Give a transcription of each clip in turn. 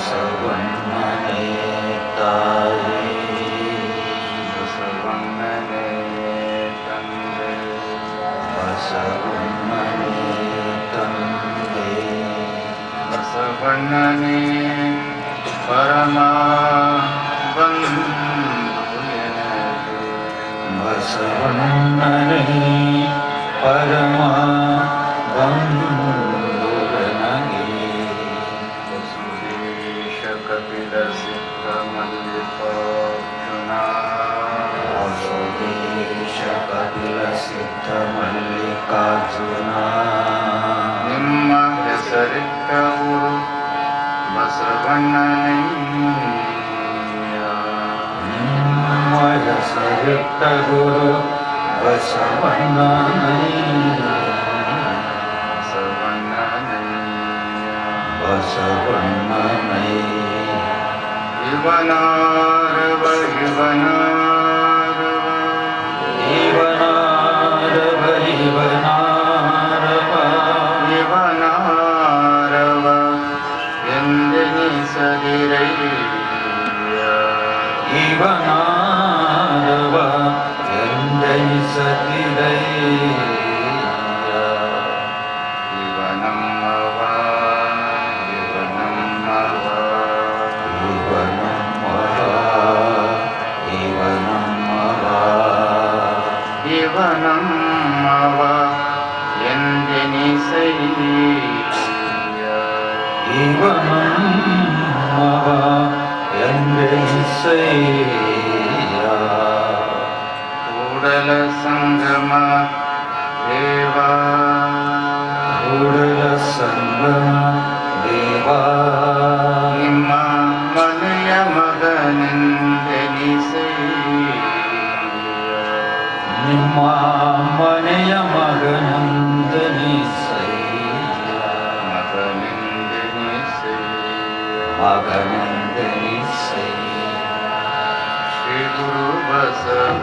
ಬಸವಣ್ಣನೇ ತಾಯಿ ಬಸವಣ್ಣನೇ ತಂದೆ ಬಸವಣ್ಣನೇ ತಂದೆ ಬಸವಣ್ಣನೇ ಪರಮ ಬಂಧು ಬಸವಣ್ಣನೇ ಪರಮ ಬಂಧುರನಗೆ ವಸುದೇಶ ಕಪಿಲ ಸಿದ್ಧ ಮಲ್ಲಿಕಾರ್ಜುನ ವಸುದೇಶ ಕಪಿಲ ಸಿದ್ಧ ಮಲ್ಲಿಕಾರ್ಜುನ ನಿಮ್ಮ ಹೆಸರಿಟ್ಟ ಊರು ಬಸವಣ್ಣನಯ್ಯ ನಿಮ್ಮ ಹೆಸರಿಟ್ಟ ಗುರು ಬಸವಣ್ಣನಯ್ಯ ಬಸವಣ್ಣನಯ್ಯ ಇವನಾರವ ಇವನಾರವ ಇವನಾರವ ಇವನಾರವ ಇವನಾರವ ಎಂದೆನಿಸದಿರಯ್ಯ ಇವನಾರವ ಎಂದೆನಿಸದಿರಯ್ಯ ಇವನಮ್ಮವ ಇವನಮ್ಮವ ಇವನಮ್ಮವ ಇವನಮ್ಮವ ಇವನಮ್ಮವ ಎಂದೆನಿಸಯ್ಯ ಇವನಮ್ಮವ ಎಂದೆನಿಸಯ್ಯ ಕೂಡಲ ಸಂಗಮ ದೇವ ಕೂಡಲ ಸಂಗಮ ದೇವ ನಿಮ್ಮ ಮನೆಯ ಮಗನೆಂದೆನಿಸಯ್ಯ ನಿಮ್ಮ ಮನೆಯ ಮಗನೆಂದೆನಿಸಯ್ಯ ಮಗನೆಂದೆನಿಸಯ್ಯ ಶ್ರೀ ಗುರು ಬಸವ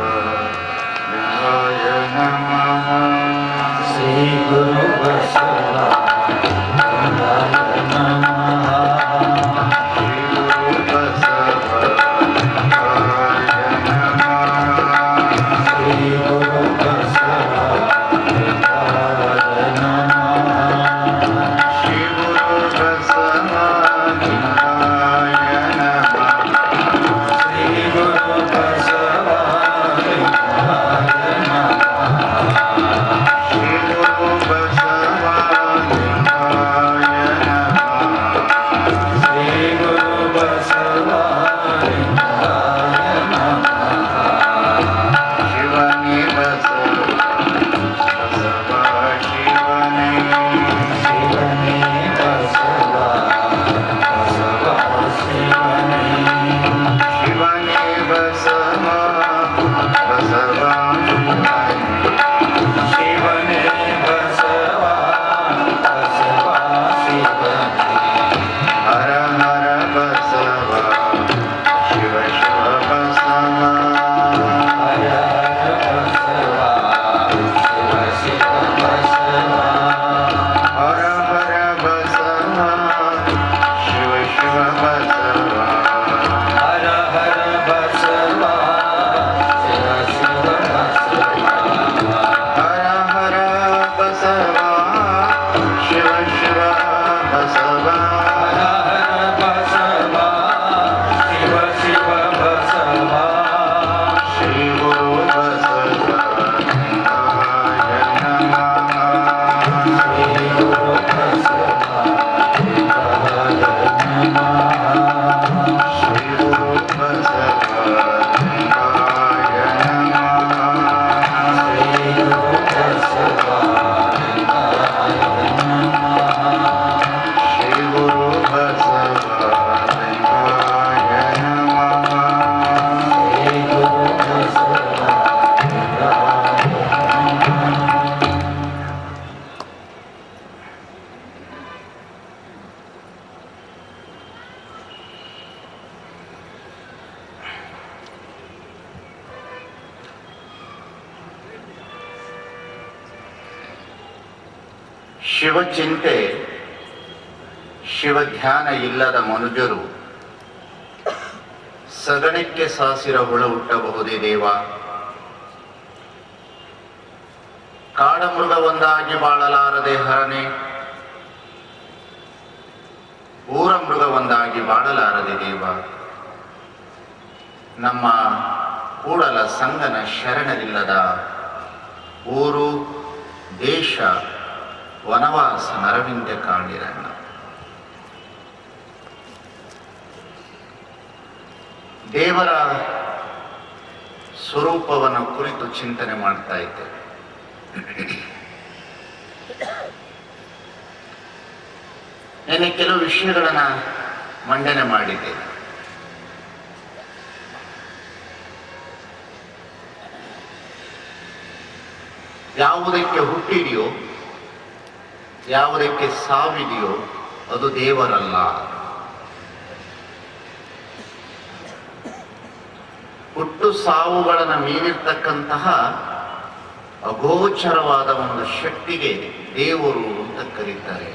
ಲಿಂಗಾಯ ನಮಃ ಶ್ರೀ ಗುರು ಬಸವ ಲಿಂಗಾಯ ನಮಃ ಶ್ರೀ ಗುರು ಬಸವ ಲಿಂಗಾಯ ನಮಃ ಶ್ರೀ ಗುರು ಬಸವ ಲಿಂಗಾಯ ನಮಃ ಶ್ರೀ ಗುರು ಬಸವ ಲಿಂಗಾಯ ನಮಃ ಶ್ರೀ ಗುರು ಬಸವ ಶ್ರೀ ಗುರು ಬಸವ ಲಿಂಗಾಯ ನಮಃ ಶ್ರೀ ಗುರು ಬಸವ ಲಿಂಗಾಯ ನಮಃ ಶಿವನೇ ಬಸವ ಬಸವ ಶಿವನೇ ಶಿವನೇ ಬಸವ ಬಸವ ಶಿವನೇ ಶಿವನೇ ಬಸವ ಬಸವ ಶಿವನೇ ಬಸವ ಬಸವ ಶಿವನೇ ಹರ ಹರ ಬಸವ ಶಿವ ಶಿವ ಬಸವ ಹರ ಹರ ಬಸವ ಶಿವ ಶಿವ ಬಸವ ಹರ ಹರ ಬಸವ ಶಿವ ಶಿವ ಬಸವ ಹರ ಹರ ಬಸವ ಶಿವ ಶಿವ ಬಸವ ಹರ ಹರ ಬಸವ ಶಿವ ಶಿವ ಬಸವ ಹರ ಹರ ಬಸವ ಶಿವ ಶಿವ ಬಸವ ಶ್ರೀ ಗುರು ಬಸವ ಲಿಂಗಾಯ ನಮಃ ಶ್ರೀ ಗುರು ಬಸವ ಲಿಂಗಾಯ ನಮಃ ಶ್ರೀ ಗುರು ಬಸವ ಲಿಂಗಾಯ ನಮಃ ಶ್ರೀ ಗುರು ಬಸವ ಲಿಂಗಾಯ ನಮಃ ಶ್ರೀ ಗುರು ಬಸವ ಲಿಂಗಾಯ ನಮಃ ಶ್ರೀ ಗುರು ಬಸವ ಲಿಂಗಾಯ ನಮಃ ಶಿವಚಿಂತೆ ಶಿವಧ್ಯಾನ ಇಲ್ಲದ ಮನುಜರು ಸಗಣಕ್ಕೆ ಸಾಸಿರ ಹುಳ ಹುಟ್ಟಬಹುದೇ ದೇವ? ಕಾಡಮೃಗ ಒಂದಾಗಿ ಬಾಳಲಾರದೆ ಹರನೆ, ಊರ ಮೃಗ ಒಂದಾಗಿ ಬಾಳಲಾರದೆ ದೇವ. ನಮ್ಮ ಕೂಡಲ ಸಂಗನ ಶರಣರಿಲ್ಲದ ಊರು ದೇಶ ವನವಾಸ ನರವಿಂದ್ಯ ಕಾಣಿರಣ್ಣ. ದೇವರ ಸ್ವರೂಪವನ್ನು ಕುರಿತು ಚಿಂತನೆ ಮಾಡ್ತಾ ಇದ್ದೇವೆ. ನೆನ್ನೆ ಕೆಲವು ವಿಷಯಗಳನ್ನ ಮಂಡನೆ ಮಾಡಿದ್ದೇನೆ. ಯಾವುದಕ್ಕೆ ಹುಟ್ಟಿದೆಯೋ, ಯಾವುದಕ್ಕೆ ಸಾವಿದೆಯೋ ಅದು ದೇವರಲ್ಲ. ಹುಟ್ಟು ಸಾವುಗಳನ್ನು ಮೀರಿರ್ತಕ್ಕಂತಹ ಅಗೋಚರವಾದ ಒಂದು ಶಕ್ತಿಗೆ ದೇವರು ಅಂತ ಕರೀತಾರೆ.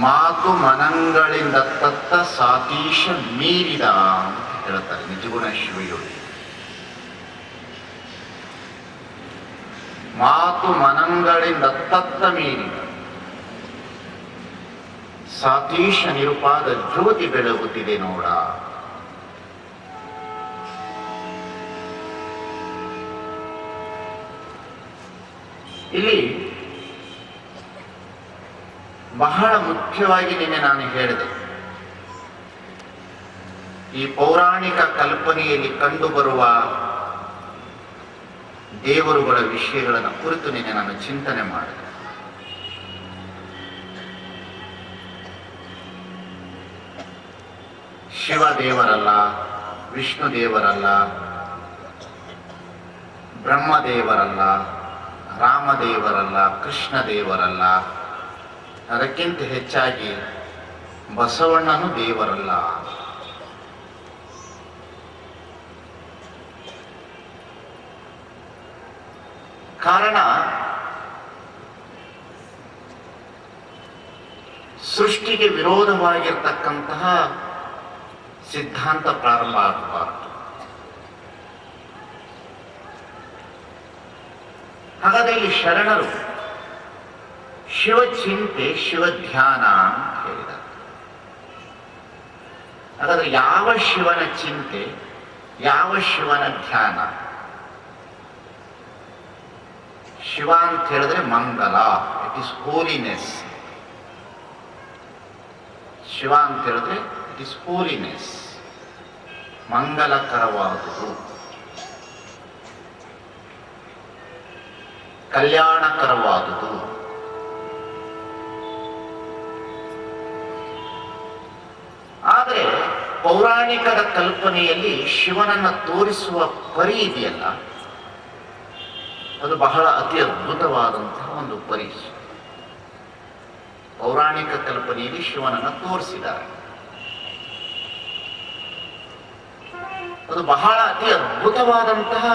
ಮಾತು ಮನಂಗಳಿಂದ ತತ್ತ ಸಾತೀಶ ಮೀರಿದ ಅಂತ ಹೇಳ್ತಾರೆ ನಿಜಗುಣ ಶಿವಯೋಗಿ. ಮಾತು ಮನಂಗಳಿಂದ ತತ್ತ ಮೀರಿದ ಸಾತೀಶ ನಿರುಪಾದ ಜ್ಯೋತಿ ಬೆಳಗುತ್ತಿದೆ ನೋಡ. ಇಲ್ಲಿ ಬಹಳ ಮುಖ್ಯವಾಗಿ ನಿನ್ನೆ ನಾನು ಹೇಳಿದೆ, ಈ ಪೌರಾಣಿಕ ಕಲ್ಪನೆಯಲ್ಲಿ ಕಂಡುಬರುವ ದೇವರುಗಳ ವಿಷಯಗಳನ್ನು ಕುರಿತು ನಿನ್ನೆ ನಾನು ಚಿಂತನೆ ಮಾಡಿದೆ. ಶಿವ ದೇವರಲ್ಲ, ವಿಷ್ಣು ದೇವರಲ್ಲ, ಬ್ರಹ್ಮದೇವರಲ್ಲ, ರಾಮದೇವರಲ್ಲ, ಕೃಷ್ಣ ದೇವರಲ್ಲ, ಅದಕ್ಕಿಂತ ಹೆಚ್ಚಾಗಿ ಬಸವಣ್ಣನೂ ದೇವರಲ್ಲ. ಕಾರಣ ಸೃಷ್ಟಿಗೆ ವಿರೋಧವಾಗಿರ್ತಕ್ಕಂತಹ ಸಿದ್ಧಾಂತ ಪ್ರಾರಂಭ ಆಗಬಾರದು. ಹಾಗಾದರೆ ಈ ಶರಣರು ಶಿವಚಿಂತೆ ಶಿವಧ್ಯಾನ ಅಂತ ಹೇಳಿದರು. ಹಾಗಾದ್ರೆ ಯಾವ ಶಿವನ ಚಿಂತೆ, ಯಾವ ಶಿವನ ಧ್ಯಾನ? ಶಿವ ಅಂತ ಹೇಳಿದ್ರೆ ಮಂಗಲ, ಇಟ್ ಇಸ್ ಹೋಲಿನೆಸ್. ಶಿವ ಅಂತ ಹೇಳಿದ್ರೆ ಇಟ್ ಇಸ್ ಹೋಲಿನೆಸ್, ಮಂಗಲಕರವಾದುದು, ಕಲ್ಯಾಣಕರವಾದುದು. ಆದರೆ ಪೌರಾಣಿಕದ ಕಲ್ಪನೆಯಲ್ಲಿ ಶಿವನನ್ನು ತೋರಿಸುವ ಪರಿ ಇದೆಯಲ್ಲ, ಅದು ಬಹಳ ಅತಿ ಅದ್ಭುತವಾದಂತಹ ಒಂದು ಪರಿ. ಪೌರಾಣಿಕ ಕಲ್ಪನೆಯಲ್ಲಿ ಶಿವನನ್ನು ತೋರಿಸಿದ್ದಾರೆ. ಅದು ಬಹಳ ಅತಿ ಅದ್ಭುತವಾದಂತಹ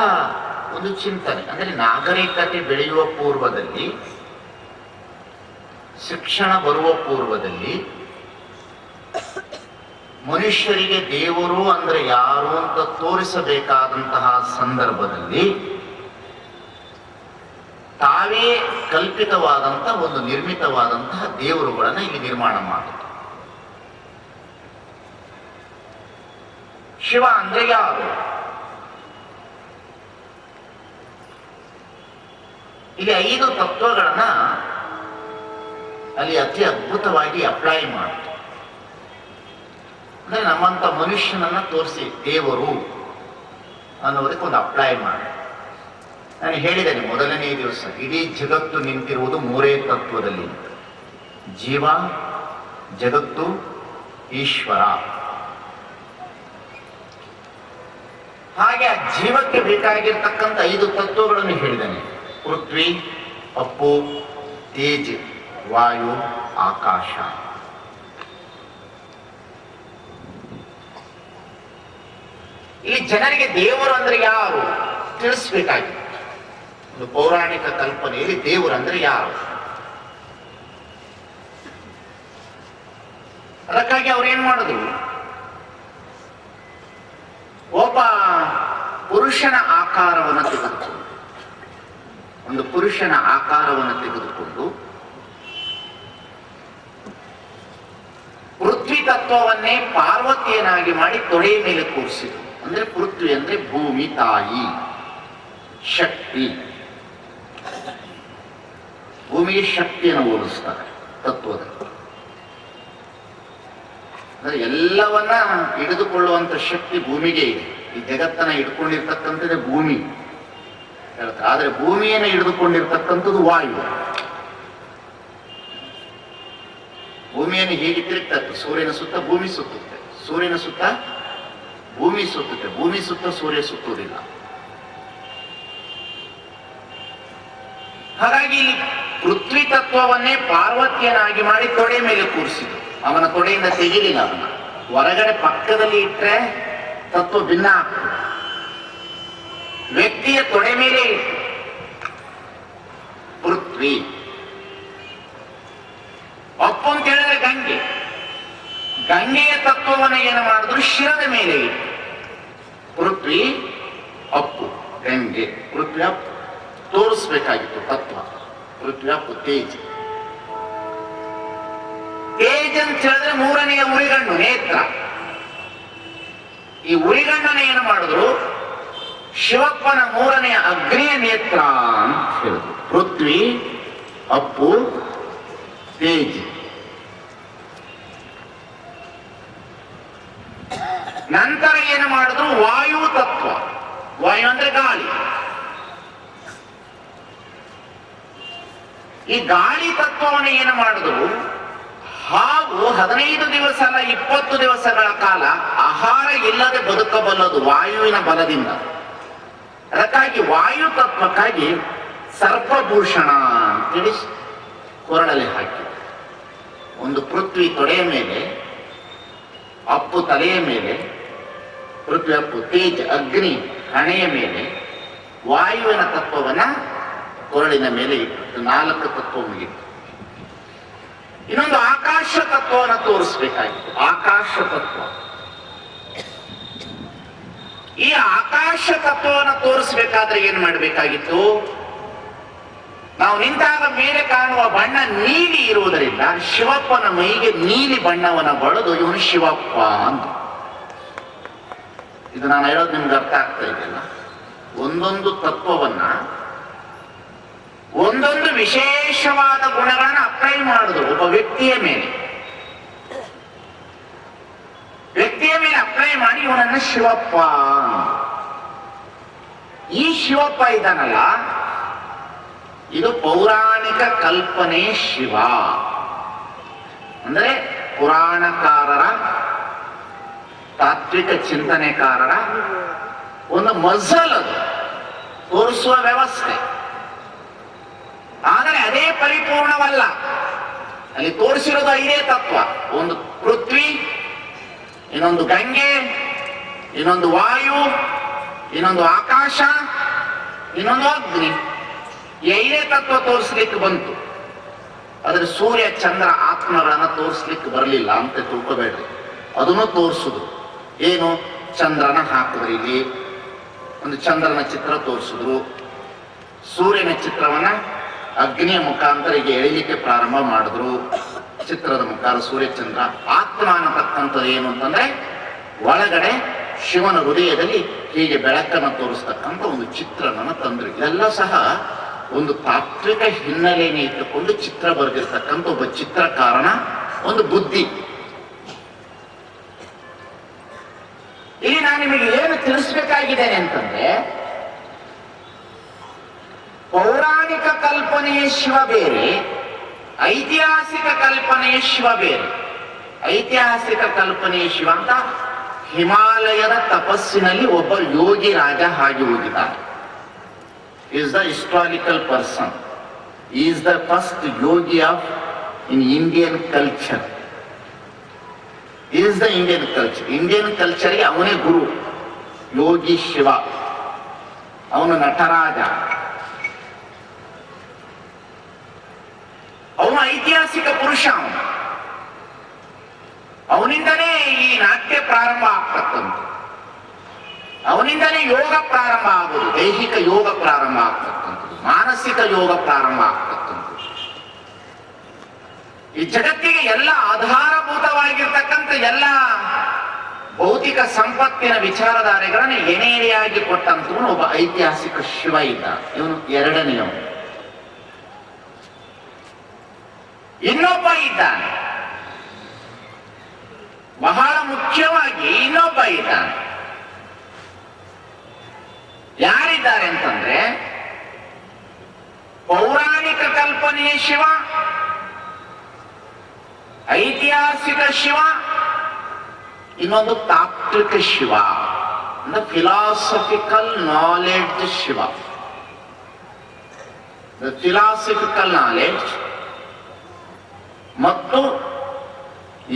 ಒಂದು ಚಿಂತನೆ. ಅಂದರೆ ನಾಗರಿಕತೆ ಬೆಳೆಯುವ ಪೂರ್ವದಲ್ಲಿ, ಶಿಕ್ಷಣ ಬರುವ ಪೂರ್ವದಲ್ಲಿ, ಮನುಷ್ಯರಿಗೆ ದೇವರು ಅಂದ್ರೆ ಯಾರು ಅಂತ ತೋರಿಸಬೇಕಾದಂತಹ ಸಂದರ್ಭದಲ್ಲಿ ತಾವೇ ಕಲ್ಪಿತವಾದಂತಹ ಒಂದು ನಿರ್ಮಿತವಾದಂತಹ ದೇವರುಗಳನ್ನು ಇಲ್ಲಿ ನಿರ್ಮಾಣ ಮಾಡಿತು. ಶಿವ ಅಂದ್ರೆ ಯಾರು? ಇಲ್ಲಿ 5 ತತ್ವಗಳನ್ನ ಅಲ್ಲಿ ಅತಿ ಅದ್ಭುತವಾಗಿ ಅಪ್ಲೈ ಮಾಡಿತು. ಅಂದ್ರೆ ನಮ್ಮಂತ ಮನುಷ್ಯನನ್ನ ತೋರಿಸಿ ದೇವರು ಅನ್ನೋದಕ್ಕೆ ಒಂದು ಅಪ್ಲೈ ಮಾಡಿ. ನಾನು ಹೇಳಿದ್ದೇನೆ ಮೊದಲನೇ ದಿವಸ, ಇಡೀ ಜಗತ್ತು ನಿಂತಿರುವುದು 3 ತತ್ವದಲ್ಲಿ: ಜೀವ, ಜಗತ್ತು, ಈಶ್ವರ. ಹಾಗೆ ಆ ಜೀವಕ್ಕೆ ಬೇಕಾಗಿರ್ತಕ್ಕಂಥ 5 ತತ್ವಗಳನ್ನು ಹೇಳಿದ್ದೇನೆ: ಪೃಥ್ವಿ, ಅಪ್ಪು, ತೇಜ್, ವಾಯು, ಆಕಾಶ. ಈ ಜನರಿಗೆ ದೇವರು ಅಂದ್ರೆ ಯಾರು ತಿಳಿಸ್ಬೇಕಾಗಿತ್ತು. ಒಂದು ಪೌರಾಣಿಕ ಕಲ್ಪನೆಯಲ್ಲಿ ದೇವರು ಅಂದ್ರೆ ಯಾರು? ಅದಕ್ಕಾಗಿ ಅವ್ರೇನ್ ಮಾಡಿದ್ರು, ಒಬ್ಬ ಪುರುಷನ ಆಕಾರವನ್ನು ತೆಗೆದುಕೊಂಡು, ಒಂದು ಪುರುಷನ ಆಕಾರವನ್ನು ತೆಗೆದುಕೊಂಡು ಪೃಥ್ವಿ ತತ್ವವನ್ನೇ ಪಾರ್ವತಿಯನ್ನಾಗಿ ಮಾಡಿ ತೊಡೆಯ ಮೇಲೆ ಕೂರಿಸಿದ್ರು. ಅಂದ್ರೆ ಪೃಥ್ವಿ ಅಂದ್ರೆ ಭೂಮಿ ತಾಯಿ, ಶಕ್ತಿ. ಭೂಮಿಗೆ ಶಕ್ತಿಯನ್ನು ಹೋಲಿಸ್ತಾರೆ ತತ್ವದಲ್ಲಿ. ಅಂದ್ರೆ ಎಲ್ಲವನ್ನ ಹಿಡಿದುಕೊಳ್ಳುವಂತ ಶಕ್ತಿ ಭೂಮಿಗೆ ಇದೆ. ಈ ಜಗತ್ತನ್ನ ಹಿಡ್ಕೊಂಡಿರ್ತಕ್ಕಂಥದ್ದೇ ಭೂಮಿ ಹೇಳ್ತಾರೆ. ಆದ್ರೆ ಭೂಮಿಯನ್ನು ಹಿಡಿದುಕೊಂಡಿರ್ತಕ್ಕಂಥದ್ದು ವಾಯು. ಭೂಮಿಯನ್ನು ಹೇಗೆ ತಿರುಗ್ತದೆ? ಸೂರ್ಯನ ಸುತ್ತ ಭೂಮಿ ಸುತ್ತುತ್ತೆ, ಸೂರ್ಯನ ಸುತ್ತ ಭೂಮಿ ಸುತ್ತುತ್ತೆ, ಭೂಮಿ ಸುತ್ತ ಸೂರ್ಯ ಸುತ್ತುವುದಿಲ್ಲ. ಹಾಗಾಗಿ ಇಲ್ಲಿ ಪೃಥ್ವಿ ತತ್ವವನ್ನೇ ಪಾರ್ವತಿಯನ್ನಾಗಿ ಮಾಡಿ ತೊಡೆ ಮೇಲೆ ಕೂರಿಸಿದ್ರು. ಅವನ ತೊಡೆಯಿಂದ ತೆಗಿಲಿಲ್ಲ, ಅವನ ಹೊರಗಡೆ ಪಕ್ಕದಲ್ಲಿ ಇಟ್ಟರೆ ತತ್ವ ಭಿನ್ನ ಆಗ್ತದೆ. ವ್ಯಕ್ತಿಯ ತೊಡೆ ಮೇಲೆ ಇಟ್ಟು ಪೃಥ್ವಿ. ಅಪ್ಪು ಅಂತ ಹೇಳಿದ್ರೆ ಗಂಗೆ, ಗಂಗೆಯ ತತ್ವವನ್ನು ಏನು ಮಾಡಿದ್ರು ಶಿರದ ಮೇಲೆ ಇಟ್ಟು ಪೃಥ್ವಿ ಅಪ್ಪು, ಗಂಗೆ ಪೃಥ್ವಿ ಅಪ್ಪು ತೋರಿಸ್ಬೇಕಾಗಿತ್ತು ತತ್ವ. ಪೃಥ್ವಿ ಅಪ್ಪು ತೇಜ್. ತೇಜ್ ಅಂತ ಹೇಳಿದ್ರೆ ಮೂರನೆಯ ಉರಿಗಣ್ಣು ನೇತ್ರ. ಈ ಉರಿಗಣ್ಣನ ಏನು ಮಾಡಿದ್ರು, ಶಿವಪ್ಪನ ಮೂರನೆಯ ಅಗ್ನಿಯ ನೇತ್ರ ಅಂತ ಹೇಳಿದ್ರು. ಪೃಥ್ವಿ ಅಪ್ಪು ತೇಜ್. ನಂತರ ಏನು ಮಾಡಿದ್ರು, ವಾಯು ತತ್ವ. ವಾಯು ಅಂದ್ರೆ ಗಾಳಿ. ಈ ಗಾಳಿ ತತ್ವವನ್ನು ಏನು ಮಾಡಿದ್ರು, ಹಾವು 15 ದಿವಸ ಅಲ್ಲ 20 ದಿವಸಗಳ ಕಾಲ ಆಹಾರ ಇಲ್ಲದೆ ಬದುಕಬಲ್ಲದು ವಾಯುವಿನ ಬಲದಿಂದ. ಅದಕ್ಕಾಗಿ ವಾಯು ತತ್ವಕ್ಕಾಗಿ ಸರ್ಪಭೂಷಣ ಅಂತೇಳಿ ಕೊರಳಲ್ಲಿ ಹಾಕಿ, ಒಂದು ಪೃಥ್ವಿ ತೊಡೆಯ ಮೇಲೆ, ಅಪ್ಪು ತಲೆಯ ಮೇಲೆ, ಪೃಥ್ವಿ ಅಪ್ಪು ತೇಜ್ ಅಗ್ನಿ ಹಣೆಯ ಮೇಲೆ, ವಾಯುವಿನ ತತ್ವವನ್ನ ಕೊರಳಿನ ಮೇಲೆ ಇಟ್ಟು 4 ತತ್ವ ಮುಗಿತು. ಇನ್ನೊಂದು ಆಕಾಶ ತತ್ವವನ್ನು ತೋರಿಸ್ಬೇಕಾಗಿತ್ತು. ಆಕಾಶ ತತ್ವ. ಈ ಆಕಾಶ ತತ್ವವನ್ನು ತೋರಿಸ್ಬೇಕಾದ್ರೆ ಏನ್ ಮಾಡಬೇಕಾಗಿತ್ತು, ನಾವು ನಿಂತಾಗ ಮೇಲೆ ಕಾಣುವ ಬಣ್ಣ ನೀಲಿ ಇರುವುದರಿಂದ ಶಿವಪ್ಪನ ಮೈಗೆ ನೀಲಿ ಬಣ್ಣವನ್ನು ಬಳಿದು ಇವನು ಶಿವಪ್ಪ ಅಂತ. ಇದು ನಾನು ಹೇಳೋದು ನಿಮ್ಗೆ ಅರ್ಥ ಆಗ್ತಾ ಇದೆಯಲ್ಲ. ಒಂದೊಂದು ತತ್ವವನ್ನ ಒಂದೊಂದು ವಿಶೇಷವಾದ ಗುಣಗಳನ್ನ ಅಪ್ಲೈ ಮಾಡಿದ್ರು ಒಬ್ಬ ವ್ಯಕ್ತಿಯ ಮೇಲೆ. ವ್ಯಕ್ತಿಯ ಮೇಲೆ ಅಪ್ಲೈ ಮಾಡಿ ಇವನನ್ನ ಶಿವಪ್ಪ. ಈ ಶಿವಪ್ಪ ಇದ್ದಾನಲ್ಲ, ಇದು ಪೌರಾಣಿಕ ಕಲ್ಪನೆ ಶಿವ. ಅಂದ್ರೆ ಪುರಾಣಕಾರರ, ತಾತ್ವಿಕ ಚಿಂತನೆಕಾರರ ಒಂದು ಮಜಲ್, ಅದು ತೋರಿಸುವ ವ್ಯವಸ್ಥೆ. ಆದರೆ ಅದೇ ಪರಿಪೂರ್ಣವಲ್ಲ. ಅಲ್ಲಿ ತೋರಿಸಿರೋದು 5 ತತ್ವ. ಒಂದು ಪೃಥ್ವಿ, ಇನ್ನೊಂದು ಗಂಗೆ, ಇನ್ನೊಂದು ವಾಯು, ಇನ್ನೊಂದು ಆಕಾಶ, ಇನ್ನೊಂದು ಅಗ್ನಿ. ಈ 5 ತತ್ವ ತೋರಿಸ್ಲಿಕ್ಕೆ ಬಂತು. ಆದ್ರೆ ಸೂರ್ಯ ಚಂದ್ರ ಆತ್ಮಗಳನ್ನ ತೋರಿಸ್ಲಿಕ್ಕೆ ಬರಲಿಲ್ಲ ಅಂತ ತಿಳ್ಕೋಬೇಡ್ರಿ. ಅದನ್ನು ತೋರಿಸುದು. ಏನು, ಚಂದ್ರನ ಹಾಕಿದ್ರು, ಇಲ್ಲಿ ಒಂದು ಚಂದ್ರನ ಚಿತ್ರ ತೋರಿಸಿದ್ರು. ಸೂರ್ಯನ ಚಿತ್ರವನ್ನ ಅಗ್ನಿಯ ಮುಖಾಂತರ ಈಗ ಎಳಿಲಿಕ್ಕೆ ಪ್ರಾರಂಭ ಮಾಡಿದ್ರು. ಚಿತ್ರದ ಮುಖಾಂತರ ಸೂರ್ಯಚಂದ್ರ. ಆತ್ಮ ಅನ್ನತಕ್ಕಂಥದ್ದು ಏನು ಅಂತಂದ್ರೆ ಒಳಗಡೆ ಶಿವನ ಹೃದಯದಲ್ಲಿ ಹೀಗೆ ಬೆಳಕನ್ನು ತೋರಿಸ್ತಕ್ಕಂಥ ಒಂದು ಚಿತ್ರನ ತಂದ್ರು. ಇದೆಲ್ಲ ಸಹ ಒಂದು ತಾತ್ವಿಕ ಹಿನ್ನೆಲೆಯನ್ನು ಇಟ್ಟುಕೊಂಡು ಚಿತ್ರ ಬರೆದಿರ್ತಕ್ಕಂಥ ಒಬ್ಬ ಚಿತ್ರಕಾರನ ಒಂದು ಬುದ್ಧಿ. ಇಲ್ಲಿ ನಾನು ನಿಮಗೆ ಏನು ತಿಳಿಸ್ಬೇಕಾಗಿದ್ದೇನೆ ಅಂತಂದ್ರೆ, ಪೌರಾಣಿಕ ಕಲ್ಪನೆಯ ಶಿವ ಬೇರೆ, ಐತಿಹಾಸಿಕ ಕಲ್ಪನೆಯ ಶಿವ ಬೇರೆ. ಐತಿಹಾಸಿಕ ಕಲ್ಪನೆಯ ಶಿವ ಅಂತ ಹಿಮಾಲಯದ ತಪಸ್ಸಿನಲ್ಲಿ ಒಬ್ಬ ಯೋಗಿ ರಾಜ ಹಾಗೆ ಹೋಗಿದ್ದಾನೆ. Is the historical person. Is the first yogi of in Indian culture. Is the Indian culture. Indian ಕಲ್ಚರ್ಗೆ ಅವನೇ ಗುರು, ಯೋಗಿ ಶಿವ. ಅವನು ನಟರಾಜ. ಅವನು ಐತಿಹಾಸಿಕ ಪುರುಷ. ಅವನಿಂದನೇ ಈ ನಾಟ್ಯ ಪ್ರಾರಂಭ ಆಗ್ತಕ್ಕಂಥ, ಅವನಿಂದನೇ ಯೋಗ ಪ್ರಾರಂಭ ಆಗುವುದು, ದೈಹಿಕ ಯೋಗ ಪ್ರಾರಂಭ ಆಗ್ತಕ್ಕಂಥದ್ದು, ಮಾನಸಿಕ ಯೋಗ ಪ್ರಾರಂಭ ಆಗ್ತಕ್ಕಂಥದ್ದು. ಈ ಜಗತ್ತಿಗೆ ಎಲ್ಲ ಆಧಾರಭೂತವಾಗಿರ್ತಕ್ಕಂಥ ಎಲ್ಲ ಭೌತಿಕ ಸಂಪತ್ತಿನ ವಿಚಾರಧಾರೆಗಳನ್ನು ಎಣೆಯಾಗಿ ಕೊಟ್ಟಂತವನು ಒಬ್ಬ ಐತಿಹಾಸಿಕ ಶಿವ ಇದ್ದ. ಇವನು ಎರಡನೆಯವನು. ಇನ್ನೊಬ್ಬ ಇದ್ದಾನೆ, ಬಹಳ ಮುಖ್ಯವಾಗಿ ಇನ್ನೊಬ್ಬ ಇದ್ದಾನೆ. ಯಾರಿದ್ದಾರೆ ಅಂತಂದ್ರೆ, ಪೌರಾಣಿಕ ಕಲ್ಪನೆಯ ಶಿವ, ಐತಿಹಾಸಿಕ ಶಿವ, ಇನ್ನೊಂದು ತಾತ್ವಿಕ ಶಿವ, ಅಂದ್ರೆ philosophical knowledge Shiva. Philosophical knowledge ಮತ್ತು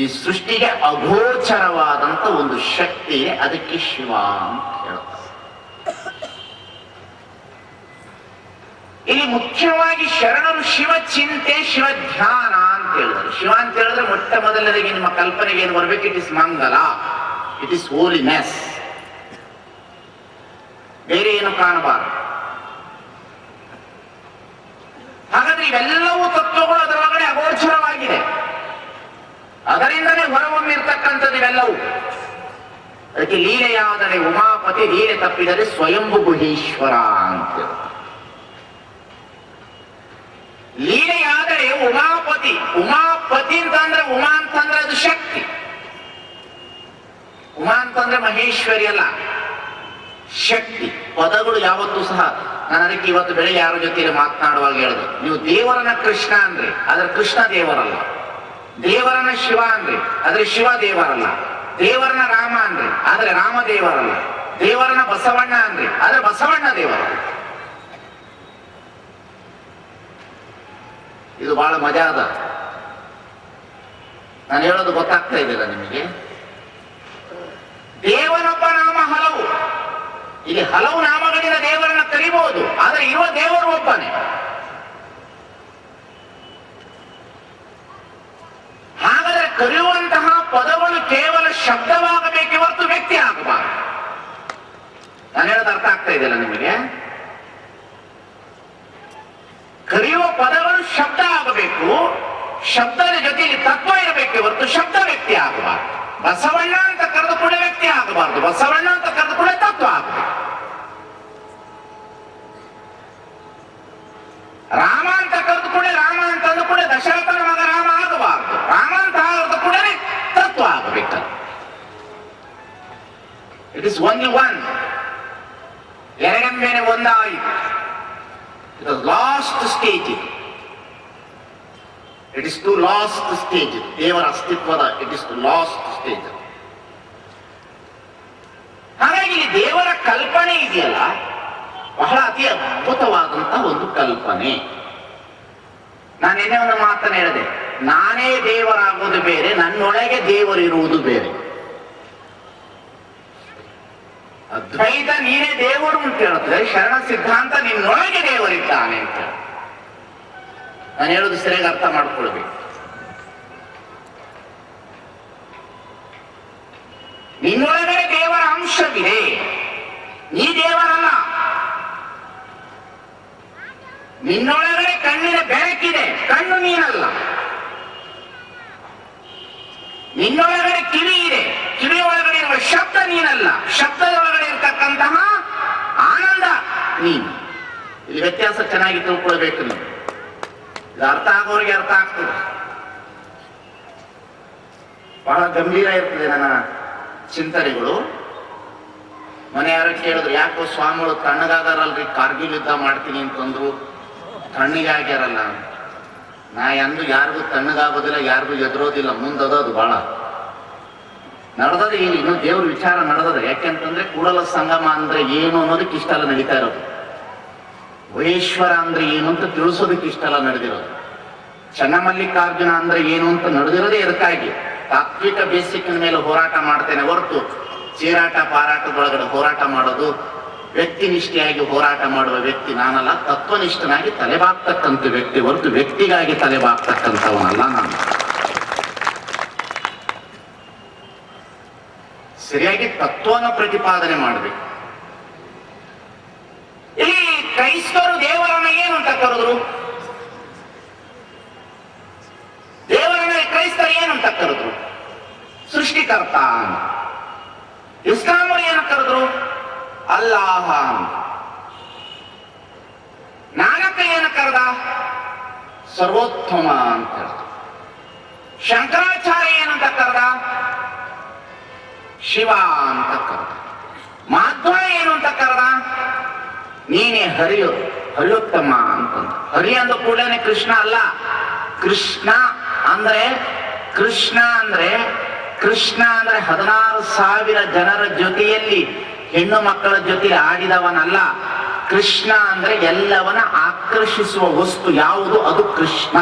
ಈ ಸೃಷ್ಟಿಗೆ ಅಗೋಚರವಾದಂತ ಒಂದು ಶಕ್ತಿ ಇದೆ, ಅದಕ್ಕೆ ಶಿವ ಅಂತ ಹೇಳ್ತಾರೆ. ಇಲ್ಲಿ ಮುಖ್ಯವಾಗಿ ಶರಣರು ಶಿವ ಚಿಂತೆ, ಶಿವ ಧ್ಯಾನ ಅಂತ ಹೇಳಿದರು. ಶಿವ ಅಂತ ಹೇಳಿದ್ರೆ ಮೊಟ್ಟ ಮೊದಲನೇದಾಗಿ ನಿಮ್ಮ ಕಲ್ಪನೆಗೆ ಏನು ಬರಬೇಕು? ಇಟ್ ಇಸ್ ಮಂಗಲ, ಇಟ್ ಇಸ್ ಹೋಲಿನೆಸ್, ಬೇರೆ ಏನು ಕಾಣಬಾರದು. ಹಾಗಾದ್ರೆ ಇವೆಲ್ಲವೂ ತತ್ವಗಳು ಅದರೊಳಗಡೆ ಅಗೋಚರವಾಗಿದೆ, ಅದರಿಂದಲೇ ಹೊರಹೊಮ್ಮಿರ್ತಕ್ಕಂಥದ್ದು ಇವೆಲ್ಲವೂ. ಅದಕ್ಕೆ ಲೀಲೆಯಾದರೆ ಉಮಾಪತಿ, ಲೀಲೆ ತಪ್ಪಿದರೆ ಸ್ವಯಂಭು ಗುಹೇಶ್ವರ ಅಂತ. ಲೀಲೆಯಾದರೆ ಉಮಾಪತಿ, ಉಮಾಪತಿ ಅಂತಂದ್ರೆ ಉಮಾ ಅಂತಂದ್ರೆ ಅದು ಶಕ್ತಿ. ಉಮಾ ಅಂತಂದ್ರೆ ಮಹೇಶ್ವರಿ ಅಲ್ಲ, ಶಕ್ತಿ. ಪದಗಳು ಯಾವತ್ತೂ ಸಹ, ನಾನು ಅದಕ್ಕೆ ಇವತ್ತು ಬೆಳಿಗ್ಗೆ ಯಾರ ಜೊತೆಗೆ ಮಾತನಾಡುವಾಗ ಹೇಳಿದೆ, ನೀವು ದೇವರನ್ನ ಕೃಷ್ಣ ಅಂದ್ರೆ ಆದ್ರೆ ಕೃಷ್ಣ ದೇವರಲ್ಲ, ದೇವರನ್ನ ಶಿವ ಅಂದ್ರೆ ಆದ್ರೆ ಶಿವ ದೇವರಲ್ಲ, ದೇವರನ್ನ ರಾಮ ಅಂದ್ರೆ ಆದ್ರೆ ರಾಮ ದೇವರಲ್ಲ, ದೇವರನ್ನ ಬಸವಣ್ಣ ಅಂದ್ರೆ ಆದ್ರೆ ಬಸವಣ್ಣ ದೇವರಲ್ಲ. ಇದು ಬಹಳ ಮಜಾ ಅದ. ನಾನು ಹೇಳೋದು ಗೊತ್ತಾಗ್ತಾ ಇದೆಯಲ್ಲ ನಿಮಗೆ? ದೇವನೊಬ್ಬ ನಾಮ ಹಲವು, ಇಲ್ಲಿ ಹಲವು ನಾಮಗಳಿಂದ ದೇವರನ್ನ ಕರಿಬಹುದು, ಆದ್ರೆ ಇರುವ ದೇವರು ಒಬ್ಬನೇ. ಹಾಗಾದ್ರೆ ಕರೆಯುವಂತಹ ಪದಗಳು ಕೇವಲ ಶಬ್ದವಾಗಬೇಕೆ ಹೊರತು ವ್ಯಕ್ತಿ ಆಗಬಾರದು. ನಾನು ಹೇಳೋದು ಅರ್ಥ ಆಗ್ತಾ ಇದೆಯಲ್ಲ ನಿಮಗೆ? ಕರೆಯುವ ಪದಗಳು ಶಬ್ದ ಆಗಬೇಕು, ಶಬ್ದದ ಜೊತೆಯಲ್ಲಿ ತತ್ವ ಇರಬೇಕೆ ಹೊರತು ಶಬ್ದ ವ್ಯಕ್ತಿ ಆಗಬಾರದು. ಬಸವಣ್ಣ ಅಂತ ಕರೆದು ಕೂಡ ವ್ಯಕ್ತಿ ಆಗಬಾರದು, ಬಸವಣ್ಣ ಅಂತ ಕರೆದು ಕೂಡ ತತ್ವ ಆಗಬೇಕು. ರಾಮ ಅಂತ ಕರೆದು ಕೂಡ ರಾಮ ಅಂತ ಅಂದು ಕೂಡ ದಶರಥನ ಮಗ ರಾಮ ಆಗಬಾರದು, ರಾಮ ಅಂತ ಕರೆದು ಕೂಡ ತತ್ವ ಆಗಬೇಕಲ್ಲ. ಇಟ್ ಇಸ್ ಓನ್ಲಿ ಒನ್, ಎರಡೆಂಬೇನೆ ಒಂದಾಯಿತು. It is last stage. It is to last stage. ದೇವರ ಅಸ್ತಿತ್ವದ it is to last stage. ಹಾಗಾಗಿ ದೇವರ ಕಲ್ಪನೆ ಇದೆಯಲ್ಲ, ಬಹಳ ಅತಿ ಅದ್ಭುತವಾದಂತಹ ಒಂದು ಕಲ್ಪನೆ. ನಾನು ನಿನ್ನೆ ಒಂದು ಮಾತನ್ನು ಹೇಳಿದೆ, ನಾನೇ ದೇವರಾಗುವುದು ಬೇರೆ, ನನ್ನೊಳಗೆ ದೇವರಿರುವುದು ಬೇರೆ. ಅದ್ವೈತ ನೀನೇ ದೇವರು ಅಂತ ಹೇಳುತ್ತದೆ, ಶರಣ ಸಿದ್ಧಾಂತ ನಿನ್ನೊಳಗೆ ದೇವರಿದ್ದಾನೆ ಅಂತ. ನಾನು ಹೇಳೋದು ಸರಿಯಾಗಿ ಅರ್ಥ ಮಾಡ್ಕೊಳ್ಬೇಕು. ನಿನ್ನೊಳಗಡೆ ದೇವರ ಅಂಶವಿದೆ, ನೀ ದೇವರಲ್ಲ. ನಿನ್ನೊಳಗಡೆ ಕಣ್ಣಿನ ಬೆಳಕಿದೆ, ಕಣ್ಣು ನೀನಲ್ಲ. ನಿನ್ನೊಳಗಡೆ ಕಿವಿ ಇದೆ, ಕಿವಿ ಒಳಗಡೆ ಇರುವ ಶಬ್ದ ನೀನಲ್ಲ, ಶಬ್ದದ ಒಳಗಡೆ ಇರತಕ್ಕಂತಹ ಆನಂದ ನೀನು. ಇಲ್ಲಿ ವ್ಯತ್ಯಾಸ ಚೆನ್ನಾಗಿ ತಿಳ್ಕೊಳ್ಬೇಕು ನೀವು. ಇದು ಅರ್ಥ ಆಗೋರಿಗೆ ಅರ್ಥ ಆಗ್ತದೆ. ಬಹಳ ಗಂಭೀರ ಇರ್ತದೆ ನನ್ನ ಚಿಂತನೆಗಳು. ಮನೆ ಯಾರು ಕೇಳಿದ್ರು, ಯಾಕೋ ಸ್ವಾಮಿಗಳು ತಣ್ಣಗಾಗಾರಲ್ರಿ, ಕಾರ್ಗಿಲ್ ಯುದ್ಧ ಮಾಡ್ತೀನಿ ಅಂತಂದ್ರು, ತಣ್ಣಗಾಗ್ಯಾರಲ್ಲ. ನಾ ಎಂದು ಯಾರಿಗೂ ತಣ್ಣಗಾಗೋದಿಲ್ಲ, ಯಾರಿಗೂ ಎದುರೋದಿಲ್ಲ, ಮುಂದದು ಬಹಳ ನಡೆದದ. ಇನ್ನು ದೇವ್ರ ವಿಚಾರ ನಡೆದದ. ಯಾಕೆಂತಂದ್ರೆ ಕೂಡಲ ಸಂಗಮ ಅಂದ್ರೆ ಏನು ಅನ್ನೋದಕ್ಕೆ ಇಷ್ಟೆಲ್ಲ ನಡೀತಾ ಇರೋದು. ಗುಹೇಶ್ವರ ಅಂದ್ರೆ ಏನು ಅಂತ ತಿಳಿಸೋದಕ್ಕೆ ಇಷ್ಟೆಲ್ಲ ನಡೆದಿರೋದು. ಚನ್ನಮಲ್ಲಿಕಾರ್ಜುನ ಅಂದ್ರೆ ಏನು ಅಂತ ನಡೆದಿರೋದೇ ಇದಕ್ಕಾಗಿ. ತಾತ್ವಿಕ ಬೇಸಿಕ್ಕಿನ ಮೇಲೆ ಹೋರಾಟ ಮಾಡ್ತೇನೆ ಹೊರತು ಚೀರಾಟ ಪಾರಾಟದೊಳಗಡೆ ಹೋರಾಟ ಮಾಡೋದು ವ್ಯಕ್ತಿನಿಷ್ಠೆಯಾಗಿ ಹೋರಾಟ ಮಾಡುವ ವ್ಯಕ್ತಿ ನಾನಲ್ಲ, ತತ್ವನಿಷ್ಠನಾಗಿ ತಲೆಬಾಗ್ತಕ್ಕಂಥ ವ್ಯಕ್ತಿ ಹೊರತು ವ್ಯಕ್ತಿಗಾಗಿ ತಲೆಬಾಗ್ತಕ್ಕಂಥವನಲ್ಲ ನಾನು. ಸರಿಯಾಗಿ ತತ್ವನ ಪ್ರತಿಪಾದನೆ ಮಾಡಬೇಕು. ಇಲ್ಲಿ ಕ್ರೈಸ್ತರು ದೇವರನ್ನ ಏನು ಅಂತ ಕರೆದ್ರು? ದೇವರನ್ನ ಕ್ರೈಸ್ತರು ಏನು ಅಂತ ಕರೆದ್ರು? ಸೃಷ್ಟಿಕರ್ತ ಅಂತ. ಇಸ್ಲಾಮರು ಏನು ಕರೆದ್ರು? ಅಲ್ಲಾಹ ಅಂತ. ನಾನಕ ಏನು ಕರೆದ? ಸರ್ವೋತ್ತಮ ಅಂತ ಹೇಳಿದ್ರು. ಶಂಕರಾಚಾರ್ಯ ಏನಂತ ಕರೆದ? ಶಿವ ಅಂತ ಕರೆದ. ಮಾಧ್ವ ಏನು ಅಂತ ಕರೆದ? ನೀನೇ ಹರಿಯೋತ್ತಮ ಅಂತಂದ. ಹರಿ ಅಂದ ಕೂಡಲೇ ಕೃಷ್ಣ ಅಲ್ಲ. ಕೃಷ್ಣ ಅಂದ್ರೆ 16,000 ಜನರ ಜೊತೆಯಲ್ಲಿ ಹೆಣ್ಣು ಮಕ್ಕಳ ಜೊತೆ ಆಡಿದವನಲ್ಲ. ಕೃಷ್ಣ ಅಂದ್ರೆ ಎಲ್ಲವನ್ನ ಆಕರ್ಷಿಸುವ ವಸ್ತು ಯಾವುದು? ಅದು Krishna.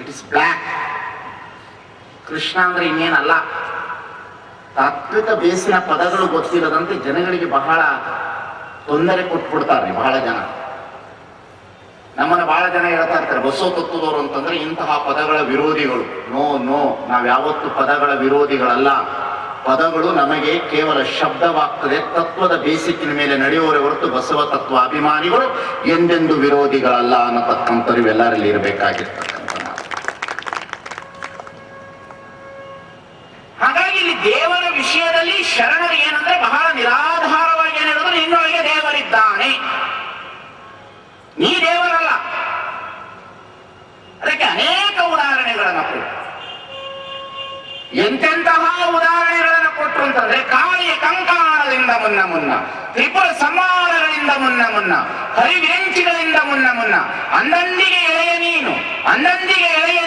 It is black. Krishna ಅಂದ್ರೆ ಇನ್ನೇನಲ್ಲ. ತಾತ್ವಿಕ ಬೇಸಿನ ಪದಗಳು ಗೊತ್ತಿರದಂತೆ ಜನಗಳಿಗೆ ಬಹಳ ತೊಂದರೆ ಕೊಟ್ಬಿಡ್ತಾರೆ ಬಹಳ ಜನ. ನಮ್ಮನ್ನ ಬಹಳ ಜನ ಹೇಳ್ತಾ ಇರ್ತಾರೆ ಬಸವ ತತ್ವದವರು ಅಂತಂದ್ರೆ ಇಂತಹ ಪದಗಳ ವಿರೋಧಿಗಳು. ನೋ, ನಾವ್ಯಾವತ್ತು ಪದಗಳ ವಿರೋಧಿಗಳಲ್ಲ. ಪದಗಳು ನಮಗೆ ಕೇವಲ ಶಬ್ದವಾಗ್ತದೆ. ತತ್ವದ ಬೇಸಿಕ್ಕಿನ ಮೇಲೆ ನಡೆಯುವವರೇ ಹೊರತು ಬಸವ ತತ್ವ ಅಭಿಮಾನಿಗಳು ಎಂದೆಂದು ವಿರೋಧಿಗಳಲ್ಲ ಅನ್ನತಕ್ಕಂಥವ್ರು ಎಲ್ಲರಲ್ಲಿ ಇರಬೇಕಾಗಿರ್ತಕ್ಕಂಥ ಮಾತು. ಹಾಗಾಗಿ ಇಲ್ಲಿ ದೇವರ ವಿಷಯದಲ್ಲಿ ಶರಣರು ಏನಂದ್ರೆ ಬಹಳ ನಿರಾಧಾರವಾಗಿ ಏನ್ ಹೇಳಿದ್ರು? ನಿನ್ನೊಳಗೆ ದೇವರಿದ್ದಾನೆ, ನೀ ದೇವರಲ್ಲ. ಅದಕ್ಕೆ ಅನೇಕ ಉದಾಹರಣೆಗಳನ್ನು ಕೊಟ್ಟರು. ಎಂತೆಂತಹ ಉದಾಹರಣೆಗಳನ್ನು ಕೊಟ್ಟರು ಅಂತಂದ್ರೆ, ಕಾಳಿಯ ಕಂಕಾಣದಿಂದ ಮುನ್ನ, ತ್ರಿಪುರ ಸಂಹಾರಗಳಿಂದ ಮುನ್ನ, ಹರಿವಿರಂಚಿಗಳಿಂದ ಮುನ್ನ, ಅಂದಂದಿಗೆ ಎಳೆಯ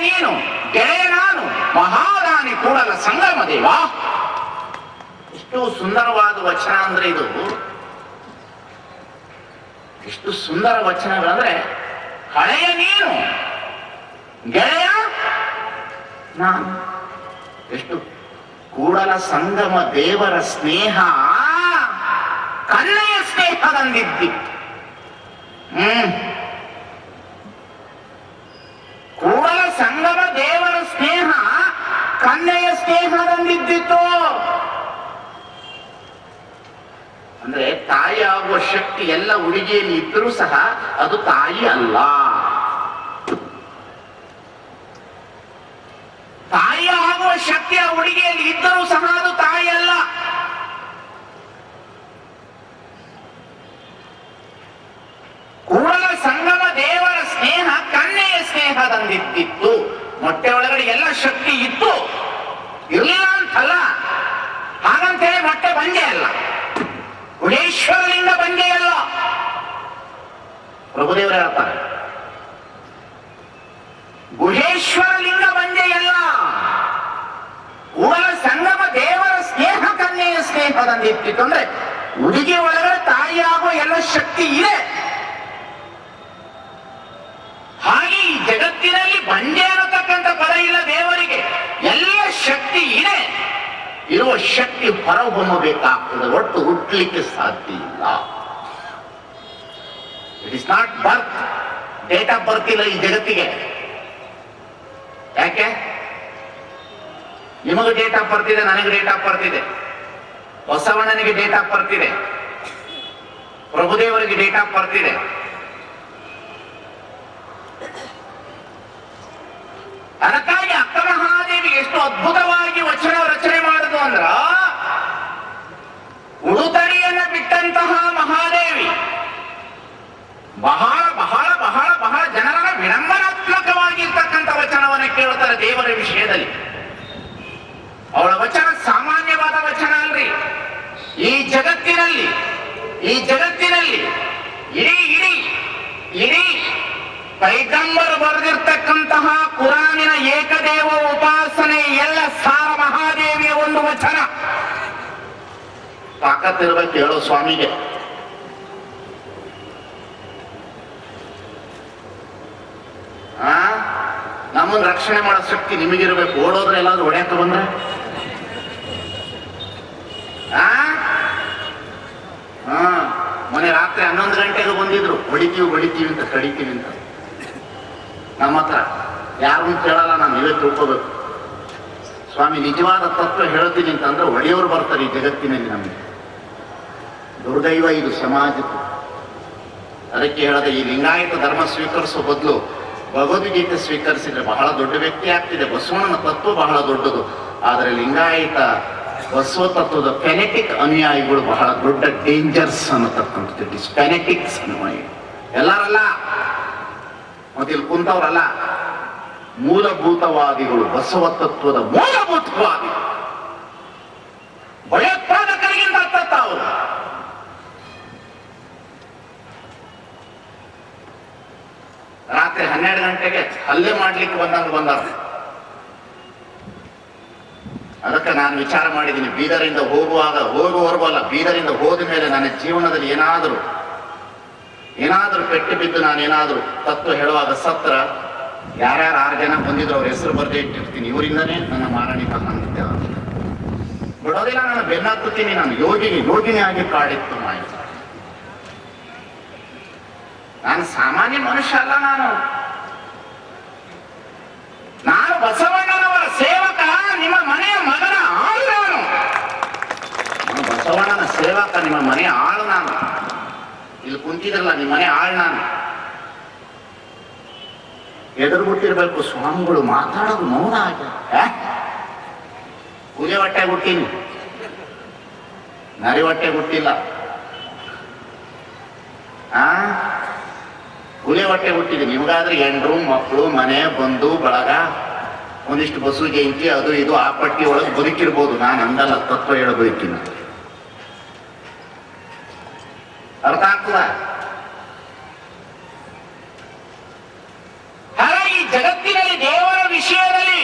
ನೀನು, ಗೆಳೆಯ ನಾನು, ಮಹಾದಾನಿ ಕೂಡಲ ಸಂಗಮ ದೇವ. ಎಷ್ಟು ಸುಂದರವಾದ ವಚನ ಅಂದ್ರೆ ಇದು. ಎಷ್ಟು ಸುಂದರ ವಚನಗಳಂದ್ರೆ, ಹಳೆಯ ನೀನು, ಗೆಳೆಯ ನಾನು. ಎಷ್ಟು ಕೂಡಲ ಸಂಗಮ ದೇವರ ಸ್ನೇಹ ಕನ್ನೆಯ ಸ್ನೇಹದಂದಿದ್ದಿ. ಕೂಡಲ ಸಂಗಮ ದೇವರ ಸ್ನೇಹ ಕನ್ನೆಯ ಸ್ನೇಹದಂದಿದ್ದಿತ್ತು. ಅಂದ್ರೆ ತಾಯಿ ಆಗುವ ಶಕ್ತಿ ಎಲ್ಲ ಹುಡುಗಿಯಲ್ಲಿ ಇದ್ರೂ ಸಹ ಅದು ತಾಯಿ ಅಲ್ಲ. ತಾಯಿ ಆಗುವ ಶಕ್ತಿ ಆ ಹುಡುಗಿಯಲ್ಲಿ ಇದ್ದರೂ ಸಹ ಅದು ತಾಯಿ ಅಲ್ಲ. ಕೂಡಲ ಸಂಗಮ ದೇವರ ಸ್ನೇಹ ಕನ್ನೆಯ ಸ್ನೇಹದಂದಿತ್ತು. ಮೊಟ್ಟೆ ಒಳಗಡೆ ಎಲ್ಲ ಶಕ್ತಿ ಇತ್ತು, ಇರಲಿಲ್ಲ ಅಂತಲ್ಲ. ಹಾಗಂತೇಳಿ ಮೊಟ್ಟೆ ಬಂಜೆ ಅಲ್ಲ, ಗುಹೇಶ್ವರಲಿಂಗ ಬಂಜೆ ಅಲ್ಲ. ಪ್ರಭುದೇವರು ಹೇಳ್ತಾರೆ, ಗುಹೇಶ್ವರಲಿಂಗ ಬಂಜೆಯಲ್ಲ. ಕೂಡಲ ಸಂಗಮ ದೇವರ ಸ್ನೇಹ ಕನ್ನೆಯ ಸ್ನೇಹದಂದಿತ್ತು. ಅಂದ್ರೆ ಹುಡುಗಿ ಒಳಗಡೆ ತಾಯಿಯಾಗುವ ಎಲ್ಲ ಶಕ್ತಿ ಇದೆ. ಹಾಗೆ ಈ ಜಗತ್ತಿನಲ್ಲಿ ಬಂಜೆ ಅನ್ನತಕ್ಕಂಥ ಪದ ಇಲ್ಲ ದೇವರಿಗೆ. ಎಲ್ಲ ಶಕ್ತಿ ಇದೆ. ಇರುವ ಶಕ್ತಿ ಹೊರಹೊಮ್ಮಬೇಕಾಗ್ತದೆ, ಒಟ್ಟು ಹುಟ್ಟಲಿಕ್ಕೆ ಸಾಧ್ಯ ಇಲ್ಲ. It is not birth. Date of birth ಇಲ್ಲ ಈ ಜಗತ್ತಿಗೆ. ಯಾಕೆ? ನಿಮಗೆ ಡೇಟ್ ಆಫ್ ಬರ್ತ್ ಇದೆ, ನನಗೆ ಡೇಟ್ ಆಫ್ ಬರ್ತ್ ಇದೆ, ಬಸವಣ್ಣನಿಗೆ ಡೇಟ್ ಆಫ್ ಬರ್ತ್ ಇದೆ, ಪ್ರಭುದೇವರಿಗೆ ಡೇಟ್ ಆಫ್ ಬರ್ತ್ ಇದೆ. ಅದಕ್ಕಾಗಿ ಅಕ್ಕ ಮಹಾದೇವಿ ಎಷ್ಟು ಅದ್ಭುತವಾಗಿ ವಚನ ರಚನೆ ಮಾಡುದು ಅಂದ್ರ, ಉಡುತಡಿಯನ್ನ ಬಿಟ್ಟಂತಹ ಮಹಾದೇವಿ ಬಹಳ ಬಹಳ ಬಹಳ ಬಹಳ ಜನರ ವಿಡಂಬನಾತ್ಮಕವಾಗಿರ್ತಕ್ಕಂಥ ವಚನವನ್ನು ಕೇಳುತ್ತಾರೆ ದೇವರ ವಿಷಯದಲ್ಲಿ. ಅವಳ ವಚನ ಸಾಮಾನ್ಯವಾದ ವಚನ ಅಲ್ರಿ. ಈ ಜಗತ್ತಿನಲ್ಲಿ ಇಡೀ ಇಡೀ ಇಡೀ ಪೈಗಂಬರ್ ಬರೆದಿರ್ತಕ್ಕಂತಹ ಕುರಾನಿನ ಏಕದೇವ ಉಪಾಸನೆ ಎಲ್ಲ ಸಾರ ಮಹಾದೇವಿಯ ಒಂದು ವಚನ. ತಾಕತ್ತಿರ್ಬೇಕು ಹೇಳೋ ಸ್ವಾಮಿಗೆ. ನಮ್ಮನ್ನ ರಕ್ಷಣೆ ಮಾಡೋ ಶಕ್ತಿ ನಿಮಗಿರ್ಬೇಕು. ಓಡೋದ್ರೆ ಎಲ್ಲಾದ್ರೂ ಹೊಡ್ಯಾಕ ಬಂದ್ರೆ ಬಂದಿದ್ರು, ಹೊಡಿತೀವಿ ಅಂತ ಕಡಿತೀವಿ ಅಂತ. ನಮ್ಮ ಹತ್ರ ಯಾರನ್ನು ಕೇಳಲ್ಲ, ನಾನು ನೀವೇ ತಿಳ್ಕೋಬೇಕು. ಸ್ವಾಮಿ ನಿಜವಾದ ತತ್ವ ಹೇಳ್ತೀನಿ ಅಂತಂದ್ರೆ ಒಡೆಯವರು ಬರ್ತಾರೆ ಈ ಜಗತ್ತಿನಲ್ಲಿ. ನಮಗೆ ದುರ್ದೈವ ಇದು ಸಮಾಜಕ್ಕೆ. ಅದಕ್ಕೆ ಹೇಳದೆ, ಈ ಲಿಂಗಾಯತ ಧರ್ಮ ಸ್ವೀಕರಿಸೋ ಬದಲು ಭಗವದ್ಗೀತೆ ಸ್ವೀಕರಿಸಿದ್ರೆ ಬಹಳ ದೊಡ್ಡ ವ್ಯಕ್ತಿ ಆಗ್ತಿದೆ. ಬಸವಣ್ಣನ ತತ್ವ ಬಹಳ ದೊಡ್ಡದು, ಆದರೆ ಲಿಂಗಾಯತ ಬಸವ ತತ್ವದ ಫೆನೆಟಿಕ್ ಅನುಯಾಯಿಗಳು ಬಹಳ ದೊಡ್ಡ ಡೇಂಜರ್ಸ್ ಅನ್ನತಕ್ಕಂಥದ್ದು. ಫೆನೆಟಿಕ್ಸ್ ಅನುಯಾಯಿ ಎಲ್ಲರಲ್ಲ, ಮತ್ತಿಲ್ಲಿ ಕುಂತವ್ರಲ್ಲ, ಮೂಲಭೂತವಾದಿಗಳು, ಬಸವ ತತ್ವದ ಮೂಲಭೂತವಾದಿ, ಭಯೋತ್ಪಾದಕರಿಗಿಂತ ಅರ್ಥ ಅವರು. ರಾತ್ರಿ 12 ಗಂಟೆಗೆ ಹಲ್ಲೆ ಮಾಡ್ಲಿಕ್ಕೆ ಬಂದಾರ. ಅದಕ್ಕೆ ನಾನು ವಿಚಾರ ಮಾಡಿದ್ದೀನಿ, ಬೀದರಿಂದ ಹೋಗುವವರೆಗೂ ಅಲ್ಲ, ಬೀದರಿಂದ ಹೋದ ಮೇಲೆ ನನ್ನ ಜೀವನದಲ್ಲಿ ಏನಾದರೂ ಪೆಟ್ಟು ಬಿದ್ದು ನಾನೇನಾದರೂ ತತ್ವ ಹೇಳುವಾಗ ಸತ್ರ, ಯಾರ್ಯಾರು 6 ಜನ ಬಂದಿದ್ರು ಅವ್ರ ಹೆಸರು ಬರೆದೇ ಇಟ್ಟಿರ್ತೀನಿ. ಇವರಿಂದನೇ ನನ್ನ ಮಾರಣಿ ಬಂದಿದ್ದೆ. ಬಿಡೋದಿಲ್ಲ, ನಾನು ಬೆನ್ನತ್ತುತ್ತೀನಿ. ನಾನು ಯೋಗಿನಿ ಆಗಿ ಕಾಡಿತ್ತು ಮಾಯ. ನಾನು ಸಾಮಾನ್ಯ ಮನುಷ್ಯ ಅಲ್ಲ. ನಾನು ಬಸವಣ್ಣನವರ ಸೇವಕ, ನಿಮ್ಮ ಮನೆಯ ಮಗನ ಆಳು ನಾನು ಬಸವಣ್ಣನ ಸೇವಕ, ನಿಮ್ಮ ಮನೆಯ ಆಳು ನಾನು. ಇಲ್ಲಿ ಕುಂತಿದ್ರಲ್ಲ, ನಿಮ್ಮ ಮನೆ ಆಳು ನಾನು. ಎದುರುಗುಟ್ಟಿರ್ಬೇಕು ಸ್ವಾಮಿಗಳು ಮಾತಾಡೋದು ಮೌನ ಆಗಿ. ಕೂಲಿ ಹೊಟ್ಟೆ ಹುಟ್ಟೀನಿ, ನರಿ ಹೊಟ್ಟೆ ಹುಟ್ಟಿಲ್ಲ. ಕೂಲಿ ಹೊಟ್ಟೆ ಹುಟ್ಟಿದೆ. ನಿಮ್ಗಾದ್ರೆ ಹೆಂಡ್ರು ಮಕ್ಕಳು, ಮನೆ, ಬಂಧು ಬಳಗ, ಒಂದಿಷ್ಟು ಬಸು ಜಯಂತಿ, ಅದು ಇದು ಆ ಪಟ್ಟಿ ಒಳಗೆ ಬದುಕಿರ್ಬೋದು. ನಾನು ಹಂಗಲ್ಲ, ತತ್ವ ಹೇಳ ಬದುಕಿನ. ಅರ್ಥ ಆಗ್ತದ? ಹಾಗಾಗಿ ಜಗತ್ತಿನಲ್ಲಿ ದೇವರ ವಿಷಯದಲ್ಲಿ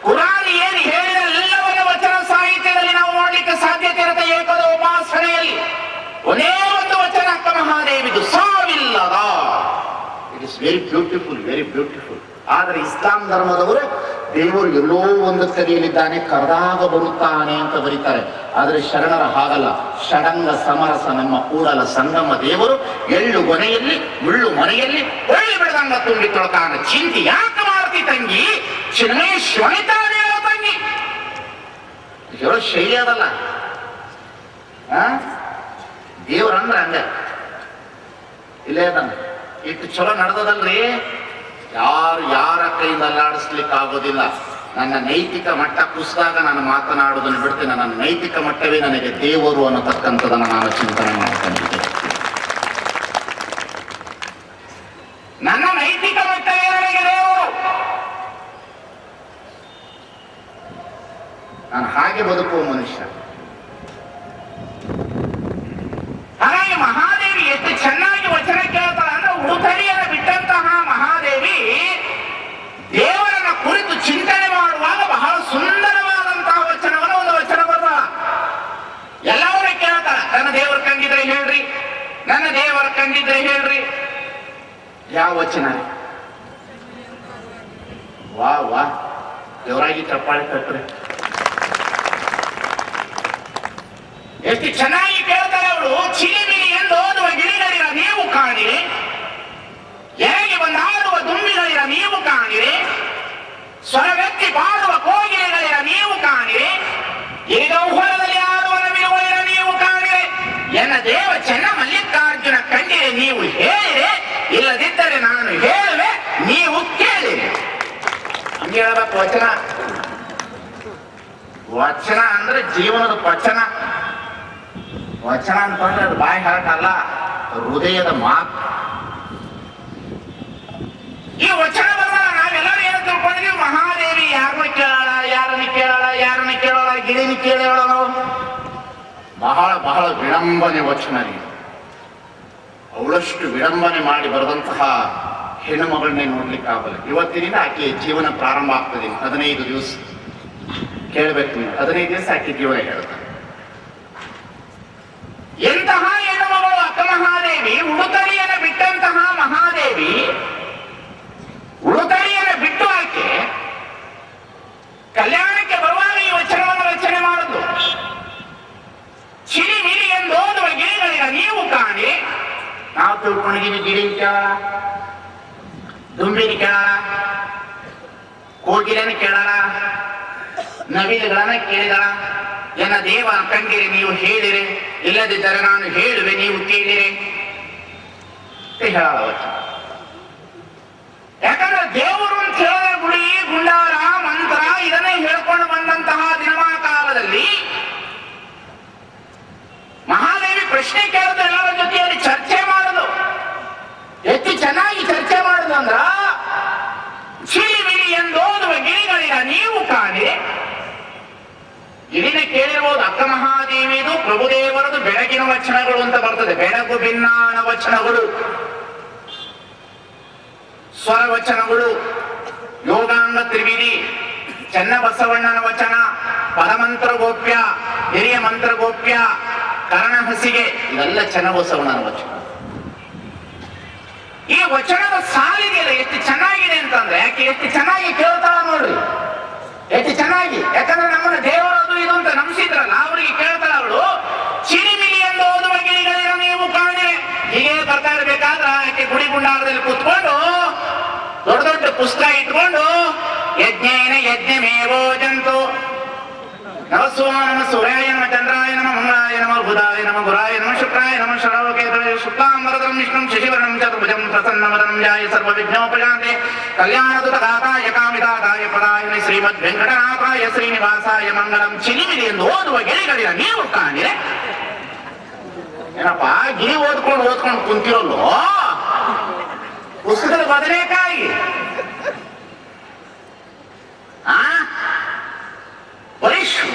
ಕುರಾನ್ ಏನು ಹೇಳಿದ ಎಲ್ಲವನ್ನ ವಚನ ಸಾಹಿತ್ಯದಲ್ಲಿ ನಾವು ನೋಡ್ಲಿಕ್ಕೆ ಸಾಧ್ಯತೆ ಇರುತ್ತೆ. ಏಕದ ಉಪಾಸನೆಯಲ್ಲಿ ಒಂದೇ ಒಂದು ವಚನ ಅಕ್ಕ ಮಹಾದೇವಿದು, ಸಾವಿಲ್ಲದ. It is very beautiful, very beautiful. ಆದರೆ ಇಸ್ಲಾಂ ಧರ್ಮದವರು ದೇವರು ಎಲ್ಲೋ ಒಂದು ಕಡೆಯಲ್ಲಿದ್ದಾನೆ, ಕರೆದಾಗ ಬರುತ್ತಾನೆ ಅಂತ ಬರೀತಾರೆ. ಆದರೆ ಶರಣರ ಹಾಗಲ್ಲ. ಷಡಂಗ ಸಮರಸ ನಮ್ಮ ಕೂಡಲ ಸಂಗಮ ದೇವರು ಎಳ್ಳು ಗೊನೆಯಲ್ಲಿ ಮುಳ್ಳು ಮನೆಯಲ್ಲಿ ಒಳ್ಳೆ ಬೆಳೆದಂಗ ತುಂಬಿ ತೊಳಕಾನ. ಚಿಂತೆ ಯಾಕೆ ಮಾಡ್ತಿ ತಂಗಿ, ಚಿನ್ಮಯ ಶ್ವನಿತಾನೇ ತಂಗಿ. ಹೇಳೋ ಶೈಲಿ ಅದಲ್ಲ. ದೇವ್ರಂದ್ರ ಹಂಗ ಇಲ್ಲೇ ಅದನ್ನ ಇಟ್ಟು ಚಲೋ ನಡೆದದಲ್ರಿ. ಯಾರ ಕೈಯಿಂದ ಅಲ್ಲಾಡಿಸ್ಲಿಕ್ಕೆ ಆಗೋದಿಲ್ಲ. ನನ್ನ ನೈತಿಕ ಮಟ್ಟ ಕುಸಿದಾಗ ನಾನು ಮಾತನಾಡುವುದನ್ನು ಬಿಡ್ತೇನೆ. ನನ್ನ ನೈತಿಕ ಮಟ್ಟವೇ ನನಗೆ ದೇವರು ಅನ್ನತಕ್ಕಂಥದನ್ನು ನಾನು ಚಿಂತನೆ ಮಾಡ್ಕೊಂಡಿದ್ದೆ. ನನ್ನ ನೈತಿಕ ಮಟ್ಟವೇ ನನಗೆ ದೇವರು. ನಾನು ಹಾಗೆ ಬದುಕುವ ಮನುಷ್ಯ. ಹಾಗಾಗಿ ಮಹಾದೇವಿ ಎಷ್ಟು ಚೆನ್ನಾಗಿ ವಚನ ಕೇಳ್ತಾಳೆ ಅಂದ್ರೆ, ಉಡುತಡಿಯನ್ನು ಬಿಟ್ಟಂತಹ ಮಹಾದೇವಿ ದೇವರನ್ನ ಕುರಿತು ಚಿಂತನೆ ಮಾಡುವಾಗ ಬಹಳ ಸುಂದರವಾದಂತಹ ವಚನವನ್ನು ಒಂದು ವಚನ ಬರ್ತಾಳ. ಎಲ್ಲವನ್ನ ಕೇಳ್ತಾಳ, ನನ್ನ ದೇವರ ಕಂಡಿದ್ರೆ ಹೇಳ್ರಿ, ನನ್ನ ದೇವರ ಕಂಡಿದ್ರೆ ಹೇಳ್ರಿ. ಯಾವ ವಚನ? ವಾ ದೇವರಾಗಿ ಚಪ್ಪಾಳೆ ತಟ್ರಿ. ಎಷ್ಟು ಚೆನ್ನಾಗಿ ಕೇಳ್ತಾರೆ ಅವಳು. ಚಿಲಿಮಿಲಿ ಎಂದು ಓದುವ ಗಿಳಿಗಳಿರ ನೀವು ಕಾಣಿರಿ, ಎರೆಗೆ ಬಂದಾಡುವ ದುಂಬಿಗಳಿರ ನೀವು ಕಾಣಿರಿ, ಸ್ವರವೆತ್ತಿ ಬಾಡುವ ಕೋಗಿಲೆಗಳಿರ ನೀವು ಕಾಣಿರಿ, ಈಗ ಹೊಲದಲ್ಲಿ ಆಡುವ ನವಿಲುಗಳಿರ ನೀವು ಕಾಣಿರಿ. ಎನ್ನ ದೇವ ಚೆನ್ನ ಮಲ್ಲಿಕಾರ್ಜುನ ಕಂಡಿರೆ ನೀವು ಹೇಳಿರೆ, ಇಲ್ಲದಿದ್ದರೆ ನಾನು ಹೇಳುವೆ ನೀವು ಕೇಳಿರಿ. ಹಂಗೆ ಹೇಳಬೇಕು ವಚನ. ವಚನ ಅಂದ್ರೆ ಜೀವನದ ವಚನ. ವಚನ ಅಂತಂದ್ರೆ ಅದು ಬಾಯಿ ಹಾಕಲ್ಲ, ಹೃದಯದ ಮಾತು. ಈ ವಚನ ಬಂದಾಗ ನಾವೆಲ್ಲರೂ ಏನು ತಿಳ್ಕೊಂಡಿದ್ದೀವಿ, ಮಹಾದೇವಿ ಯಾರನ್ನ ಕೇಳೋಣ, ಗಿಳಿನಿ ಕೇಳೋಣ. ಬಹಳ ವಿಡಂಬನೆ ವಚನ ರೀ. ಅವಳಷ್ಟು ವಿಡಂಬನೆ ಮಾಡಿ ಬರೆದಂತಹ ಹೆಣ್ಣು ಮಗಳನ್ನೇ ನೋಡ್ಲಿಕ್ಕೆ ಆಗಲ್ಲ. ಇವತ್ತಿನಿಂದ ಆಕೆಯ ಜೀವನ ಪ್ರಾರಂಭ ಆಗ್ತದೆ. 15 ದಿವಸ ಕೇಳಬೇಕು ನೀವು. 15 ದಿವಸ ಆಕೆ ಜೀವನ ಹೇಳ್ತಾರೆ. ಎಂತಹ ಹೆಣ್ಣು ಮಗಳು ಅಕ್ಕ ಮಹಾದೇವಿ. ಉಡುತಡಿಯನ್ನು ಬಿಟ್ಟಂತಹ ಮಹಾದೇವಿ, ಉಡುತಡಿಯನ್ನು ಬಿಟ್ಟು ಆಕೆ ಕಲ್ಯಾಣಕ್ಕೆ ಬರುವಾಗ ಈ ವಚನವನ್ನು ರಚನೆ ಮಾಡುದು. ಚಿಲಿ ಮಿಲಿ ಎಂದು ಓದುವ ಗಿಳಿಗಳಿರ ನೀವು ಕಾಣಿ. ನಾವು ಕೋಗಿಲೆನ ಕೇಳಾಳ, ನವಿಲುಗಳನ್ನ ಕೇಳಿದಳ, ಎನ್ನ ದೇವ ಕಂಡಿರಿ ನೀವು ಹೇಳಿರಿ, ಇಲ್ಲದಿದ್ದರೆ ನಾನು ಹೇಳುವೆ ನೀವು ಕೇಳಿರಿ ಅಂತ ಹೇಳಾಳ ವಚನ. ಯಾಕಂದ್ರೆ ದೇವರು ಅಂತ ಹೇಳಿದ್ರೆ ಗುಡಿ ಗುಂಡಾರ ಮಂತ್ರ ಇದನ್ನೇ ಹೇಳ್ಕೊಂಡು ಬಂದಂತಹ ದಿನಮಾನ ಕಾಲದಲ್ಲಿ ಮಹಾದೇವಿ ಪ್ರಶ್ನೆ ಕೇಳಿದ್ರು, ಎಲ್ಲರ ಜೊತೆಯಲ್ಲಿ ಚರ್ಚೆ ಮಾಡುದು, ಎಷ್ಟು ಚೆನ್ನಾಗಿ ಚರ್ಚೆ ಮಾಡುದು ಅಂದ್ರ ಚಿಲಿಮಿಲಿ ಎಂದೋದುವ ಗಿಳಿಗಳಿಗ ನೀವು ಕಾಣಿರಿ. ಗಿಳಿನ ಕೇಳಿರ್ಬೋದು, ಅಕ್ಕ ಮಹಾದೇವಿದು ಪ್ರಭುದೇವರದು ಬೆಳಗಿನ ವಚನಗಳು ಅಂತ ಬರ್ತದೆ, ಬೆಳಗು ಭಿನ್ನಾಣ ವಚನಗಳು, ಸ್ವರ ವಚನಗಳು, ಯೋಗಾಂಗ ತ್ರಿವಿಧಿ, ಚನ್ನಬಸವಣ್ಣನ ವಚನ, ಪದಮಂತ್ರ ಗೋಪ್ಯ, ಹಿರಿಯ ಮಂತ್ರ ಗೋಪ್ಯ, ಕರ್ಣಹಸಿಗೆ, ಇವೆಲ್ಲ ಚನ್ನಬಸವಣ್ಣನ ವಚನ. ಈ ವಚನದ ಸಾಲಿದೆಯಲ್ಲ ಎಷ್ಟು ಚೆನ್ನಾಗಿದೆ ಅಂತಂದ್ರೆ, ಯಾಕೆ ಎಷ್ಟು ಚೆನ್ನಾಗಿ ಕೇಳ್ತಾಳ ನೋಡ್ರಿ, ಎಷ್ಟು ಚೆನ್ನಾಗಿ. ಯಾಕಂದ್ರೆ ನಮ್ಮನ್ನ ದೇವರದು ಇದು ಅಂತ ನಂಬಿಸಿದ್ರಲ್ಲ, ಅವರಿಗೆ ಕೇಳ್ತಾಳ ಅವಳು, ಚಿರಿಮಿಲಿ ಎಂದು ಓದುವ ಗಿಳಿಗಳಿರ ನೀವು ಕಾಣೆ. ಹೀಗೆ ಬರ್ತಾ ಇರ್ಬೇಕಾದ್ರ ಆಕೆ ಗುಡಿ ಗುಂಡಾರದಲ್ಲಿ ಕೂತ್ಕೊಂಡು ದೊಡ್ಡ ದೊಡ್ಡ ಪುಸ್ತಕ ಇಟ್ಕೊಂಡು ಯಜ್ಞೇನ ಯಜ್ಞಮೇವೋ ಜಂತು ನಮಸ್ಸೋಮ ನಮ ಸೂರ್ಯಾಯ ನಮ ಚಂದ್ರಾಯ ನಮ ಮಂಗಳಾಯ ನಮ ಬುಧಾಯ ನಮ ಗುರಾಯ ನಮ ಶುಕ್ರಾಯ ನಮ ಶರವಕೇತವೇ ಶುಕ್ಲಾಂಬರಧರಂ ವಿಷ್ಣುಂ ಶಶಿವರ್ಣಂ ಚತುರ್ಭುಜಂ ಪ್ರಸನ್ನವದನಂ ಧ್ಯಾಯ ಸರ್ವವಿಘ್ನೋಪಶಾಂತೆ ಕಲ್ಯಾಣದುತಗಾತಾಯ ಕಾಮಿತಾಯ ಪದಾಯ ಶ್ರೀಮದ್ ವೆಂಕಟನಾಥಾಯ ಶ್ರೀನಿವಾಸಾಯ ಮಂಗಳಂ. ಚಿಲಿಮಿಲಿ ಎಂದು ಓದುವ ಗಿಳಿಗಳಿರ ನೀವು ಕಾಣಿರೆ. ಏನಪ್ಪಾ ಗಿಳಿ ಓದ್ಕೊಂಡು ಕುಂತಿರೋಲ್ಲೋ, ಪುಸ್ತಕದ ಬದನೆಕಾಯಿ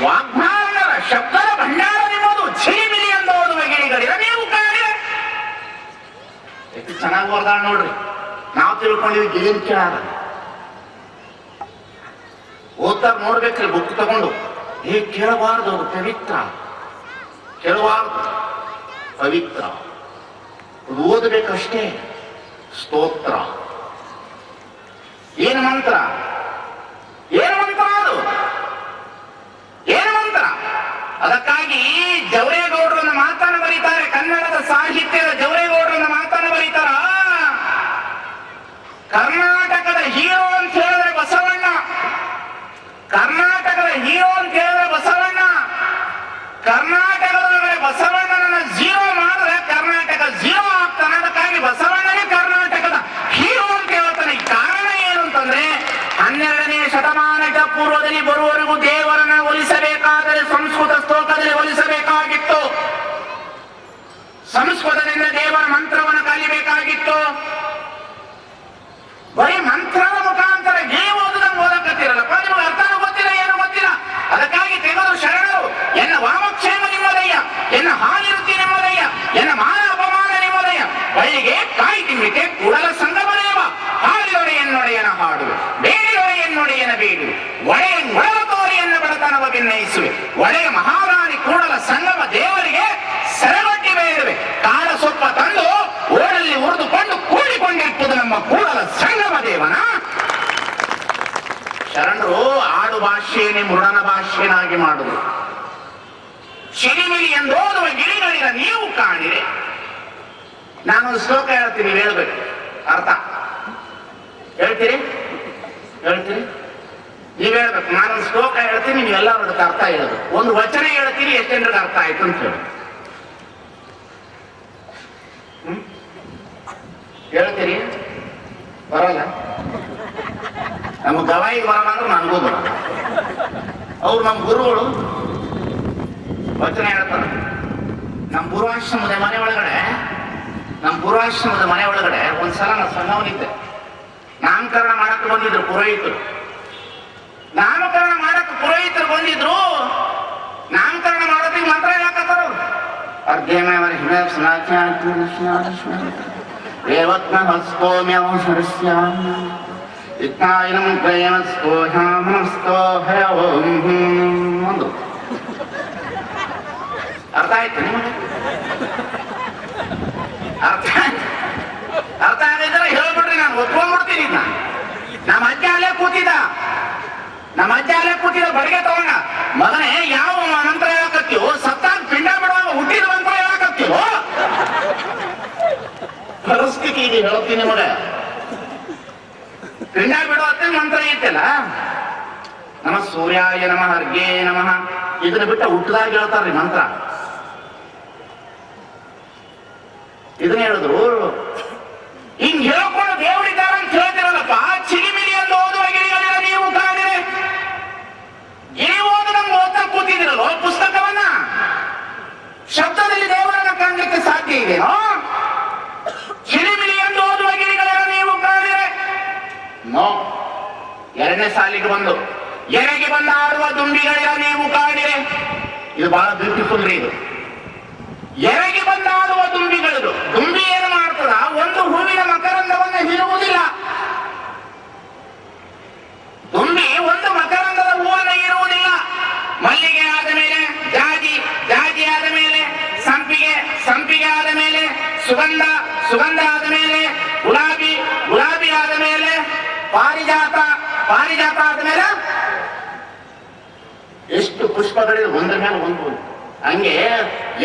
ವಾಗ್ಮಾನರ ಶಬ್ದದ ಭಂಡಾರ ನಿಮ್ಮದು. ಚಿಲಿಮಿಲಿ ಎಂದು ಓದುವ ಗಿಳಿಗಳಿರ ನೀವು ಕಾಣಿರೆ. ಎಷ್ಟು ಚೆನ್ನಾಗಿ ಓದಾಳ ನೋಡ್ರಿ. ನಾವು ತಿಳ್ಕೊಂಡಿವಿ ಗಿಳಿನ ಕೇಳಾರ, ಓದ್ತಾರ ನೋಡ್ಬೇಕ್ರಿ ಬುಕ್ ತಗೊಂಡು. ಕೇಳಬಾರ್ದು, ಅದು ಪವಿತ್ರ, ಕೇಳಬಾರ್ದು, ಪವಿತ್ರ, ಓದಬೇಕಷ್ಟೇ. ಸ್ತೋತ್ರ ಏನು ಮಂತ್ರ, ಏನು ಮಂತ್ರ, ಅದು ಏನು ಮಂತ್ರ. ಅದಕ್ಕಾಗಿ ಜವರೇಗೌಡರನ್ನ ಮಾತನ್ನು ಬರೀತಾರೆ, ಕನ್ನಡದ ಸಾಹಿತ್ಯದ ಜವರೇಗೌಡರನ್ನ ಮಾತನ್ನು ಬರೀತಾರ. ಕರ್ನಾಟಕದ ಹೀರೋ ಅಂತ ಹೇಳಿದ್ರೆ ಬಸವಣ್ಣ, ಕರ್ನಾಟಕದ ಹೀರೋ ಅಂತ ಹೇಳಿದ್ರೆ ಬಸವಣ್ಣ. ಕರ್ನಾಟಕದೊಳಗಡೆ ಬಸವಣ್ಣನ ಜೀರೋ ಮಾಡಿದ್ರೆ ಕರ್ನಾಟಕ ಜೀರೋ ಆಗ್ತಾನೆ. ಅದಕ್ಕಾಗಿ ಬಸವಣ್ಣನೇ ಕರ್ನಾಟಕದ ಹೀರೋ ಅಂತ ಹೇಳ್ತಾನೆ. ಕಾರಣ ಏನು ಅಂತಂದ್ರೆ 12ನೇ ಶತಮಾನದ ಪೂರ್ವದಲ್ಲಿ ಬರುವವರೆಗೂ ದೇವರನ್ನ ಒಲಿಸಬೇಕಾದರೆ ಸಂಸ್ಕೃತ ಶ್ಲೋಕದಲ್ಲಿ ಒಲಿಸಬೇಕಾಗಿತ್ತು, ಸಂಸ್ಕೃತದಿಂದ ದೇವರ ಮಂತ್ರವನ್ನು ಕಲಿಬೇಕಾಗಿತ್ತು. ಬರೀ ಮಂತ್ರದ ಮುಖಾಂತರ ನೀವು ಓದುದಂಗೆ ಓದಕತ್ತಿರಲ್ಲಪ್ಪ, ನಿಮಗೆ ಅರ್ಥನೂ ಗೊತ್ತಿಲ್ಲ, ಏನು ಗೊತ್ತಿಲ್ಲ. ಅದಕ್ಕಾಗಿ ತೆಗೆದು ಶರಣರು ಎನ್ನ ವಾಮಕ್ಷೇಮ ನಿಮ್ಮದಯ್ಯ, ಎನ್ನ ಹಾನಿರುತ್ತಿ ನಿಮ್ಮದಯ್ಯ, ಎನ್ನ ಮಾನ ಅಪಮಾನ ನಿಮ್ಮದಯ್ಯ, ಬಳ್ಳಿಗೆ ಕಾಯಿ ತಿನ್ನಿಕೆ ಕೂಡಲ ಸಂಗಮದೇವ, ಹಾಡಿದೊಡೆಯನ್ನೊಡೆಯನ ಹಾಡು, ಬೇಡಿದೊಡೆಯನ್ನೊಡೆಯನ ಬೇಡು, ಒಡೆಯ ಒಳಗ ತೋರಿಯನ್ನ ಬಡತನವ ಭಿನ್ನಯಿಸುವೆ, ಒಡೆಯ ಮಹಾರಾಣಿ ಕೂಡಲ ಸಂಗಮ ದೇವರಿಗೆ ಸೆರಗಟ್ಟಿ ಬೇಡುವೆ, ಕಾಳ ಸೊಪ್ಪ ತಂದು ಓಡಲ್ಲಿ ಉರಿದುಕೊಂಡು ಕೂಡಿಕೊಂಡಿರ್ತದೆ ನಮ್ಮ ಕೂಡಲ ಸಂಗಮ ದೇವನ. ಶರಣರು ಆಡು ಭಾಷೆಯನ್ನೇ ಮೃಡನ ಭಾಷೆಯನ್ನಾಗಿ ಮಾಡುವುದು. ಚಿಲಿಮಿಲಿ ಎಂದೋದುವ ಗಿಳಿಗಳಿರ ನೀವು ಕಾಣಿರೆ. ನಾನೊಂದು ಶ್ಲೋಕ ಹೇಳ್ತೀನಿ, ನೀವು ಹೇಳ್ಬೇಕು ಅರ್ಥ. ಹೇಳ್ತೀರಿ ನೀವ್ ಹೇಳ್ಬೇಕು. ನಾನೊಂದು ಶ್ಲೋಕ ಹೇಳ್ತೀನಿ, ನೀವೆಲ್ಲರೂ ಅದಕ್ಕೆ ಅರ್ಥ ಹೇಳೋದು. ಒಂದು ವಚನ ಹೇಳ್ತೀನಿ, ಎಷ್ಟೆಂದ್ರಿಗೆ ಅರ್ಥ ಆಯ್ತು ಅಂತ ಹೇಳಿ ಹೇಳ್ತೀರಿ. ಬರಲ್ಲ, ನಮ್ಗೆ ಗವಾಯಿಗೆ ಬರಲ್ಲ ಅಂದ್ರೆ ನನಗೂ ಬರಲ್ಲ. ಅವ್ರು ನಮ್ಮ ಗುರುಗಳು ವಚನ ಹೇಳ್ತಾರೆ. ನಮ್ಮ ಪೂರ್ವಾಶ್ರಮದ ಮನೆ ಒಳಗಡೆ ಒಂದ್ಸಲ ನಾನು ಸಣ್ಣವನಿದ್ದೆ. ನಾಮಕರಣ ಮಾಡಕ್ಕೆ ಬಂದಿದ್ರು ಪುರೋಹಿತರು. ನಾಮಕರಣ ಬಂದಿದ್ರು. ನಾಮಕರಣ ಮಾಡೋದಿಗೆ ಮಂತ್ರ ಹೇಳಕತ್ತಾರ ಅವ್ರು. ಒಂದು ಅರ್ಥ ಆಯ್ತು ನಿಮಗೆ? ಅರ್ಥ ಆಗಿದ್ರೆ ಹೇಳ್ಬಿಡ್ರಿ, ನಾನು ಒಪ್ಕೊಂಡ್ಬಿಡ್ತೀನಿ. ನಮ್ಮ ಅಜ್ಜ ಅಲ್ಲೇ ಕೂತಿದ ಬಡಿಗೆ ತಗೊಂಡ, ಮಗನೇ ಯಾವ ಮಂತ್ರ ಹೇಳಕತ್ತೀವೋ, ಸತ್ತಾಗ ಪಿಂಡ ಬಿಡುವಾಗ ಹುಟ್ಟಿದ ಮಂತ್ರ ಹೇಳಕತ್ತೀವೋ. ಪರಿಸ್ಥಿತಿ ಇದೆ ಹೇಳ್ತೀನಿ ಮಗ. ಪಿಂಡ ಬಿಡುವತ್ತೆ ಮಂತ್ರ ಐತಲ್ಲ, ನಮ ಸೂರ್ಯಾಯ ನಮಃ ಅರ್ಘ್ಯೇ ನಮಃ, ಇದನ್ನ ಬಿಟ್ಟ ಹುಟ್ಟದಾಗ ಹೇಳ್ತಾರ್ರಿ ಮಂತ್ರ. ಇದನ್ನ ಹೇಳಿದ್ರು. ಹಿಂಗ್ ಹೇಳ್ಕೊಂಡು ದೇವರಿದ್ದಾರ ಅಂತ ಹೇಳ್ತಿರಲ್ಲಪ್ಪ. ಚಿಲಿಮಿಲಿ ಎಂದು ಓದುವ ಗಿಳಿಗಳಿರ ನೀವು ಕಾಣಿರೆ, ಗಿಳಿ ಓದು ನಮ್ಗೆ ಓದ್ತಾ ಕೂತಿದಿರಲ್ಲೋ ಪುಸ್ತಕವನ್ನ. ಶಬ್ದದಲ್ಲಿ ದೇವರನ್ನ ಕಾಣಲಿಕ್ಕೆ ಸಾಧ್ಯ ಇದೆಯೋ? ಚಿಲಿಮಿಲಿ ಎಂದು ಓದುವ ಗಿಳಿಗಳಿರ ನೀವು ಕಾಣಿರೆ. ನೋ. ಎರಡನೇ ಸಾಲಿಗೆ ಬಂದು ಎರೆಗೆ ಬಂದ ಆಡುವ ದುಂಬಿಗಳಿರ ನೀವು ಕಾಣಿರೆ. ಇದು ಬಹಳ ಬ್ಯೂಟಿಫುಲ್ ರೀ. ಇದು ಎರೆಗೆ ಬಂದ ಆಡುವ ದುಂಬಿಗಳು. ದುಂಬಿ ಏನು ಮಾಡ್ತದ? ಒಂದು ಹೂವಿನ ಮಕರಂದವನ್ನು ಹೀರುವುದಿಲ್ಲ. ದುಂಬಿ ಒಂದು ಮಕರಂದದ ಹೂವನ್ನು ಹೀರುವುದಿಲ್ಲ. ಮಲ್ಲಿಗೆ ಆದ ಮೇಲೆ ಜಾಜಿ, ಜಾಜಿ ಆದ ಮೇಲೆ ಸಂಪಿಗೆ, ಸಂಪಿಗೆ ಆದ ಮೇಲೆ ಸುಗಂಧ, ಸುಗಂಧ ಆದ ಮೇಲೆ ಗುಲಾಬಿ, ಗುಲಾಬಿ ಆದ ಮೇಲೆ ಪಾರಿಜಾತ, ಪಾರಿಜಾತ ಆದ ಮೇಲೆ ಎಷ್ಟು ಪುಷ್ಪಗಳಿವೆ ಒಂದ್ರ ಮೇಲೆ ಒಂದು. ಹಂಗೆ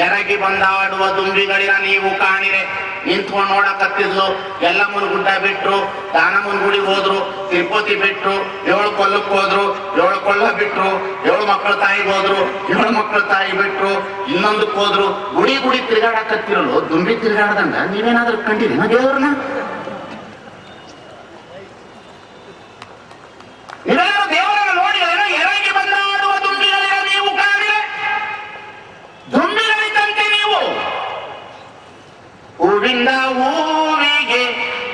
ಎರಗಿ ಬಂದಾಡುವ ದುಂಬಿಗಳಿರ ನೀವು ಕಾಣಿರೆ. ನಿಂತ್ಕೊಂಡು ನೋಡಕತ್ತಿದ್ಲು. ಎಲ್ಲಮ್ಮನ ಗುಡ್ಡ ಬಿಟ್ರು, ದಾನಮ್ಮನ ಗುಡಿಗೆ ಹೋದ್ರು, ತಿರುಪತಿ ಬಿಟ್ರು, 7 ಕೊಲ್ಲಕ್ಕೆ ಹೋದ್ರು, 7 ಕೊಳ್ಳ ಬಿಟ್ರು, 7 ಮಕ್ಕಳ ತಾಯಿಗೆ ಹೋದ್ರು, 7 ಮಕ್ಕಳ ತಾಯಿ ಬಿಟ್ರು, ಇನ್ನೊಂದಕ್ಕೆ ಹೋದ್ರು. ಗುಡಿ ಗುಡಿ ತಿರುಗಾಡಕತ್ತಿರಲು ದುಂಬಿ ತಿರುಗಾಡದಂಗ ನೀವೇನಾದ್ರೂ ಕಂಡಿದ್ದೀನ ದೇವ್ರನ್ನ? ನೀವೆಲ್ಲರೂ ದೇವರನ್ನ ನೋಡಿದ್ರೆ ಎರಗಿ ಬಂದಾಡುವ ದುಂಬಿಗಳಿರ ನೀವು ಕಾಣಿರೆ. ದುಂಬಿಗಳಿದ್ದಂತೆ ನೀವು. ಹೂವಿಂದ ಹೂವಿಗೆ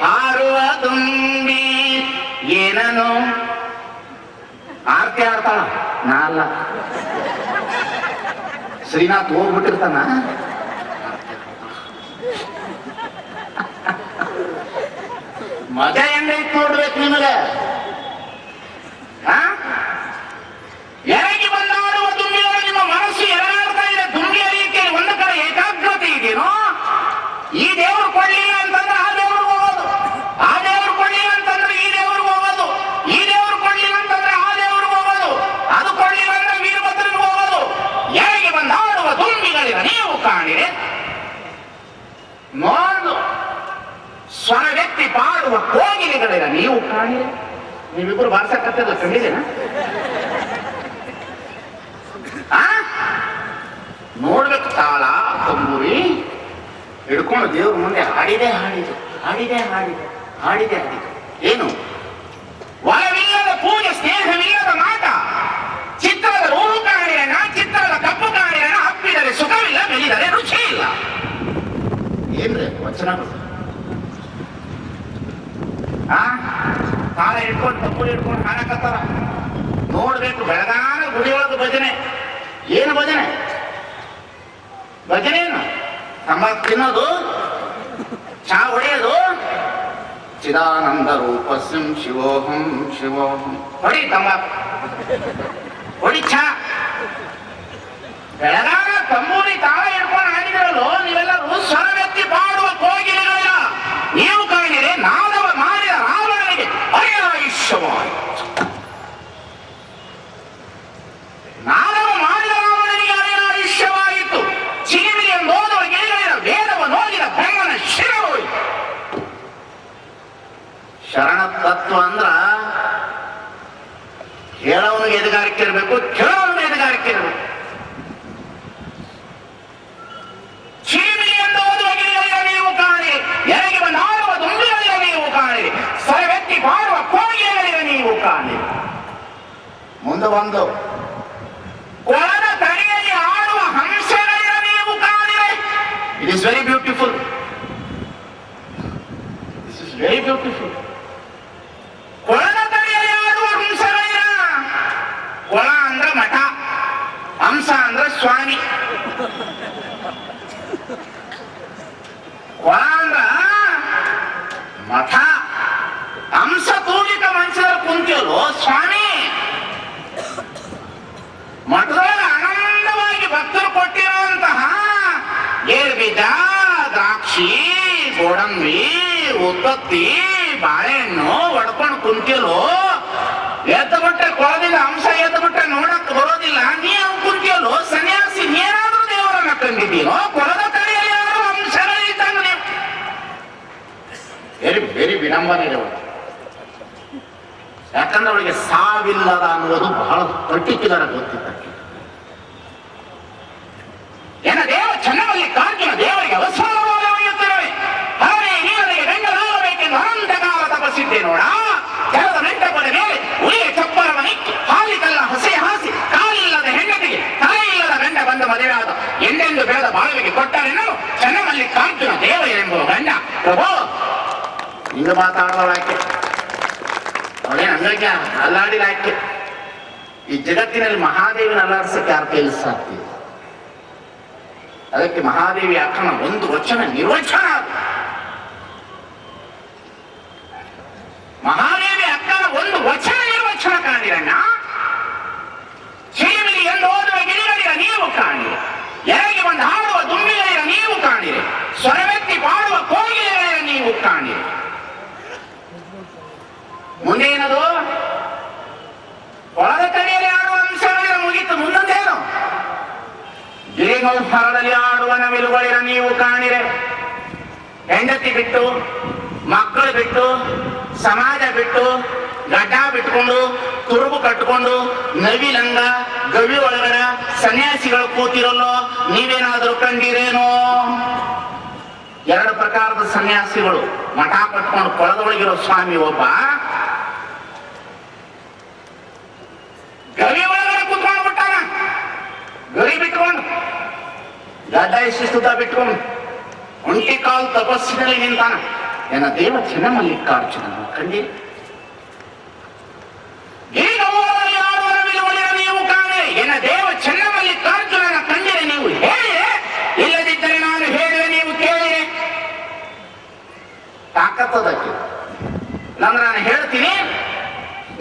ಹಾರುವ ದುಂಬಿ ಏನನು ಆರ್ತಿ ಆಡ್ತಾಳ. ನಾ ಅಲ್ಲ, ಶ್ರೀನಾಥ್ ಹೋಗ್ಬಿಟ್ಟಿರ್ತಾನ. ಮಜಾ ಹೆಂಗೈತ್ ನೋಡ್ಬೇಕು ನಿಮಗೆ. ಎರಗಿ ಬಂದಾಡುವ ದುಂಬಿಗಳು. ನಿಮ್ಮ ಮನಸ್ಸು ಎರಗಾಡ್ತಾ ಇದೆ. ದುಂಬಿ ಅರಿಯಕ್ಕೆ ಒಂದು ಕಡೆ ಏಕಾಗ್ರತೆ ಇದೆಯೋ? ಈ ದೇವರು ಕೊಡ್ಲಿಲ್ಲ ಅಂತಂದ್ರೆ ಆ ದೇವರು ಹೋಗೋದು, ಆ ದೇವರು ಕೊಡ್ಲಿಲ್ಲ ಅಂತಂದ್ರೆ ಈ ದೇವರು ಹೋಗೋದು, ಈ ದೇವರು ಕೊಡ್ಲಿಲ್ಲ ಅಂತಂದ್ರೆ ಆ ದೇವರು ಹೋಗೋದು, ಅದು ಕೊಡ್ಲಿಲ್ಲ ಅಂದ್ರೆ ವೀರಭದ್ರನಿಗೆ ಹೋಗೋದು. ಎರಗಿ ಬಂದಾಡುವ ದುಂಬಿಗಳಿರ ನೀವು ಕಾಣಿರೆ. ನೋಡು ಸ್ವರವ್ಯಕ್ತಿ ಪಾಡುವ ಕೋಗಿಲೆಗಳಿರ ನೀವು ಕಾಣಿರೆ. ನೀವಿಬ್ರು ಬಾರ್ಸಕತ್ತಿಲ್ಲ, ಕಂಡಿದ್ದೇನ? ನೋಡ್ಬೇಕು. ತಾಳ ತಂಬೂರಿ ಹಿಡ್ಕೊಂಡು ದೇವ್ರ ಮುಂದೆ ಹಾಡಿದೆ ಹಾಡಿದು, ಹಾಡಿದೆ ಹಾಡಿದೆ, ಹಾಡಿದೆ ಹಾಡಿದು. ಏನು? ಒಲವಿಲ್ಲದ ಪೂಜೆ, ಸ್ನೇಹವಿಲ್ಲದ ಮಾಟ, ಚಿತ್ರದ ರೂಪ ಕಾಣಿರನ, ಚಿತ್ರದ ಕಪ್ಪು ಕಾಣಿರನ, ಅಪ್ಪಿದರೆ ಸುಖವಿಲ್ಲ, ಮೆಲಿದರೆ ರುಚಿ ಇಲ್ಲ. ಏನ್ರಿ ವಚನಗಳು? ತಾಳ ಹಿಡ್ಕೊಂಡು ತಂಬೂರಿ ಹಿಡ್ಕೊಂಡು ಹಾಡಕತ್ತಾರ. ನೋಡ್ಬೇಕು. ಬೆಳಗಾನ ಗುಡಿಯೊಳಗೆ ಭಜನೆ. ಏನು ಭಜನೆ? ಭಜನೆ ಏನು? ತಂಬಾಕು ತಿನ್ನೋದು, ಚಾ ಹೊಡೆಯೋದು. ಚಿದಾನಂದ ರೂಪ ಸಿಂ ಶಿವೋಹಂ ಶಿವೋಹಂ. ಹೊಡಿ ತಂಬಾಕು, ಹೊಡಿ ಚಾ. ಬೆಳಗಾನ ತಂಬೂರಿ ತಾಳ ಹಿಡ್ಕೊಂಡು ಹಾಡಿದ್ರಲ್ಲೋ ನೀವೆಲ್ಲರೂ ಸ್ವರವೆತ್ತಿ ಪಾಡುವ ಕೋಗಿಲೆಗಳಿಲ್ಲ ನೀವು ಕಾಣಿರೆ. ನಾದವ ಮಾಡಿದ ರಾವಣನಿಗೆ ಅಯ್ಯಾಯುಷ್ಯವಾಯಿತು. ನಾದವ ಮಾಡಿದ ರಾವಣನಿಗೆ ಅಯ್ಯಾಯುಷ್ಯವಾಯಿತು. ಚಿಲಿಮಿಲಿ ಎಂದೋದುವ ಗಿಳಿಗಳಿರ ವೇದವ ನೋಡಿದ ಬ್ರಹ್ಮನ ಶಿರ ಹೋಯಿತು. ಶರಣ ತತ್ವ ಅಂದ್ರ ಹೇಳೋನಿಗೆ ಎದುಗಾರಿಕೆ ಇರಬೇಕು, ಕೇಳೋನಿಗೆ ಎದುಗಾರಿಕೆ ಇರಬೇಕು. ಚಿಲಿಮಿಲಿ ಎಂದು ಓದುವ ಗಿಳಿಗಳಿರ ನೀವು ಕಾಣಿರಿ. ಎರಗಿ ಬಂದಾಡುವ ದುಂಬಿಗಳಿರ ನೀವು ಕಾಣಿರಿ. ಸ್ವರವೆತ್ತಿ ಪಾಡುವ ಕೋಗಿಲೆಗಳಿರ ನೀವು ಕಾಣಿರಿ. ಮುಂದೆ ಒಂದು ಕೊಳದ ತಡಿಯಲ್ಲಿ ಆಡುವ ಹಂಸಗಳಿರ ನೀವು ಕಾಣಿರಿ. It is very beautiful. This is very beautiful. ಕೊಳದ ತಡಿಯಲ್ಲಿ ಆಡುವ ಹಂಸಗಳಿರ. ಕೊಳ ಅಂದ್ರ ಮಠ, ಹಂಸ ಅಂದ್ರ ಸ್ವಾಮಿ. ಕೊಳ ಅಂದ್ರ ಮಠ, ಹಂಸ ತೂಲಿಕ ಮನುಷ್ಯರ ಕುಂತಿಯಲು ಸ್ವಾಮಿ. ಮಠದೊಳಗೆ ಆನಂದವಾಗಿ ಭಕ್ತರು ಕೊಟ್ಟಿರುವಂತಹ ಗೇರುಬೀಜ, ದ್ರಾಕ್ಷಿ, ಗೋಡಂಬಿ, ಉತ್ಪತ್ತಿ, ಬಾಳೆಹಣ್ಣು ಒಡ್ಕೊಂಡು ಕುಂತಿಯಲು. ಎದ್ದು ಬಿಟ್ರೆ ಕೊಳದಿಂದ ಅಂಶ ಎದ್ದು ಬಿಟ್ರೆ ನೋಡಕ್ ಬರೋದಿಲ್ಲ. ನೀ ಅವ್ನು ಕುಂತಿಯಲು ಸನ್ಯಾಸಿ. ನೀನಾದ್ರೂ ದೇವರನ್ನ ಕಂಡಿದ್ದೀನೋ? ಕೊಳದ ತಡೆಯಲ್ಲಿ ಯಾರು ಅಂಶಗಳಿದ್ದಂಗ ನೀವು. ವೆರಿ ವೆರಿ ವಿಡಂಬನೆ. ಯಾಕಂದ್ರೆ ಅವಳಿಗೆ ಸಾವಿಲ್ಲದ ಅನ್ನುವುದು ಬಹಳ ಪರ್ಟಿಕ್ಯುಲರ್ ಆಗಿ ಗೊತ್ತಿದ್ದಕ್ಕೆ. ಏನ ದೇವ ಚನ್ನಮಲ್ಲಿಕಾರ್ಜುನ ದೇವರಿಗೆ ಅವಸರವಾಗಿ ಒಯ್ಯುತ್ತಿರುವೆ. ಹರನೇ ನೀವರಿಗೆ ಗಂಡನಾಗಬೇಕೆಂದು ಅನಂತ ಕಾಲ ತಪಸ್ಸಿದ್ದೆ ನೋಡ. ಕೆಲದ ನೆಂಟಪ್ಪನ ಮೇಲೆ ಉಳಿಯ ಚಪ್ಪರವನಿಕ್ಕಿ ಹಾಲಿಕಲ್ಲ ಹಸೆ ಹಾಸಿ ಕಾಲಿಲ್ಲದ ಹೆಂಡತಿಗೆ ತಲೆಯಿಲ್ಲದ ಗಂಡ ಬಂದ ಮದುವೆಯಾದ ಎಂದೆಂದು ಬೆಳೆದ ಬಾಳುವಿಗೆ ಕೊಟ್ಟರೆನ್ನಲು ಚನ್ನಮಲ್ಲಿಕಾರ್ಜುನ ದೇವ ಎಂಬುವ ಗಂಡ. ಪ್ರಭು ಹಿಂಗ ಮಾತಾಡೋಳಾಕೆ ಅವಳೇನು ಅಂಗಕ್ಕೆ ಅಲ್ಲಾಡಿಲಾಕೆ. ಈ ಜಗತ್ತಿನಲ್ಲಿ ಮಹಾದೇವಿನ ಅಲ್ಲಾಡಿಸಕ್ಕೆ ಯಾರ ಕೈಲಿ ಸಾಧ್ಯ? ಅದಕ್ಕೆ ಮಹಾದೇವಿ ಅಕ್ಕನ ಒಂದು ವಚನ ನಿರ್ವಚನ. ಮಹಾದೇವಿ ಅಕ್ಕನ ಒಂದು ವಚನ ನಿರ್ವಚನ ಕಾಣಿರಣ್ಣ. ಚಿಲಿಮಿಲಿ ಎಂದು ಓದುವ ಗಿಳಿಗಳಿರ ನೀವು ಕಾಣಿರಿ, ಎರಗಿ ಒಂದು ಹಾಡುವ ದುಂಬಿಗಳಿರ ನೀವು ಕಾಣಿರಿ, ಸ್ವರವೆತ್ತಿ ಪಾಡುವ ಕೋಗಿಲೆಗಳಿರ ನೀವು ಕಾಣಿರಿ. ಮುಂದೇನದು? ಒಳದ ಕಡೆಯಲ್ಲಿ ಆಡುವ ಅಂಶಗಳಿರ ಮುಗಿತು. ಮುಂದೊಂದೇನು? ಗಿರಿಗಳು ಹೊರದಲ್ಲಿ ಆಡುವ ನವಿಲುಗಳಿರ ನೀವು ಕಾಣಿರೆ. ಹೆಂಡತಿ ಬಿಟ್ಟು, ಮಕ್ಕಳು ಬಿಟ್ಟು, ಸಮಾಜ ಬಿಟ್ಟು, ಗಡ್ಡ ಬಿಟ್ಕೊಂಡು, ತುರುಬು ಕಟ್ಕೊಂಡು, ನವಿಲಂಗ ಗವಿ ಒಳಗಡೆ ಸನ್ಯಾಸಿಗಳು ಕೂತಿರಲ್ಲೋ ನೀವೇನಾದ್ರೂ ಕಂಡಿರೇನೋ? ಎರಡು ಪ್ರಕಾರದ ಸನ್ಯಾಸಿಗಳು. ಮಠ ಕಟ್ಕೊಂಡು ಕೊಳದೊಳಗಿರೋ ಸ್ವಾಮಿ ಒಬ್ಬ, ಗವಿ ಒಳಗಡೆ ಕೂತ್ಕೊಂಡು ಬಿಟ್ಟಾನ. ಗವಿ ಬಿಟ್ಕೊಂಡು ಗಡ್ಡ ಇಷ್ಟುದ್ದ ಬಿಟ್ಕೊಂಡು ಒಂಟಿ ಕಾಲು ತಪಸ್ಸಿನಲ್ಲಿ ನಿಂತಾನ. ಏನ ದೇವ ಚನ್ನಮಲ್ಲಿಕಾರ್ಜುನ ಕಂಡಿರಿ. ನೀವು ಕಾಣೆ ಏನ ದೇವ ಚನ್ನಮಲ್ಲಿಕಾರ್ಜುನನ ಕಂಡಿರೆ ನೀವು ಹೇಳಿರೆ, ಇಲ್ಲದಿದ್ದರೆ ನಾನು ಹೇಳಿದೆ ನೀವು ಕೇಳಿರೆ. ತಾಕತ್ತದಕ್ಕೆ ನಂದ್ರೆ ನಾನು ಹೇಳ್ತೀನಿ,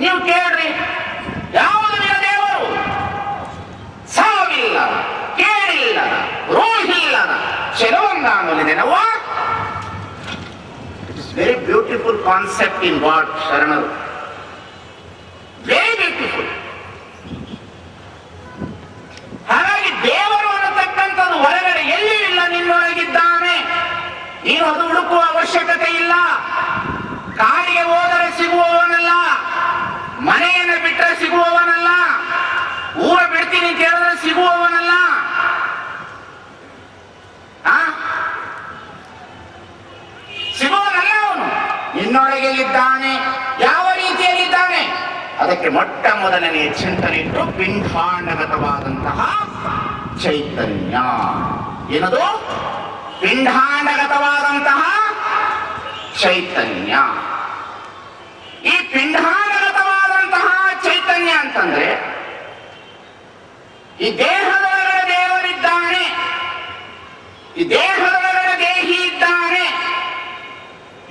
ನೀವು ಕೇಳ್ರಿ. ಯಾವುದು ನಿನ್ನ ದೇವರು? ಸಾವಿಲ್ಲ, ಕೇಳಿಲ್ಲದ, ರೋಹಿಲ್ಲದ ಚೆಲುವಂಗಾನಲಿದೆನವ. It's very beautiful concept in God. ಶರಣರು ವೆರಿ ಬ್ಯೂಟಿಫುಲ್. ಹಾಗಾಗಿ ದೇವರು ಅನ್ನತಕ್ಕಂಥದ್ದು ಹೊರಗಡೆ ಎಲ್ಲಿ ಇಲ್ಲ, ನಿನ್ನೊಳಗಿದ್ದಾನೆ. ನೀನು ಅದು ಹುಡುಕುವ ಅವಶ್ಯಕತೆ ಇಲ್ಲ. ಕಾಡಿಗೆ ಹೋದರೆ ಸಿಗುವವನಲ್ಲ, ಮನೆಯನ್ನು ಬಿಟ್ಟರೆ ಸಿಗುವವನಲ್ಲ, ಊರ ಬಿಡ್ತೀನಿ ಅಂತ ಹೇಳಿದ್ರೆ ಸಿಗುವವನಲ್ಲ. ಸಿಗುವವನಲ್ಲ ಅವನು. ನಿನ್ನೊಳಗೆಲ್ಲಿದ್ದಾನೆ, ಯಾವ ರೀತಿಯಲ್ಲಿದ್ದಾನೆ? ಅದಕ್ಕೆ ಮೊಟ್ಟ ಮೊದಲನೆಯ ಚಿಂತನೆ ಇಟ್ಟು ಪಿಂಡಾಂಡಗತವಾದಂತಹ ಚೈತನ್ಯ. ಏನದು? ಪಿಂಡಾಂಡಗತವಾದಂತಹ ಚೈತನ್ಯ. ಈ ಪಿಂಡಾಂಡಗತವಾದಂತಹ ಚೈತನ್ಯ ಅಂತಂದ್ರೆ ಈ ದೇಹದೊಳಗಡೆ ದೇವರಿದ್ದಾನೆ, ಈ ದೇಹದೊಳಗಡೆ ದೇಹಿ ಇದ್ದಾನೆ,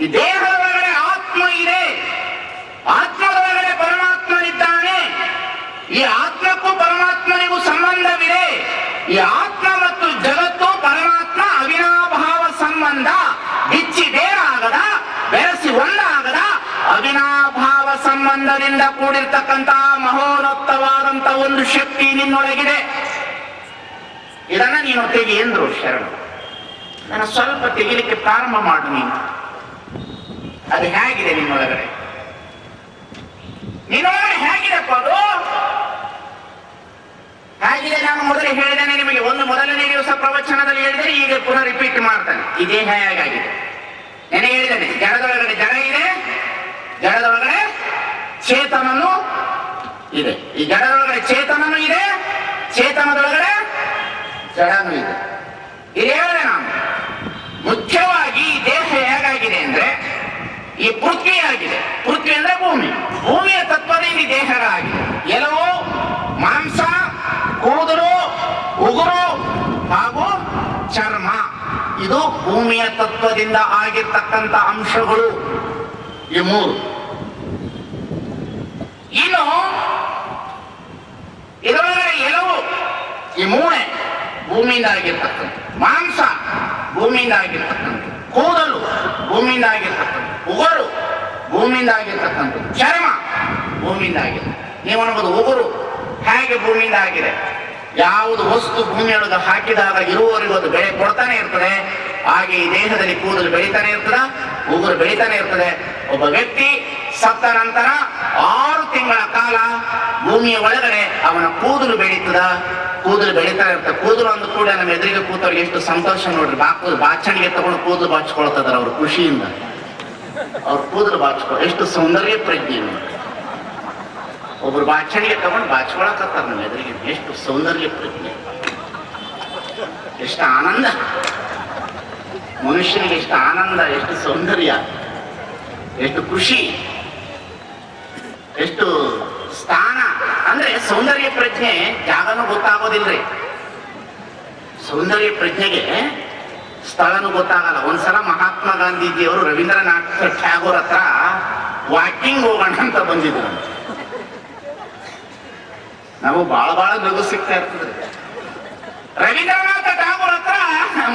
ಈ ದೇಹದೊಳಗಡೆ ಆತ್ಮ ಇದೆ, ಆತ್ಮದೊಳಗಡೆ ಪರಮಾತ್ಮನಿದ್ದಾನೆ. ಈ ಆತ್ಮಕ್ಕೂ ಪರಮಾತ್ಮನಿಗೂ ಸಂಬಂಧವಿದೆ. ಈ ಆತ್ಮ ಮತ್ತು ಜಗತ್ತು ಪರಮಾತ್ಮ ಅವಿನಾಭಾವ ಸಂಬಂಧ. ಬಿಚ್ಚಿ ಬೇರಾಗದ, ಬೆರೆಸಿ ಒಂದಾಗದ ಅವಿನಾಭಾವ ಸಂಬಂಧದಿಂದ ಕೂಡಿರ್ತಕ್ಕಂತಹ ಮಹೋನ್ನತವಾದಂತ ಒಂದು ಶಕ್ತಿ ನಿನ್ನೊಳಗಿದೆ. ಇದನ್ನ ನೀನು ತೆಗಿ ಎಂದ್ರು ಶರಣ. ನಾನು ಸ್ವಲ್ಪ ತೆಗಿಲಿಕ್ಕೆ ಪ್ರಾರಂಭ ಮಾಡು ನೀನು. ಅದು ಹೇಗಿದೆ ನಿನ್ನೊಳಗಡೆ? ನಿನ್ನೊಳಗಡೆ ಹೇಗಿದೆಪ್ಪ ಅದು? ಹೇಗಿದೆ? ನಾನು ಮೊದಲೇ ಹೇಳಿದ್ದೇನೆ ನಿಮಗೆ. ಮೊದಲನೇ ದಿವಸ ಪ್ರವಚನದಲ್ಲಿ ಹೇಳಿದರೆ, ಈಗ ಪುನಃ ರಿಪೀಟ್ ಮಾಡ್ತಾನೆ. ಈ ದೇಹ ಹೇಗಾಗಿದೆ ನೆನೆ ಹೇಳಿದ್ದೇನೆ. ಜಡದೊಳಗಡೆ ಜಡ ಇದೆ, ಜಡದೊಳಗಡೆ ಚೇತನನು ಇದೆ. ಈ ಜಡದೊಳಗಡೆ ಚೇತನನು ಇದೆ, ಚೇತನದೊಳಗಡೆ ಜಡನೂ ಇದೆ. ಇದು ಹೇಳಿದೆ ನಾನು. ಮುಖ್ಯವಾಗಿ ಈ ದೇಹ ಹೇಗಾಗಿದೆ ಅಂದ್ರೆ ಈ ಪೃಥ್ವಿ ಆಗಿದೆ. ಪೃಥ್ವಿ ಅಂದ್ರೆ ಭೂಮಿ. ಭೂಮಿಯ ತತ್ವದಿಂದ ಈ ದೇಹಗಳಾಗಿದೆ. ಎಲುವು, ಮಾಂಸ, ಕೂದಲು, ಉಗುರು ಹಾಗೂ ಚರ್ಮ. ಇದು ಭೂಮಿಯ ತತ್ವದಿಂದ ಆಗಿರ್ತಕ್ಕಂಥ ಅಂಶಗಳು ಈ ಮೂರು. ಇನ್ನು ಇದರೊಳಗಡೆ ಎಲುವು, ಈ ಮೂಳೆ ಭೂಮಿಯಿಂದ ಆಗಿರ್ತಕ್ಕಂಥ, ಮಾಂಸ ಭೂಮಿಯಿಂದ ಆಗಿರ್ತಕ್ಕಂಥ, ಕೂದಲು ಭೂಮಿಯಿಂದ ಆಗಿರ್ತಕ್ಕಂಥ, ಉಗುರು ಭೂಮಿಯಿಂದ ಆಗಿರ್ತಕ್ಕಂಥ, ಚರ್ಮ ಭೂಮಿಯಿಂದ ಆಗಿದೆ. ನೀವು ಅನ್ಬೋದು ಉಗುರು ಹೇಗೆ ಭೂಮಿಯಿಂದ ಆಗಿದೆ? ಯಾವುದು ವಸ್ತು ಭೂಮಿಯೊಳಗೆ ಹಾಕಿದಾಗ ಇರುವವರೆಗೂ ಅದು ಬೆಳೆ ಕೊಡ್ತಾನೆ ಇರ್ತದೆ. ಹಾಗೆ ಈ ದೇಹದಲ್ಲಿ ಕೂದಲು ಬೆಳೀತಾನೆ ಇರ್ತದ, ಉಗುರು ಬೆಳೀತಾನೆ ಇರ್ತದೆ. ಒಬ್ಬ ವ್ಯಕ್ತಿ ಸತ್ತ ನಂತರ 6 ತಿಂಗಳ ಕಾಲ ಭೂಮಿಯ ಒಳಗಡೆ ಅವನ ಕೂದಲು ಬೆಳೀತದ. ಕೂದಲು ಬೆಳೀತಾ ಇರ್ತದೆ. ಕೂದಲು ಅಂದ ಕೂಡ ನಮ್ಮ ಎದುರಿಗೆ ಕೂತವ್ರಿಗೆ ಎಷ್ಟು ಸಂತೋಷ ನೋಡ್ರಿ. ಬಾಚಣಿಗೆ ತಗೊಂಡು ಕೂದಲು ಬಾಚ್ಕೊಳ್ತದಾರ ಅವ್ರ ಖುಷಿಯಿಂದ. ಅವ್ರ ಕೂದಲು ಎಷ್ಟು ಸೌಂದರ್ಯ ಪ್ರಜ್ಞೆ. ಒಬ್ರು ಬಾಚಣಿಗೆ ತಗೊಂಡು ಬಾಚ್ಕೊಳಕತ್ತಾರ ನಮ್ಮ ಎದುರಿಗೆ. ಎಷ್ಟು ಸೌಂದರ್ಯ ಪ್ರಜ್ಞೆ, ಎಷ್ಟು ಆನಂದ. ಮನುಷ್ಯನಿಗೆ ಎಷ್ಟು ಆನಂದ, ಎಷ್ಟು ಸೌಂದರ್ಯ, ಎಷ್ಟು ಖುಷಿ, ಎಷ್ಟು ಸ್ಥಾನ. ಅಂದ್ರೆ ಸೌಂದರ್ಯ ಪ್ರಜ್ಞೆ ಜಾಗನೂ ಗೊತ್ತಾಗೋದಿಲ್ರಿ. ಸೌಂದರ್ಯ ಪ್ರಜ್ಞೆಗೆ ಸ್ಥಳನೂ ಗೊತ್ತಾಗಲ್ಲ. ಒಂದ್ಸಲ ಮಹಾತ್ಮ ಗಾಂಧೀಜಿಯವರು ರವೀಂದ್ರನಾಥ್ ಟ್ಯಾಗೋರ್ ಹತ್ರ ವಾಕಿಂಗ್ ಹೋಗೋಣ ಅಂತ ಬಂದಿದ್ರು. ನಾವು ಬಹಳ ನಗು ಸಿಗ್ತಾ ಇರ್ತದ್ರಿ. ರವೀಂದ್ರನಾಥ ಟ್ಯಾಗೋರ್ ಹತ್ರ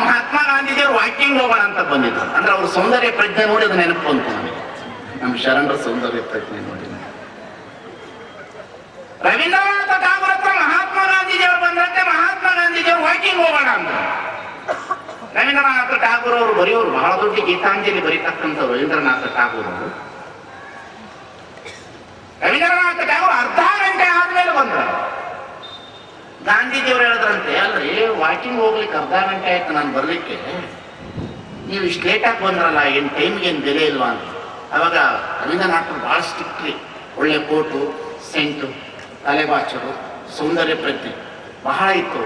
ಮಹಾತ್ಮ ಗಾಂಧೀಜಿಯವರು ವಾಕಿಂಗ್ ಹೋಗೋಣ ಅಂತ ಬಂದಿದ್ರು. ಅಂದ್ರೆ ಅವ್ರ ಸೌಂದರ್ಯ ಪ್ರಜ್ಞೆ ನೋಡಿ ಅದು ನೆನಪು ಬಂತು ನಮಗೆ. ನಮ್ಮ ಶರಣರ ಸೌಂದರ್ಯ ಪ್ರಜ್ಞೆ ನೋಡಿ. ರವೀಂದ್ರನಾಥ ಟ್ಯಾಗೋರ್ ಹತ್ರ ಮಹಾತ್ಮ ಗಾಂಧೀಜಿಯವರು ಬಂದ್ರಂತೆ. ಮಹಾತ್ಮ ಗಾಂಧೀಜಿಯವರು ವಾಕಿಂಗ್ ಹೋಗೋಣ ಅಂತ. ರವೀಂದ್ರನಾಥ ಟ್ಯಾಗೋರ್ ಅವರು ಬರೆಯೋರು, ಬಹಳ ದೊಡ್ಡ ಗೀತಾಂಜಲಿ ಬರೀತಕ್ಕಂಥ ರವೀಂದ್ರನಾಥ ಟ್ಯಾಗೋರ್ ಅವರು. ರವೀಂದ್ರನಾಥ ಟ್ಯಾಗೋರ್ ಅರ್ಧ ಗಂಟೆ ಆದ್ಮೇಲೆ ಬಂದ್ರು. ಗಾಂಧೀಜಿಯವರು ಹೇಳಿದ್ರಂತೆ, ಅಲ್ರಿ ವಾಕಿಂಗ್ ಹೋಗ್ಲಿಕ್ಕೆ ಅರ್ಧ ಗಂಟೆ ಆಯ್ತು ನಾನು ಬರ್ಲಿಕ್ಕೆ, ನೀವು ಇಷ್ಟು ಲೇಟಾಗಿ ಬಂದ್ರಲ್ಲ, ಏನ್ ಟೈಮ್ಗೆ ಏನು ಬೆಲೆ ಇಲ್ವಾ ಅಂತ. ಅವಾಗ ರವೀಂದ್ರನಾಥರು ಬಹಳ ಸ್ಟ್ರಿಕ್ಟ್ಲಿ, ಒಳ್ಳೆ ಕೋಟು, ಸೆಂಟು, ತಲೆಬಾಚರು, ಸೌಂದರ್ಯ ಪ್ರಜ್ಞೆ ಬಹಳ ಇತ್ತು.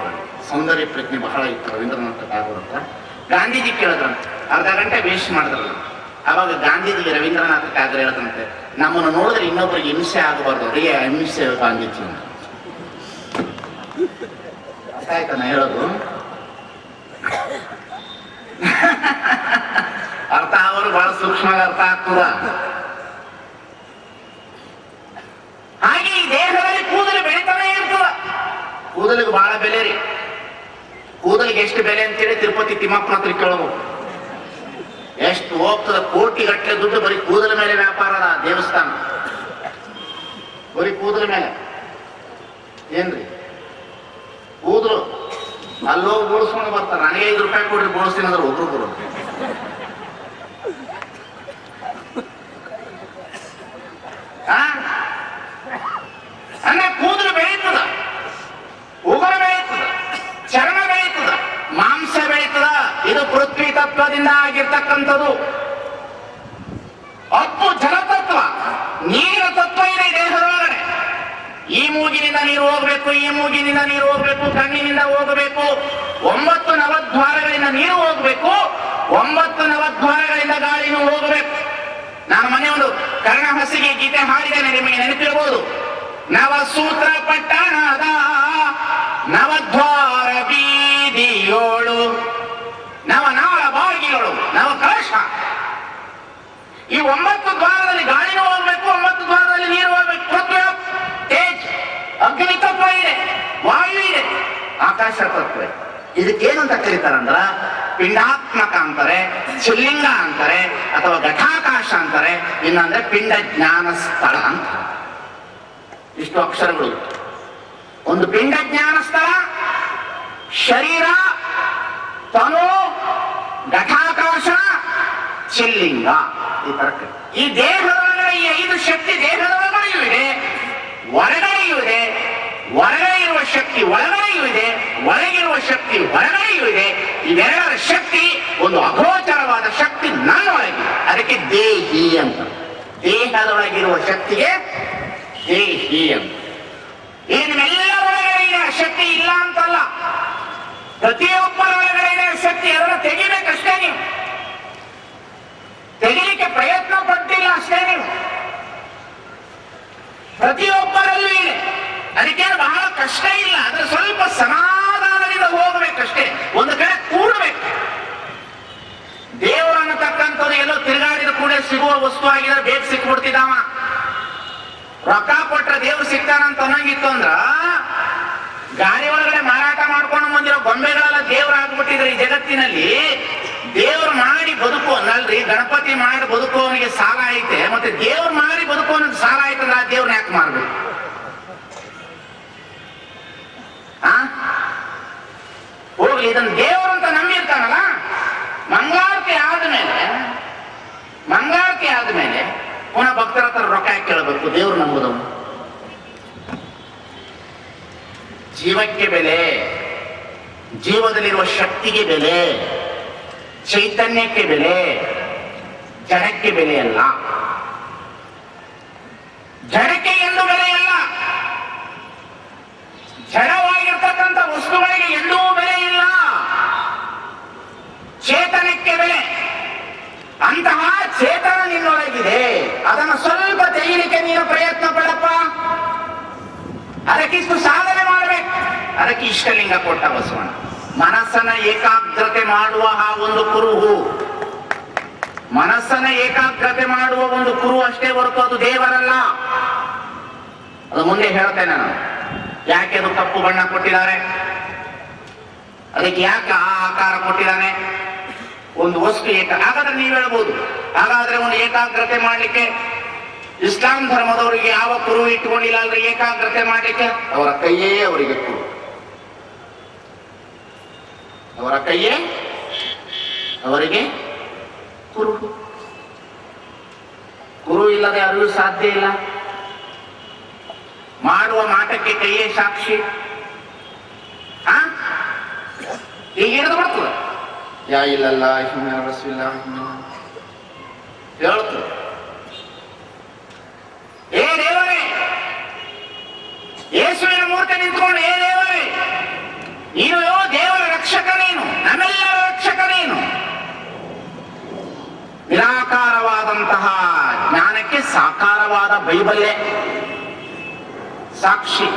ಸೌಂದರ್ಯ ಪ್ರಜ್ಞೆ ಬಹಳ ಇತ್ತು ರವೀಂದ್ರನಾಥ ಟ್ಯಾಗೋರ್ ಹತ್ರ. ಗಾಂಧೀಜಿ ಕೇಳಿದ್ರಂತೆ, ಅರ್ಧ ಗಂಟೆ ವೇಸ್ಟ್ ಮಾಡಿದ್ರಲ್ಲ. ಅವಾಗ ಗಾಂಧೀಜಿಗೆ ರವೀಂದ್ರನಾಥ ಟ್ಯಾಗೋರ್ ಹೇಳಿದ್ರಂತೆ, ನಮ್ಮನ್ನು ನೋಡಿದ್ರೆ ಇನ್ನೊಬ್ಬರಿಗೆ ಹಿಂಸೆ ಆಗಬಾರ್ದು, ಅವರಿಗೆ ಹಿಂಸೆ ಗಾಂಧೀಜಿ ಅಂತ. ಅರ್ಥ ಆಯ್ತಾ ನಾ ಹೇಳೋದು? ಅರ್ಥ ಅವರು ಬಹಳ ಸೂಕ್ಷ್ಮವಾಗಿ ಅರ್ಥ ಆಗ್ತದ. ಹಾಗೆ ಈ ದೇಹದಲ್ಲಿ ಕೂದಲು ಬೆಳೀತಾನೆ ಇರ್ತದ. ಕೂದಲಿಗೆ ಬಹಳ ಬೆಲೆ ರೀ. ಕೂದಲಿಗೆ ಎಷ್ಟು ಬೆಲೆ ಅಂತೇಳಿ ತಿರುಪತಿ ತಿಮ್ಮಪ್ಪನ ಹತ್ರ ಕೇಳಬಹುದು. ಎಷ್ಟು ಹೋಗ್ತದ, ಕೋಟಿ ಗಟ್ಟಲೆ ದುಡ್ಡು ಬರೀ ಕೂದಲ ಮೇಲೆ ವ್ಯಾಪಾರದ ದೇವಸ್ಥಾನ. ಬರೀ ಕೂದಲ ಮೇಲೆ ಏನ್ರಿ? ಕೂದಲು ಅಲ್ಲೋಗಿ ಬೋಳಿಸ್ಕೊಂಡು ಬರ್ತಾರೆ. ನನಗೆ 5 ರೂಪಾಯಿ ಕೊಡ್ರಿ ಬೋಳಿಸ್ತೀನಿ ಅಂದ್ರೆ ಒಬ್ರು ಬರೋದು. ಅಂದ್ರೆ ಕೂದಲು ಬೆಳೀತದ, ಉಗುರು ಬೆಳೀತದ, ಚರ್ಮ ಬೆಳೀತದ, ಮಾಂಸ ಬೆಳೀತದ. ಇದು ಪೃಥ್ವಿ ತತ್ವದಿಂದ ಆಗಿರ್ತಕ್ಕಂಥದ್ದು. ಅಪ್ಪು ಜಲತತ್ವ, ನೀರಿನ ತತ್ವ ಇದೆ ದೇಹದೊಳಗಡೆ. ಈ ಮೂಗಿನಿಂದ ನೀರು ಹೋಗ್ಬೇಕು, ಈ ಮೂಗಿನಿಂದ ನೀರು ಹೋಗ್ಬೇಕು, ಕಣ್ಣಿನಿಂದ ಹೋಗಬೇಕು. 9 ನವದ್ವಾರಗಳಿಂದ ನೀರು ಹೋಗ್ಬೇಕು, 9 ನವದ್ವಾರಗಳಿಂದ ಗಾಳಿನೂ ಹೋಗಬೇಕು. ನಾನು ಮೊನ್ನೆ ಒಂದು ಕರ್ಣಹಸಿಗೆ ಗೀತೆ ಹಾಡಿದ್ದೇನೆ, ನಿಮಗೆ ನೆನಪಿರಬಹುದು. ನವಸೂತ್ರ ಪಟ್ಟಣದ ನವದ್ವಾರ ಬೀದಿಯೋಳು, ನವನಾಳ ಬಾಗಿಲೋಳು, ನವ ಕಳಶ. ಈ 9 ದ್ವಾರದಲ್ಲಿ ಗಾಳಿನೂ ಹೋಗ್ಬೇಕು, 9 ದ್ವಾರದಲ್ಲಿ ನೀರು ಹೋಗ್ಬೇಕು. ಪೃಥ್ವಿ, ತೇಜ್, ಅಗ್ನಿ ತತ್ವ ಇದೆ, ವಾಯು ಇದೆ, ಆಕಾಶ ತತ್ವ. ಇದಕ್ಕೇನಂತ ಕರೀತಾರಂದ್ರ ಪಿಂಡಾತ್ಮಕ ಅಂತಾರೆ, ಶಿವಲಿಂಗ ಅಂತಾರೆ, ಅಥವಾ ಘಟಾಕಾಶ ಅಂತಾರೆ, ಇನ್ನಂದ್ರೆ ಪಿಂಡ ಜ್ಞಾನ ಸ್ಥಳ ಅಂತ. ಇಷ್ಟು ಅಕ್ಷರಗಳು. ಒಂದು ಪಿಂಡ ಜ್ಞಾನ ಸ್ಥಳ, ಶರೀರ, ತನು, ಘಟಾಕಾಶ, ಶಿವಲಿಂಗ. ಈ ತರ ಈ ದೇಹದೊಳಗಡೆ ಈ 5 ಶಕ್ತಿ ದೇಹದೊಳಗಡೆಯೂ ಇದೆ, ಹೊರಗಡೆಯೂ ಇದೆ. ಹೊರಗಡೆ ಇರುವ ಶಕ್ತಿ ಒಳಗಡೆಯೂ ಇದೆ, ಒಳಗಿರುವ ಶಕ್ತಿ ಹೊರಗಡೆಯೂ ಇದೆ. ಇವೆರಡರ ಶಕ್ತಿ ಒಂದು ಅಗೋಚರವಾದ ಶಕ್ತಿ ನನ್ನೊಳಗೆ, ಅದಕ್ಕೆ ದೇಹಿ ಅಂತ. ದೇಹದೊಳಗಿರುವ ಶಕ್ತಿಗೆ ದೇಹಿ ಅಂತ. ನಿಮ್ಮೆಲ್ಲ ಒಳಗಡೆ ಇದೆ ಶಕ್ತಿ, ಇಲ್ಲ ಅಂತಲ್ಲ. ಪ್ರತಿಯೊಬ್ಬರ ಒಳಗಡೆ ಇದೆ ಶಕ್ತಿ. ಅದನ್ನು ತೆಗಿಬೇಕಷ್ಟೇ. ನೀವು ತೆಗಿಲಿಕ್ಕೆ ಪ್ರಯತ್ನ ಪಟ್ಟಿಲ್ಲ ಅಷ್ಟೇ. ನೀವು ಪ್ರತಿಯೊಬ್ಬರಲ್ಲೂ ಇದೆ. ಅದಕ್ಕೇನು ಬಹಳ ಕಷ್ಟ ಇಲ್ಲ. ಆದ್ರೆ ಸ್ವಲ್ಪ ಸಮಾಧಾನದಿಂದ ಹೋಗ್ಬೇಕಷ್ಟೇ, ಒಂದು ಕಡೆ ಕೂಡಬೇಕು. ದೇವರು ಅನ್ನತಕ್ಕಂಥದ್ದು ಎಲ್ಲೋ ತಿರುಗಾಡಿದ ಕೂಡ ಸಿಗುವ ವಸ್ತು ಆಗಿದ್ರೆ ಬೇಗ ಸಿಕ್ಬಿಡ್ತಿದ್ದಾವ. ರೊಕ್ಕ ಕೊಟ್ರೆ ದೇವ್ರು ಸಿಗ್ತಾನಂತ ಅನ್ನಂಗಿತ್ತು ಅಂದ್ರ ಗಾಡಿ ಒಳಗಡೆ ಮಾರಾಟ ಮಾಡ್ಕೊಂಡು ಬಂದಿರೋ ಗೊಂಬೆಗಳೆಲ್ಲ ದೇವ್ರು ಆಗ್ಬಿಟ್ಟಿದ್ರೆ ಈ ಜಗತ್ತಿನಲ್ಲಿ. ದೇವ್ರು ಮಾಡಿ ಬದುಕೋನಲ್ರಿ, ಗಣಪತಿ ಮಾಡಿ ಬದುಕೋವನಿಗೆ ಸಾಲ ಐತೆ, ಮತ್ತೆ ದೇವ್ರು ಮಾಡಿ ಬದುಕೋನಿಗೆ ಸಾಲ ಐತಂದ್ರೆ ಆ ದೇವ್ರನ್ನ ಯಾಕೆ ಮಾಡ್ಬೇಕು? ಹೋಗ್ಲಿ, ಇದನ್ನ ದೇವರು ಅಂತ ನಂಬಿರ್ತಾನಲ್ಲ. ಮಂಗಳಾರತಿ ಆದ್ಮೇಲೆ ಪುನಃ ಭಕ್ತರ ಹತ್ರ ರೊಕ್ಕ ಕೇಳಬೇಕು. ದೇವ್ರು ನಂಬುದವನು ಜೀವಕ್ಕೆ ಬೆಲೆ, ಜೀವದಲ್ಲಿರುವ ಶಕ್ತಿಗೆ ಬೆಲೆ, ಚೈತನ್ಯಕ್ಕೆ ಬೆಲೆ, ಜಡಕ್ಕೆ ಬೆಲೆಯಲ್ಲ. ಜಡಕ್ಕೆ ಎಂದು ಬೆಲೆಯಲ್ಲ. ಜಡವಾಗಿರ್ತಕ್ಕಂಥ ವಸ್ತುಗಳಿಗೆ ಎಂದೂ ಬೆಲೆ ಇಲ್ಲ. ಚೇತನಕ್ಕೆ ಬೆಲೆ. ಅಂತಹ ಚೇತನ ನಿನ್ನೊಳಗಿದೆ, ಅದನ್ನು ಸ್ವಲ್ಪ ತೆಗಿಲಿಕ್ಕೆ ನೀನು ಪ್ರಯತ್ನ ಪಡಪ್ಪ. ಅದಕ್ಕಿಷ್ಟು ಸಾಧನೆ ಮಾಡಬೇಕು. ಅದಕ್ಕೆ ಇಷ್ಟಲಿಂಗ ಕೊಟ್ಟ ಬಸವಣ್ಣ. ಮನಸ್ಸನ್ನ ಏಕಾಗ್ರತೆ ಮಾಡುವ ಆ ಒಂದು ಕುರುಹು, ಮನಸ್ಸನ್ನ ಏಕಾಗ್ರತೆ ಮಾಡುವ ಒಂದು ಕುರು ಅಷ್ಟೇ ಹೊರತು ಅದು ದೇವರಲ್ಲ. ಅದು ಮುಂದೆ ಹೇಳ್ತೇನೆ ನಾನು. ಯಾಕೆ ಅದು ಕಪ್ಪು ಬಣ್ಣ ಕೊಟ್ಟಿದ್ದಾರೆ, ಅದಕ್ಕೆ ಯಾಕೆ ಆ ಆಕಾರ ಕೊಟ್ಟಿದ್ದಾನೆ, ಒಂದು ವಸ್ತು ಹಾಗಾದ್ರೆ ನೀವು ಹೇಳ್ಬೋದು, ಹಾಗಾದ್ರೆ ಒಂದು ಏಕಾಗ್ರತೆ ಮಾಡ್ಲಿಕ್ಕೆ ಇಸ್ಲಾಂ ಧರ್ಮದವರಿಗೆ ಯಾವ ಕುರು ಇಟ್ಕೊಂಡಿಲ್ಲ ಅಂದ್ರೆ ಏಕಾಗ್ರತೆ ಮಾಡ್ಲಿಕ್ಕೆ? ಅವರ ಕೈಯೇ ಅವರಿಗೆ ಕುರು, ಅವರ ಕೈಯೇ ಅವರಿಗೆ ಕುರು. ಕುರು ಇಲ್ಲದೆ ಅರಿವು ಸಾಧ್ಯ ಇಲ್ಲ. ಮಾಡುವ ಮಾಟಕ್ಕೆ ಕೈಯೇ ಸಾಕ್ಷಿ. ಈಗ ಹಿಡಿದು ಬರ್ತದೆ, ಯಾ ಇಲ್ಲಲ್ಲ ರಸವಿಲ್ಲ ಹೇಳ್ತದೆ. ಏ ದೇವರೇ, ಯೇಸುವಿನ ಮೂರ್ತಿ ನಿಂತ್ಕೊಂಡು, ಏ ದೇವರೇ, ನೀನು ದೇವರ ರಕ್ಷಕ, ನೀನು ನಮ್ಮೆಲ್ಲರ ರಕ್ಷಕ, ನೀನು. ನಿರಾಕಾರವಾದಂತಹ ಜ್ಞಾನಕ್ಕೆ ಸಾಕಾರವಾದ ಬೈಬಲ್ಲೇ ಸಾಕ್ಷಿ.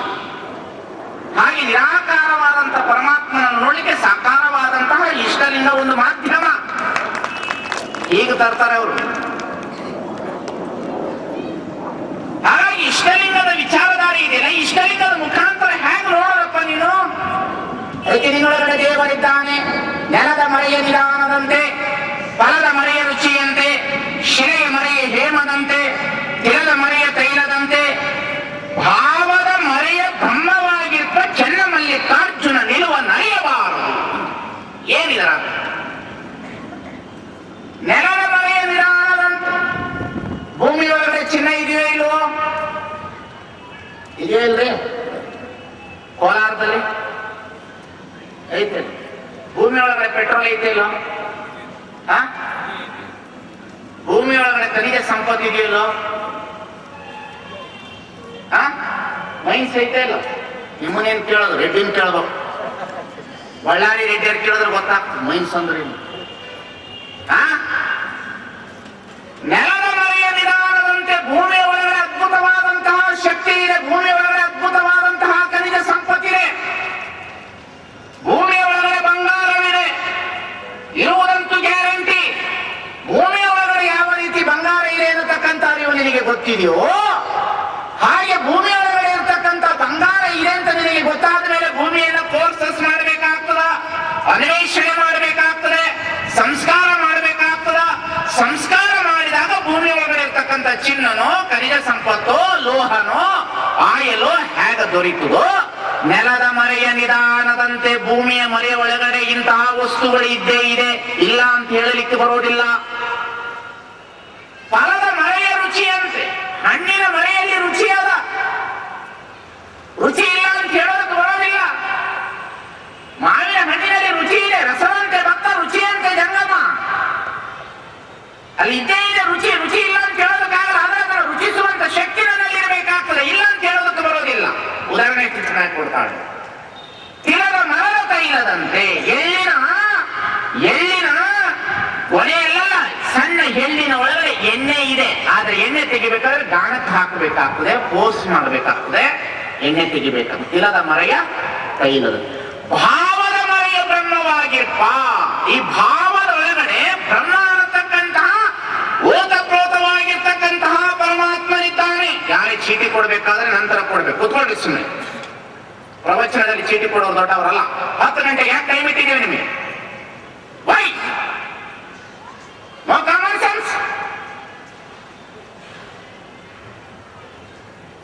ಹಾಗೆ ನಿರಾಕಾರವಾದಂತಹ ಪರಮಾತ್ಮನನ್ನು ನೋಡ್ಲಿಕ್ಕೆ ಸಾಕಾರವಾದಂತಹ ಇಷ್ಟಲಿಂಗ ಒಂದು ಮಾಧ್ಯಮ. ಈಗ ತರ್ತಾರೆ ಅವರು. ಹಾಗಾಗಿ ಇಷ್ಟಲಿಂಗದ ವಿಚಾರಧಾರೆ ಇದೆಯಲ್ಲ, ಇಷ್ಟಲಿಂಗದ ಮುಖಾಂತರ ಹೇಗೆ ನೋಡೋದಪ್ಪ ನೀನು? ಅದಕ್ಕೆ ನಿನ್ನೊಳಗಡೆ ದೇವರಿದ್ದಾನೆ. ನೆಲದ ಮರೆಯ ನಿಧಾನದಂತೆ, ಫಲದ ಮರೆಯ ರುಚಿಯಂತೆ, ಶಿಲೆಯ ಮರೆಯ ಹೇಮದಂತೆ, ತಿಲದ ಮರೆಯ ತೈಲದಂತೆ, ಭಾವದ ಮರೆಯ ಬ್ರಹ್ಮವಾಗಿರುವ ಚೆನ್ನ ಮಲ್ಲಿಕಾರ್ಜುನ ನಿಲುವ ನರೆಯಬಾರದು. ಏನಿದರ ನೆಲದ ಮರೆಯ ನಿಧಾನದಂತೆ. ಭೂಮಿ ಒಳಗಡೆ ಚಿನ್ನ ಇದೆಯೋ ಇಲ್ವೋ? ಇದೆಯೋ ಇಲ್ರಿ? ಕೋಲಾರದಲ್ಲಿ ಐತೆ. ಭೂಮಿ ಒಳಗಡೆ ಪೆಟ್ರೋಲ್ ಐತೆ ಇಲ್ಲೋ? ಭೂಮಿ ಒಳಗಡೆ ಖನಿಜ ಸಂಪತ್ತು ಇದೆಯಲ್ಲೋ? ಮೈನ್ಸ್ ಐತೆ ಇಲ್ಲ? ನಿಮ್ಮನೇನ್ ಕೇಳೋದು? ರೆಡ್ಡಿನ್ ಕೇಳ್ಬೇಕು. ಬಳ್ಳಾರಿ ರೆಡ್ಡಿಯರ್ ಕೇಳಿದ್ರೆ ಗೊತ್ತಾಗ್ತದೆ ಮೈನ್ಸ್ ಅಂದ್ರೆ ಏನು. ನೆಲದ ಮರೆಯ ನಿಧಾನದಂತೆ ಭೂಮಿಯ ಒಳಗಡೆ ಅದ್ಭುತವಾದಂತಹ ಶಕ್ತಿ ಇದೆ. ಭೂಮಿಯ ಒಳಗಡೆ ಅದ್ಭುತವಾದಂತಹ ಖನಿಜ ಸಂಪತ್ತಿದೆ. ಭೂಮಿಯ ಒಳಗಡೆ ಬಂಗಾರವಿದೆ, ಇರುವುದಂತೂ ಗ್ಯಾರಂಟಿ. ಭೂಮಿಯ ಒಳಗಡೆ ಯಾವ ರೀತಿ ಬಂಗಾರ ಇದೆ ಅನ್ನತಕ್ಕಂಥ ಅರಿವು ನಿನಗೆ ಗೊತ್ತಿದೆಯೋ, ಹಾಗೆ ಭೂಮಿಯ ಒಳಗಡೆ ಇರ್ತಕ್ಕಂಥ ಬಂಗಾರ ಇದೆ ಅಂತ ನಿನಗೆ ಗೊತ್ತಾದ ಮೇಲೆ ಭೂಮಿಯನ್ನು ಕೋರ್ಸಸ್ ಮಾಡಬೇಕಾಗ್ತದ, ಅನ್ವೇಷಣೆ ಮಾಡಬೇಕಾಗ್ತದೆ, ಸಂಸ್ಕಾರ ಮಾಡಬೇಕಾಗ್ತದ. ಸಂಸ್ಕಾರ ಮಾಡಿದಾಗ ಭೂಮಿಯ ಒಳಗಡೆ ಇರ್ತಕ್ಕಂಥ ಚಿನ್ನನೋ, ಖನಿಜ ಸಂಪತ್ತೋ, ಲೋಹನೋ, ಆಯಲೋ ಹೇಗ ದೊರೀತದೋ, ನೆಲದ ಮರೆಯ ನಿಧಾನದಂತೆ ಭೂಮಿಯ ಮರೆಯ ಒಳಗಡೆ ಇಂತಹ ವಸ್ತುಗಳು ಇದ್ದೇ ಇದೆ, ಇಲ್ಲ ಅಂತ ಹೇಳಲಿಕ್ಕೆ ಬರೋದಿಲ್ಲ. ಫಲದ ಮರೆಯ ರುಚಿಯಂತೆ, ಹಣ್ಣಿನ ಮರೆಯಲ್ಲಿ ರುಚಿ ಅದ, ರುಚಿ ಇಲ್ಲ ಅಂತ ಹೇಳೋದಕ್ಕೆ ಬರೋದಿಲ್ಲ. ಮಾವಿನ ಹಣ್ಣಿನಲ್ಲಿ ರುಚಿ ಇದೆ, ರಸವಂತೆ ಭತ್ತ, ರುಚಿಯಂತೆ ಜಂಗಮ, ಅಲ್ಲಿ ಇದ್ದೇ ಇದೆ ರುಚಿ. ರುಚಿ ಇಲ್ಲ ಅಂತ ಹೇಳೋದಕ್ಕಾಗಲ್ಲ, ಅದರ ರುಚಿಸುವಂತ ಶಕ್ತಿ ನನ್ನಲ್ಲಿ ಇರಬೇಕಾಗ್ತದೆ, ಇಲ್ಲ ಅಂತ ಹೇಳೋದಕ್ಕೆ ಬರೋದಿಲ್ಲ. ಉದಾಹರಣೆ ಚಿತ್ರಣ ಕೊಡ್ತಾಳೆ. ತಿಲದ ಮರದ ತೈಲದಂತೆ, ಎಳ್ಳಿನ ಕೊನೆಯಲ್ಲ, ಸಣ್ಣ ಎಳ್ಳಿನ ಒಳಗಡೆ ಎಣ್ಣೆ ಇದೆ. ಆದ್ರೆ ಎಣ್ಣೆ ತೆಗಿಬೇಕಾದ್ರೆ ಗಾಣಕ್ಕೆ ಹಾಕಬೇಕಾಗ್ತದೆ, ಪೋಸ್ ಮಾಡಬೇಕಾಗ್ತದೆ, ಎಣ್ಣೆ ತೆಗಿಬೇಕಾಗ್ತದೆ. ತಿಲದ ಮರೆಯ ತೈಲದ ಭಾವದ ಮರೆಯ ಬ್ರಹ್ಮವಾಗಿರ್ಪ. ಈ ಭಾವದ ಒಳಗಡೆ ಬ್ರಹ್ಮ ಅನ್ನತಕ್ಕಂತಹ ಓತಪ್ರೋತವಾಗಿರ್ತಕ್ಕಂತಹ ಪರಮಾತ್ಮನಿದ್ದಾನೆ. ಯಾರಿಗೆ ಚೀಟಿ ಕೊಡ್ಬೇಕಾದ್ರೆ ನಂತರ ಕೊಡ್ಬೇಕು, ಕುತ್ಕೊಳ್ಳಿ ಸುಮ್ಮನೆ. ಪ್ರವಚನದಲ್ಲಿ ಚೀಟಿ ಕೊಡೋರು ದೊಡ್ಡವರಲ್ಲ. 10 ಗಂಟೆಗೆ ಯಾಕೆ ಟೈಮ್ ಇಟ್ಟಿದ್ದೀವಿ ನಿಮಗೆ? Why no common sense.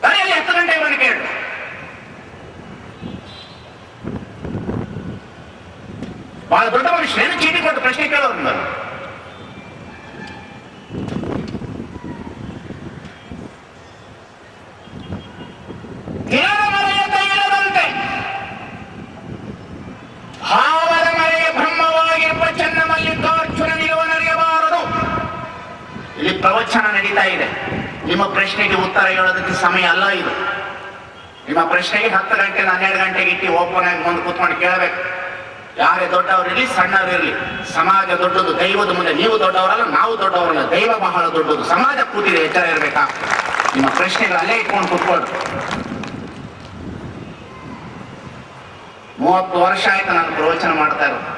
ಬರೆಯಲ್ಲಿ 10 ಗಂಟೆಗೆ ಬಂದು ಕೇಳು. ಬಹಳ ದೊಡ್ಡ ಮನುಷ್ಯನೇನು ಚೀಟಿ ಕೊಟ್ಟು ಪ್ರಶ್ನೆ ಕೇಳೋರು ನಾನು. ಪ್ರವಚನ ನಡೀತಾ ಇದೆ. ನಿಮ್ಮ ಪ್ರಶ್ನೆಗೆ ಉತ್ತರ ಹೇಳೋದಕ್ಕೆ ಸಮಯ ಅಲ್ಲ ಇದು. ನಿಮ್ಮ ಪ್ರಶ್ನೆಗೆ 10 ಗಂಟೆ 12 ಗಂಟೆಗೆ ಇಟ್ಟು ಓಪನ್ ಆಗಿ ಬಂದು ಕೂತ್ಕೊಂಡು ಕೇಳಬೇಕು. ಯಾರೇ ದೊಡ್ಡವರಿರಲಿ ಸಣ್ಣವರಿರಲಿ, ಸಮಾಜ ದೊಡ್ಡದು, ದೈವದ ಮುಂದೆ ನೀವು ದೊಡ್ಡವರಲ್ಲ, ನಾವು ದೊಡ್ಡವರಲ್ಲ, ದೈವ ಬಹಳ ದೊಡ್ಡದು, ಸಮಾಜ ಕೂತಿದೆ, ಎಚ್ಚರ ಇರಬೇಕಾ. ನಿಮ್ಮ ಪ್ರಶ್ನೆಗಳು ಅಲ್ಲೇ ಇಟ್ಕೊಂಡು ಕೂತ್ಕೊಳ್ರಿ. 30 ವರ್ಷ ಆಯ್ತು ನಾನು ಪ್ರವಚನ ಮಾಡ್ತಾ ಇರೋದು.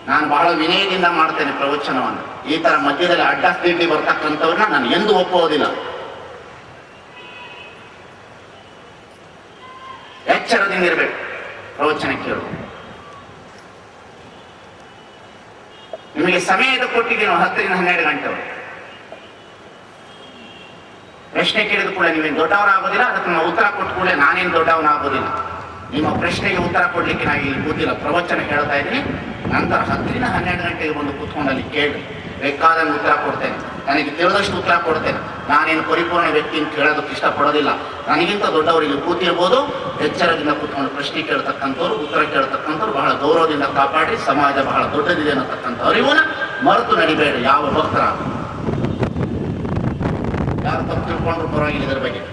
ನಾನು ಬಹಳ ವಿನಯದಿಂದ ಮಾಡ್ತೇನೆ ಪ್ರವಚನವನ್ನು. ಈ ತರ ಮಧ್ಯದಲ್ಲಿ ಅಡ್ಡ ತಿಂಡಿ ಬರ್ತಕ್ಕಂಥವ್ರನ್ನ ನಾನು ಎಂದೂ ಒಪ್ಪುವುದಿಲ್ಲ. ಎಚ್ಚರದಿಂದ ಇರಬೇಕು ಪ್ರವಚನ ಕೇಳು. ನಿಮಗೆ ಸಮಯದ ಕೊಟ್ಟಿದ್ದೀನಿ 10 ರಿಂದ 12 ಗಂಟೆವರೆಗೆ. ಪ್ರಶ್ನೆ ಕೇಳಿದ ಕೂಡ ನೀವೇನು ದೊಡ್ಡವರಾಗೋದಿಲ್ಲ, ಅದಕ್ಕೆ ನಾವು ಉತ್ತರ ಕೊಟ್ಟು ಕೂಡ ನಾನೇನು ದೊಡ್ಡವನಾಗೋದಿಲ್ಲ. ನಿಮ್ಮ ಪ್ರಶ್ನೆಗೆ ಉತ್ತರ ಕೊಡ್ಲಿಕ್ಕೆ ನಾನು ಇಲ್ಲಿ ಕೂತಿಲ್ಲ, ಪ್ರವಚನ ಹೇಳ್ತಾ ಇದ್ದೀನಿ. ನಂತರ 10 ರಿಂದ 12 ಗಂಟೆಗೆ ಬಂದು ಕೂತ್ಕೊಂಡಲ್ಲಿ ಕೇಳಿ, ಬೇಕಾದಂಗೆ ಉತ್ತರ ಕೊಡ್ತೇನೆ, ನನಗೆ ತಿಳಿದಷ್ಟು ಉತ್ತರ ಕೊಡ್ತೇನೆ. ನಾನೇನು ಪರಿಪೂರ್ಣ ವ್ಯಕ್ತಿಯನ್ನು ಕೇಳೋದಕ್ಕೆ ಇಷ್ಟಪಡೋದಿಲ್ಲ. ನನಗಿಂತ ದೊಡ್ಡವರಿಗೆ ಕೂತಿರ್ಬೋದು, ಎಚ್ಚರದಿಂದ ಕೂತ್ಕೊಂಡು ಪ್ರಶ್ನೆ ಕೇಳ್ತಕ್ಕಂಥವ್ರು, ಉತ್ತರ ಕೇಳ್ತಕ್ಕಂಥವ್ರು ಬಹಳ ಗೌರವದಿಂದ ಕಾಪಾಡಿ. ಸಮಾಜ ಬಹಳ ದೊಡ್ಡದಿದೆ ಅನ್ನತಕ್ಕಂಥ ಅರಿವನ್ನ ಮರೆತು ನಡಿಬೇಡಿ. ಯಾವ ಭಕ್ತರ ಯಾರು ತಪ್ಪು ತಿಳ್ಕೊಂಡ್ರು ಪರವಾಗಿಲ್ಲ ಇದರ ಬಗ್ಗೆ.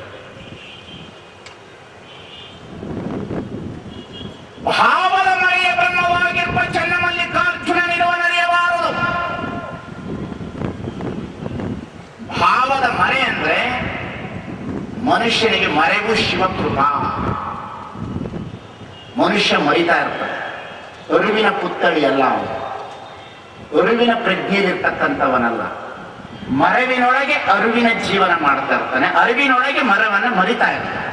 ಭಾವದ ಮರೆಯ ಬ್ರಹ್ಮವಾಗಿರುವ ಚನ್ನಮಲ್ಲಿಕಾರ್ಜುನನಿರುವ ನಡೆಯಬಾರದು. ಭಾವದ ಮರೆ ಅಂದ್ರೆ ಮನುಷ್ಯನಿಗೆ ಮರೆಗೂ ಶಿವಕೃಪಾ. ಮನುಷ್ಯ ಮರಿತಾ ಇರ್ತಾನೆ. ಅರಿವಿನ ಪುತ್ಥಳಿ ಅಲ್ಲ ಅವನು, ಅರಿವಿನ ಪ್ರಜ್ಞೆಯಲ್ಲಿರ್ತಕ್ಕಂಥವನಲ್ಲ. ಮರವಿನೊಳಗೆ ಅರಿವಿನ ಜೀವನ ಮಾಡ್ತಾ ಇರ್ತಾನೆ, ಅರಿವಿನೊಳಗೆ ಮರವನ್ನ ಮರಿತಾ ಇರ್ತಾನೆ.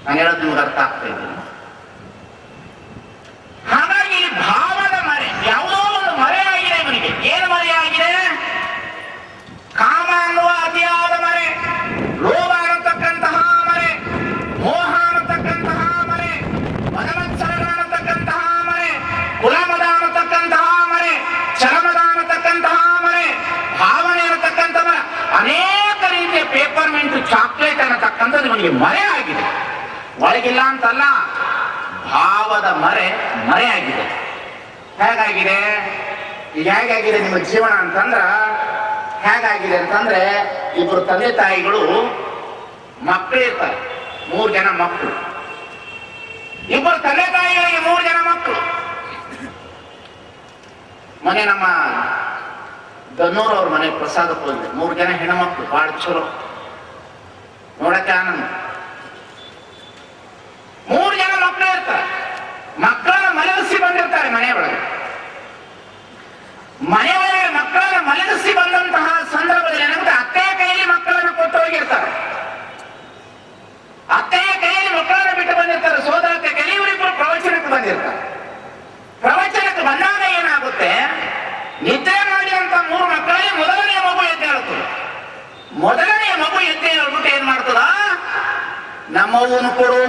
ನಾನು ಹೇಳೋದು ನಿಮ್ಗೆ ಅರ್ಥ ಆಗ್ತಾ ಇದ್ದೀನಿ. ಹಾಗಾಗಿ ಭಾವದ ಮರೆ ಯಾವುದೋ ಒಂದು ಮರೆ ಆಗಿದೆ ಇವನಿಗೆ. ಏನು ಮರೆ ಆಗಿದೆ? ಕಾಮ ಅನ್ನುವ ಅತಿಯಾದ ಮರೆ, ಲೋಭ ಅನ್ನತಕ್ಕಂತಹ ಮರೆ, ಮೋಹ ಅನ್ನತಕ್ಕಂತಹ ಮರೆ, ಮದಮತ್ಸರ ಅನ್ನತಕ್ಕಂತಹ ಮರೆ, ಕುಲಮದ ಅನ್ನತಕ್ಕಂತಹ ಮರೆ, ಚರಮದ ಅನ್ನತಕ್ಕಂತಹ ಮರೆ, ಭಾವನೆ ಅನ್ನತಕ್ಕಂಥ ಮರೆ, ಅನೇಕ ರೀತಿಯ ಪೇಪರ್ಮೆಂಟ್, ಚಾಕ್ಲೇಟ್ ಅನ್ನತಕ್ಕಂಥದ್ದು ಇವನಿಗೆ ಮರೆ ಆಗಿದೆ. ಒಳಗಿಲ್ಲ ಅಂತಲ್ಲ, ಭಾವದ ಮರೆ ಆಗಿದೆ. ಹೇಗಾಗಿದೆ? ಈಗ ಹೇಗಾಗಿದೆ ನಿಮ್ಮ ಜೀವನ ಅಂತಂದ್ರ, ಹೇಗಾಗಿದೆ ಅಂತಂದ್ರೆ, ಇಬ್ಬರು ತಂದೆ ತಾಯಿಗಳು ಮಕ್ಕಳಿರ್ತಾರೆ, 3 ಜನ ಮಕ್ಕಳು. ಇಬ್ಬರು ತಂದೆ ತಾಯಿಗಳಿಗೆ 3 ಜನ ಮಕ್ಕಳು. ಮನೆ ನಮ್ಮ ದನ್ನೂರು ಅವ್ರ ಮನೆ ಪ್ರಸಾದಕ್ಕೆ ಹೋಗಿದೆ. 3 ಜನ ಹೆಣ್ಮಕ್ಳು, ಬಹಳ ಚಲೋ, ನೋಡಕ್ಕೆ ಆನಂದ. 3 ಜನ ಮಕ್ಕಳು ಇರ್ತಾರೆ. ಮಕ್ಕಳನ್ನ ಮಲಗಿಸಿ ಬಂದಿರ್ತಾರೆ ಮನೆಯೊಳಗೆ. ಮನೆಯೊಳಗೆ ಮಕ್ಕಳನ್ನ ಮಲಗಿಸಿ ಬಂದಂತಹ ಸಂದರ್ಭದಲ್ಲಿ ಏನಾಗುತ್ತೆ, ಅತ್ತೆಯ ಕೈಯಲ್ಲಿ ಮಕ್ಕಳನ್ನು ಕೊಟ್ಟು ಹೋಗಿರ್ತಾರೆ. ಅತ್ತೆಯ ಕೈಯಲ್ಲಿ ಮಕ್ಕಳನ್ನ ಬಿಟ್ಟು ಬಂದಿರ್ತಾರೆ, ಸೋದರತೆ ಕೈಯಲ್ಲಿ ಇವರಿಬ್ಬರು ಪ್ರವಚನಕ್ಕೆ ಬಂದಿರ್ತಾರೆ. ಪ್ರವಚನಕ್ಕೆ ಬಂದಾಗ ಏನಾಗುತ್ತೆ, ನಿದ್ರೆ ಮಾಡಿದಂತ 3 ಮಕ್ಕಳಲ್ಲಿ ಮೊದಲನೆಯ ಮಗು ಎದ್ದೆ ಹೇಳ್ತದೆ. ಮೊದಲನೆಯ ಮಗು ಎದ್ದೆ ಹೇಳ್ಬಿಟ್ಟು ಏನ್ ಮಾಡ್ತದ, ನಮ್ಮವ್ವನು ಕೊಡು,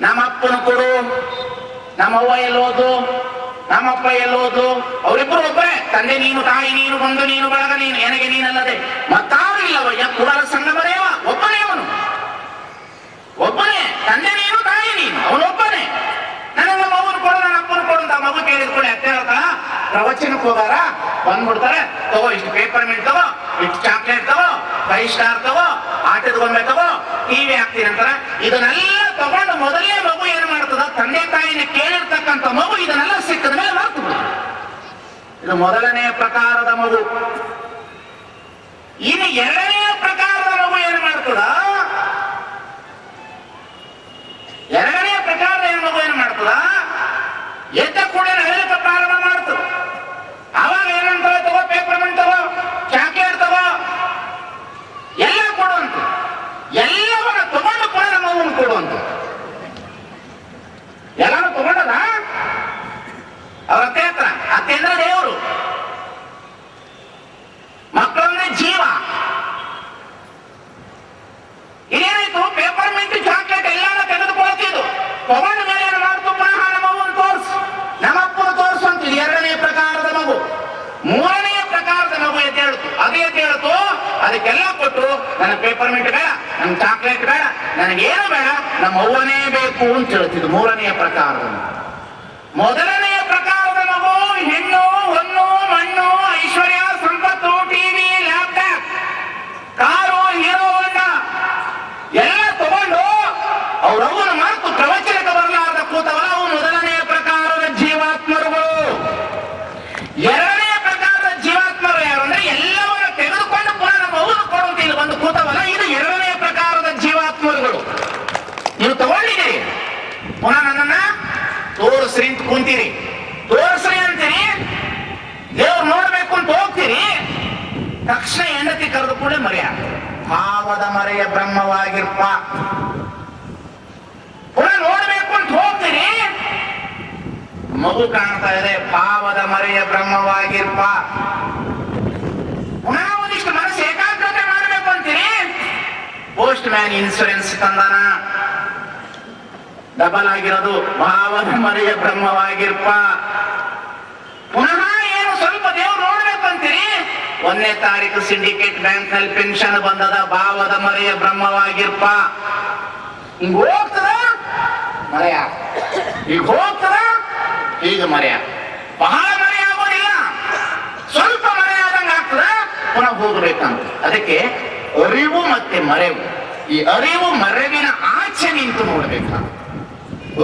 ನಮ್ಮಪ್ಪನ ಕೊಡು, ನಮ್ಮವ್ವ ಎಲ್ಲೋದು, ನಮ್ಮಪ್ಪ ಎಲ್ಲೋದು, ಅವರಿಬ್ಬರು ಒಬ್ಬರೇ. ತಂದೆ ನೀನು, ತಾಯಿ ನೀನು, ಬಂಧು ನೀನು, ಬಳಗ ನೀನು, ನನಗೆ ನೀನಲ್ಲದೆ ಮತ್ತಾರು ಇಲ್ಲವಯ್ಯ, ಕುಡಲ ಸಂಗಮದೇವ. ಒಬ್ಬನೇ ಅವನು, ಒಬ್ಬನೇ. ತಂದೆ ನೀನು, ತಾಯಿ ನೀನು, ಅವನೊಬ್ಬನೇ. ನನಗೆ ನಮ್ಮ ಅವ್ವನು ಕೊಡು, ನನ್ನ ಅಪ್ಪನ ಕೊಡು ಅಂತ ಮಗು ಕೇಳಿದ ಕೂಡ ಅತ್ತೆ ಹೇಳ್ತಾರ, ಪ್ರವಚನಕ್ಕೆ ಹೋಗಾರ ಬಂದ್ಬಿಡ್ತಾರೆ. ತಗೋ ಇಷ್ಟು ಪೇಪರ್ಮೆಂಟ್ ತಗೋ, ಇಷ್ಟು ಚಾಕ್ಲೇಟ್ ತಗೋ, 5 ಸ್ಟಾರ್ ತಗೋ, ಆಟದ ಗೊಂಬೆ ತಗೋ, ಟಿವಿ ಹಾಕ್ತೀನಿ ಅಂತಾರ. ಇದನ್ನೆಲ್ಲ ತಗೊಂಡು ಮೊದಲನೇ ಮಗು ಏನ್ ಮಾಡ್ತದ, ತಂದೆ ತಾಯಿನ ಕೇಳಿರ್ತಕ್ಕಂಥ ಮಗು ಇದನ್ನೆಲ್ಲ ಸಿಕ್ಕದ ಮೇಲೆ ಮರ್ತು ಬಿಡ್ತದೆ. ಇದು ಮೊದಲನೆಯ ಪ್ರಕಾರದ ಮಗು. ಇನ್ನು 2ನೆಯ ಪ್ರಕಾರದ ಮಗು ಏನ್ ಮಾಡ್ತದ, 2ನೆಯ ಪ್ರಕಾರದ ಮಗು ಏನ್ ಮಾಡ್ತದ, ಎದ್ದ ಕೂಡ ಹೇಳಕ್ಕೆ ಪ್ರಾರಂಭ ಮಾಡ್ತದ. ಅವಾಗ ಏನಂತ ತಗೋ, ಪೇಪರ್ಮೆಂಟ್ ತಗೋ, ಚಾಕ್ಲೇಟ್ ತಗೋ, ಎಲ್ಲ ಕೊಡುವಂತ, ಎಲ್ಲವನ್ನ ತಗೊಂಡು ಕೂಡ ನಮ್ಮ ಅವ್ವನ ಕೊಡುವಂತ. ಎಲ್ಲಾನು ತಗೊಂಡದ ಅವ್ರ ಅತ್ತೆ ಹತ್ರ. ಅತ್ತೆ ಅಂದ್ರೆ ದೇವರು, ಮಕ್ಕಳಂದ್ರೆ ಜೀವ. ಇದೇನಾಯ್ತು, ಪೇಪರ್ಮೆಂಟ್ ಚಾಕ್ಲೇಟ್ ಎಲ್ಲಾನು ತೆಗೆದುಕೊಳ್ತಿದ್ದು. ತಗೊಂಡ ಮೇಲೆ ಏನು ಮಾಡ್ತು, ಪುನಃ ನಮ್ಮ ಅವ್ವನ ತೋರ್ಸು, ನಮ್ಮಪ್ಪನ ತೋರ್ಸು ಅಂತ. ಇದು 2ನೇ ಪ್ರಕಾರದ ಮಗು. 3ನೆಯ ಪ್ರಕಾರದ ಮಗು ಎದ್ದೇಳ್ತು. ಅದೇ ಎದ್ದೇಳ್ತು, ಅದಕ್ಕೆಲ್ಲ ಕೊಟ್ಟರು. ನನಗೆ ಪೇಪರ್ಮೆಂಟ್ ಬೇಡ, ನನ್ ಚಾಕ್ಲೇಟ್ ಬೇಡ, ನನಗೇನು ಬೇಡ, ನಮ್ಮ ಅವ್ವನೇ ಬೇಕು ಅಂತ ಹೇಳ್ತಿದ್ದು 3ನೆಯ ಪ್ರಕಾರದ ಮಗು. ಮೊದಲನೆಯ ಪ್ರಕಾರದ ಮಗು ಹೆಣ್ಣು, ಹೊನ್ನು, ಮಣ್ಣು, ಅವರವನು ಮರೆತು ಪ್ರವಚನಕ್ಕೆ ಬರಲಾರದ ಕೂತವಲ್ಲ ಅವು ಮೊದಲನೆಯ ಪ್ರಕಾರದ ಜೀವಾತ್ಮರುಗಳು. ಎರಡನೆಯ ಪ್ರಕಾರದ ಜೀವಾತ್ಮರು ಯಾರು ಅಂದ್ರೆ ಎಲ್ಲವನ್ನ ತೆಗೆದುಕೊಂಡು ಪುನಃ ನಮ್ಮ ಅವನು ಕೊಡುವಂತ ಇಲ್ಲಿ ಬಂದು ಕೂತವಲ್ಲ, ಇದು ಎರಡನೆಯ ಪ್ರಕಾರದ ಜೀವಾತ್ಮರುಗಳು. ನೀವು ತಗೊಂಡಿದ್ದೀರಿ, ಪುನಃ ನನ್ನನ್ನ ತೋರಿಸ್ರಿ ಅಂತ ಕುಂತೀರಿ, ತೋರಿಸ್ರಿ ಅಂತೀರಿ, ದೇವ್ರು ನೋಡ್ಬೇಕು ಅಂತ ಹೋಗ್ತೀರಿ, ತಕ್ಷಣ ಹೆಂಡತಿ ಕರೆದು ಕೂಡ ಮರೆಯ ಭಾವದ ಮರೆಯ ಬ್ರಹ್ಮವಾಗಿರ್ಪ. ಪುನಃ ನೋಡ್ಬೇಕು ಅಂತ ಹೋಗ್ತೀರಿ, ಮಗು ಕಾಣ್ತಾ ಇದೆ, ಭಾವದ ಮರೆಯ ಬ್ರಹ್ಮವಾಗಿರ್ಪ. ಪುನಃ ಒಂದಿಷ್ಟು ಮನಸ್ಸು ಏಕಾಗ್ರತೆ ಮಾಡ್ಬೇಕು ಅಂತೀರಿ, ಪೋಸ್ಟ್ ಮ್ಯಾನ್ ಇನ್ಸೂರೆನ್ಸ್ ತಂದನ, ಡಬಲ್ ಆಗಿರೋದು ಭಾವದ ಮರೆಯ ಬ್ರಹ್ಮವಾಗಿರ್ಪ. ಪುನಃ ಏನು ಸ್ವಲ್ಪ ದೇವ್ರು ನೋಡ್ಬೇಕು ಅಂತೀರಿ, 1ನೇ ತಾರೀಕು ಸಿಂಡಿಕೇಟ್ ಬ್ಯಾಂಕ್ ನಲ್ಲಿ ಪೆನ್ಷನ್ ಬಂದದ, ಭಾವದ ಮರೆಯ ಬ್ರಹ್ಮವಾಗಿರ್ಪ. ಹಿಂಗ ಹೋಗ್ತದ ಮರೆಯ, ಈಗ ಹೋಗ್ತದ ಈಗ ಮರೆಯ, ಬಹಳ ಮರೆ ಆಗೋದಿಲ್ಲ, ಸ್ವಲ್ಪ ಮರೆ ಆದಂಗ ಆಗ್ತದ, ಪುನಃ ಹೋಗ್ಬೇಕಂತ. ಅದಕ್ಕೆ ಅರಿವು ಮತ್ತೆ ಮರೆವು, ಈ ಅರಿವು ಮರೆವಿನ ಆಚೆ ನಿಂತು ನೋಡ್ಬೇಕ.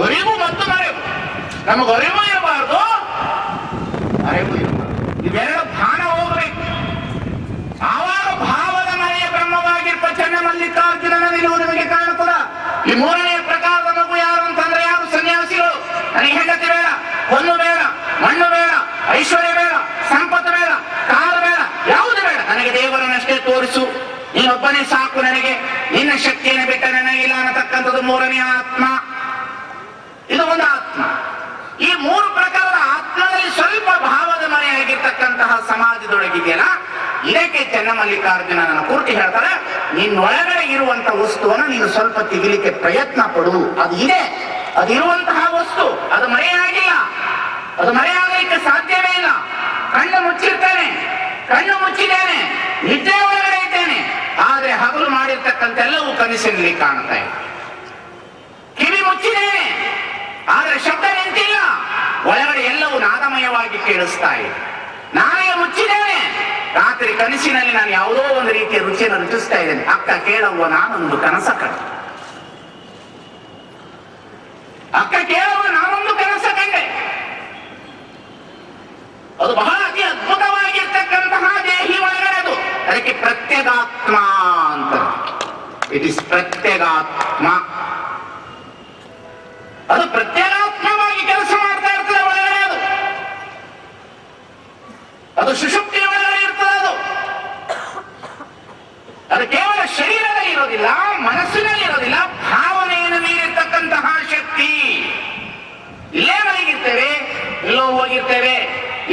ಅರಿವು ಮತ್ತು ಮರೆವು, ನಮಗ ಅರಿವು ಇರಬಾರ್ದು, ಮರೆವು ಇರಬಾರ್ದು, ಇವೆರಡು ಭಾನ ಹೋಗ್ಬೇಕು. ಆವಾಗ ಭಾವದ ಮರೆಯ ಬ್ರಹ್ಮವಾಗಿರ್ಪ ಚನ್ನಮಲ್ಲಿಕಾರ್ಜುನನ ನಿಲುವು ನಿಮಗೆ ಕಾಣುತ್ತದ. ಈ ಮೂರನೆಯ ಪ್ರಕಾರದ ಮಗು ಯಾರು ಅಂತಂದ್ರೆ ಯಾರು? ಸನ್ಯಾಸಿಗಳು. ನನಗೆ ಹೆಂಡತಿ ಬೇಡ, ಹೊನ್ನು ಬೇಡ, ಮಣ್ಣು ಬೇಡ, ಐಶ್ವರ್ಯ ಬೇಡ, ಸಂಪತ್ತು ಬೇಡ, ಕಾರು ಬೇಡ, ಯಾವುದು ಬೇಡ, ನನಗೆ ದೇವರನ್ನಷ್ಟೇ ತೋರಿಸು, ನೀನೊಬ್ಬನೇ ಸಾಕು, ನನಗೆ ನಿನ್ನ ಶಕ್ತಿಯನ್ನು ಬಿಟ್ಟ ನನಗಿಲ್ಲ ಅನ್ನತಕ್ಕಂಥದ್ದು ಮೂರನೆಯ ಆತ್ಮ. ಇದು ಒಂದು ಆತ್ಮ. ಈ ಮೂರು ಪ್ರಕಾರದ ಆತ್ಮದಲ್ಲಿ ಸ್ವಲ್ಪ ಭಾವದ ಮರೆಯಾಗಿರ್ತಕ್ಕಂತಹ ಸಮಾಜದೊಳಗಿದೆಯಲ್ಲ, ಇದಕ್ಕೆ ಚನ್ನಮಲ್ಲಿಕಾರ್ಜುನನ ಕುರಿತು ಹೇಳ್ತಾರೆ, ನಿನ್ನೊಳಗಡೆ ಇರುವಂತ ವಸ್ತುವನ್ನು ನೀನು ಸ್ವಲ್ಪ ತೆಗಿಲಿಕ್ಕೆ ಪ್ರಯತ್ನ ಪಡು. ಅದು ಇದೆ, ಅದು ಇರುವಂತಹ ವಸ್ತು, ಅದು ಮರೆಯಾಗಿಲ್ಲ, ಅದು ಮರೆಯಾಗಲಿಕ್ಕೆ ಸಾಧ್ಯವೇ ಇಲ್ಲ. ಕಣ್ಣು ಮುಚ್ಚಿರ್ತೇನೆ, ಕಣ್ಣು ಮುಚ್ಚಿದ್ದೇನೆ, ನಿದ್ದೆ ಒಳಗಡೆ ಇದ್ದೇನೆ, ಆದ್ರೆ ಹಗಲು ಮಾಡಿರ್ತಕ್ಕಂಥೆಲ್ಲವೂ ಕನಸಿನಲ್ಲಿ ಕಾಣ್ತಾ ಇದೆ. ಕಿವಿ ಮುಚ್ಚಿದ್ದೇನೆ, ಆದ್ರೆ ಶಬ್ದ ನಿಂತಿಲ್ಲ, ಒಳಗಡೆ ಎಲ್ಲವೂ ನಾದಮಯವಾಗಿ ಕೇಳಿಸ್ತಾ ಇದೆ. ನಾನೇ ಮುಚ್ಚಿದ್ದೇನೆ, ರಾತ್ರಿ ಕನಸಿನಲ್ಲಿ ನಾನು ಯಾವುದೋ ಒಂದು ರೀತಿಯ ರುಚಿಯನ್ನು ರುಚಿಸ್ತಾ ಇದ್ದೇನೆ. ಅಕ್ಕ ಕೇಳುವ ನಾನೊಂದು ಕನಸ ಕಂಡೆ, ಅಕ್ಕ ಕೇಳುವ ನಾನೊಂದು ಕನಸ ಕಂಡೆ. ಅದು ಬಹಳ ಅತಿ ಅದ್ಭುತವಾಗಿರ್ತಕ್ಕಂತಹ ದೇಹಿ ಒಳಗಡೆ ಅದು. ಅದಕ್ಕೆ ಪ್ರತ್ಯಗಾತ್ಮ ಅಂತ, ಇಟ್ ಇಸ್ ಪ್ರತ್ಯಗಾತ್ಮ. ಅದು ಪ್ರತ್ಯೇಗಾತ್ಮವಾಗಿ ಕೆಲಸ ಮಾಡ್ತಾ ಇರ್ತದೆ ಒಳಗಡೆ. ಅದು ಸುಷುಪ್ತಿ ಒಳಗಡೆ ಇರ್ತದೆ. ಅದು ಕೇವಲ ಶರೀರದಲ್ಲಿ ಇರೋದಿಲ್ಲ, ಮನಸ್ಸಿನಲ್ಲಿ ಇರೋದಿಲ್ಲ, ಭಾವನೆಯನ್ನು ಮೀರಿರ್ತಕ್ಕಂತಹ ಶಕ್ತಿ. ಇಲ್ಲೇ ಮಲಗಿರ್ತೇವೆ, ಎಲ್ಲೋ ಹೋಗಿರ್ತೇವೆ,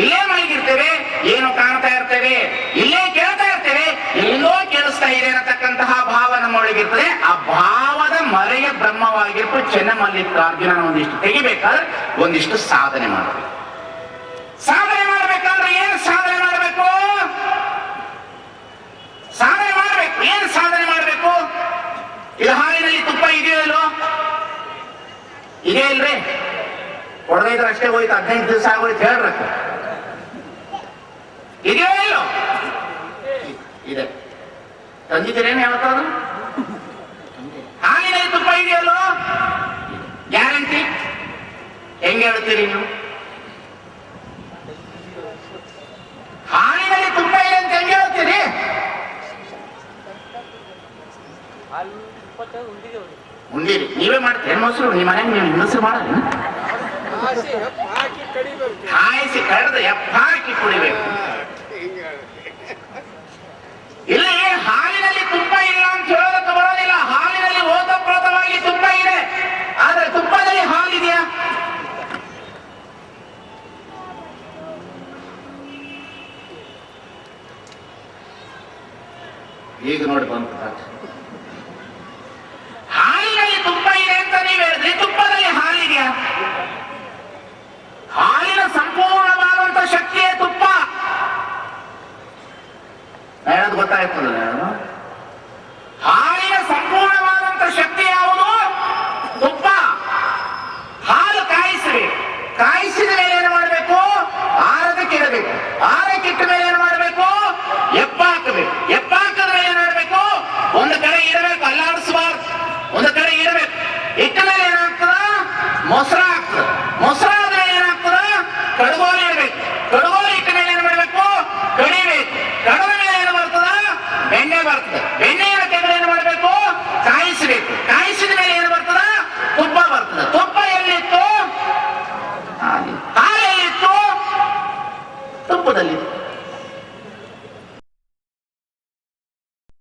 ಇಲ್ಲೇ ಮಲಗಿರ್ತೇವೆ, ಏನು ಕಾಣ್ತಾ ಇರ್ತೇವೆ, ಇಲ್ಲೇ ಕೇಳ್ತಾ ಇರ್ತೇವೆ, ಎಲ್ಲೋ ಕೇಳಿಸ್ತಾ ಇದೆ ಅನ್ನತಕ್ಕಂತಹ ಭಾವ ನಮ್ಮೊಳಗಿರ್ತದೆ. ಆ ಭಾವದ ಮರೆಯ ಬ್ರಹ್ಮವಾಗಿರ್ಬೇಕು. ಚನ್ನಮಲ್ಲಿಕಾರ್ಜುನನ ಒಂದಿಷ್ಟು ತೆಗಿಬೇಕಾದ್ರೆ ಒಂದಿಷ್ಟು ಸಾಧನೆ ಮಾಡಬೇಕು. ಸಾಧನೆ ಮಾಡ್ಬೇಕಂದ್ರೆ ಏನು ಸಾಧನೆ ಮಾಡಬೇಕು? ಸಾಧನೆ ಮಾಡಬೇಕು. ಏನು ಸಾಧನೆ ಮಾಡಬೇಕು? ಇದು ಹಾಲಿನಲ್ಲಿ ತುಪ್ಪ ಇದೆಯೋ ಇಲ್ವೋ? ಇದೇ ಇಲ್ರಿ, ಹೊಡೆದೈದ್ರೆ ಅಷ್ಟೇ ಹೋಯ್ತು, 15 ದಿವಸ ಆಗೋಯ್ತು ಹೇಳ್ಬೇಕು. ಇದೆಯೋ ಇಲ್ಲೋ? ಇದೆ. ತಂದಿದ್ದೀರೇನು ಯಾವತ್ತಾದ್ರು? ಹಾಲಿನಲ್ಲಿ ತುಪ್ಪ ಇದೆಯಲ್ಲೋ? ಗ್ಯಾರಂಟಿ? ಹೆಂಗೆ ಹೇಳ್ತೀರಿ ನೀವು? ಹಾಲಿನಲ್ಲಿ ತುಪ್ಪ ಇದೆ ಅಂತ ಹೆಂಗೆ ಹೇಳ್ತೀರಿ? ಉಂಡಿರಿ ನೀವೇ ಮಾಡ್ತೀರಿ ಮೊಸರು? ನಿಮ್ಮ ಮನೆಗೆ ನೀವು ಮೊಸರು ಮಾಡೋದು? ಹಾಯಿಸಿ ಕಡ್ದು ಎಪ್ಪ ಹಾಕಿ ಕುಡಿಬೇಕು.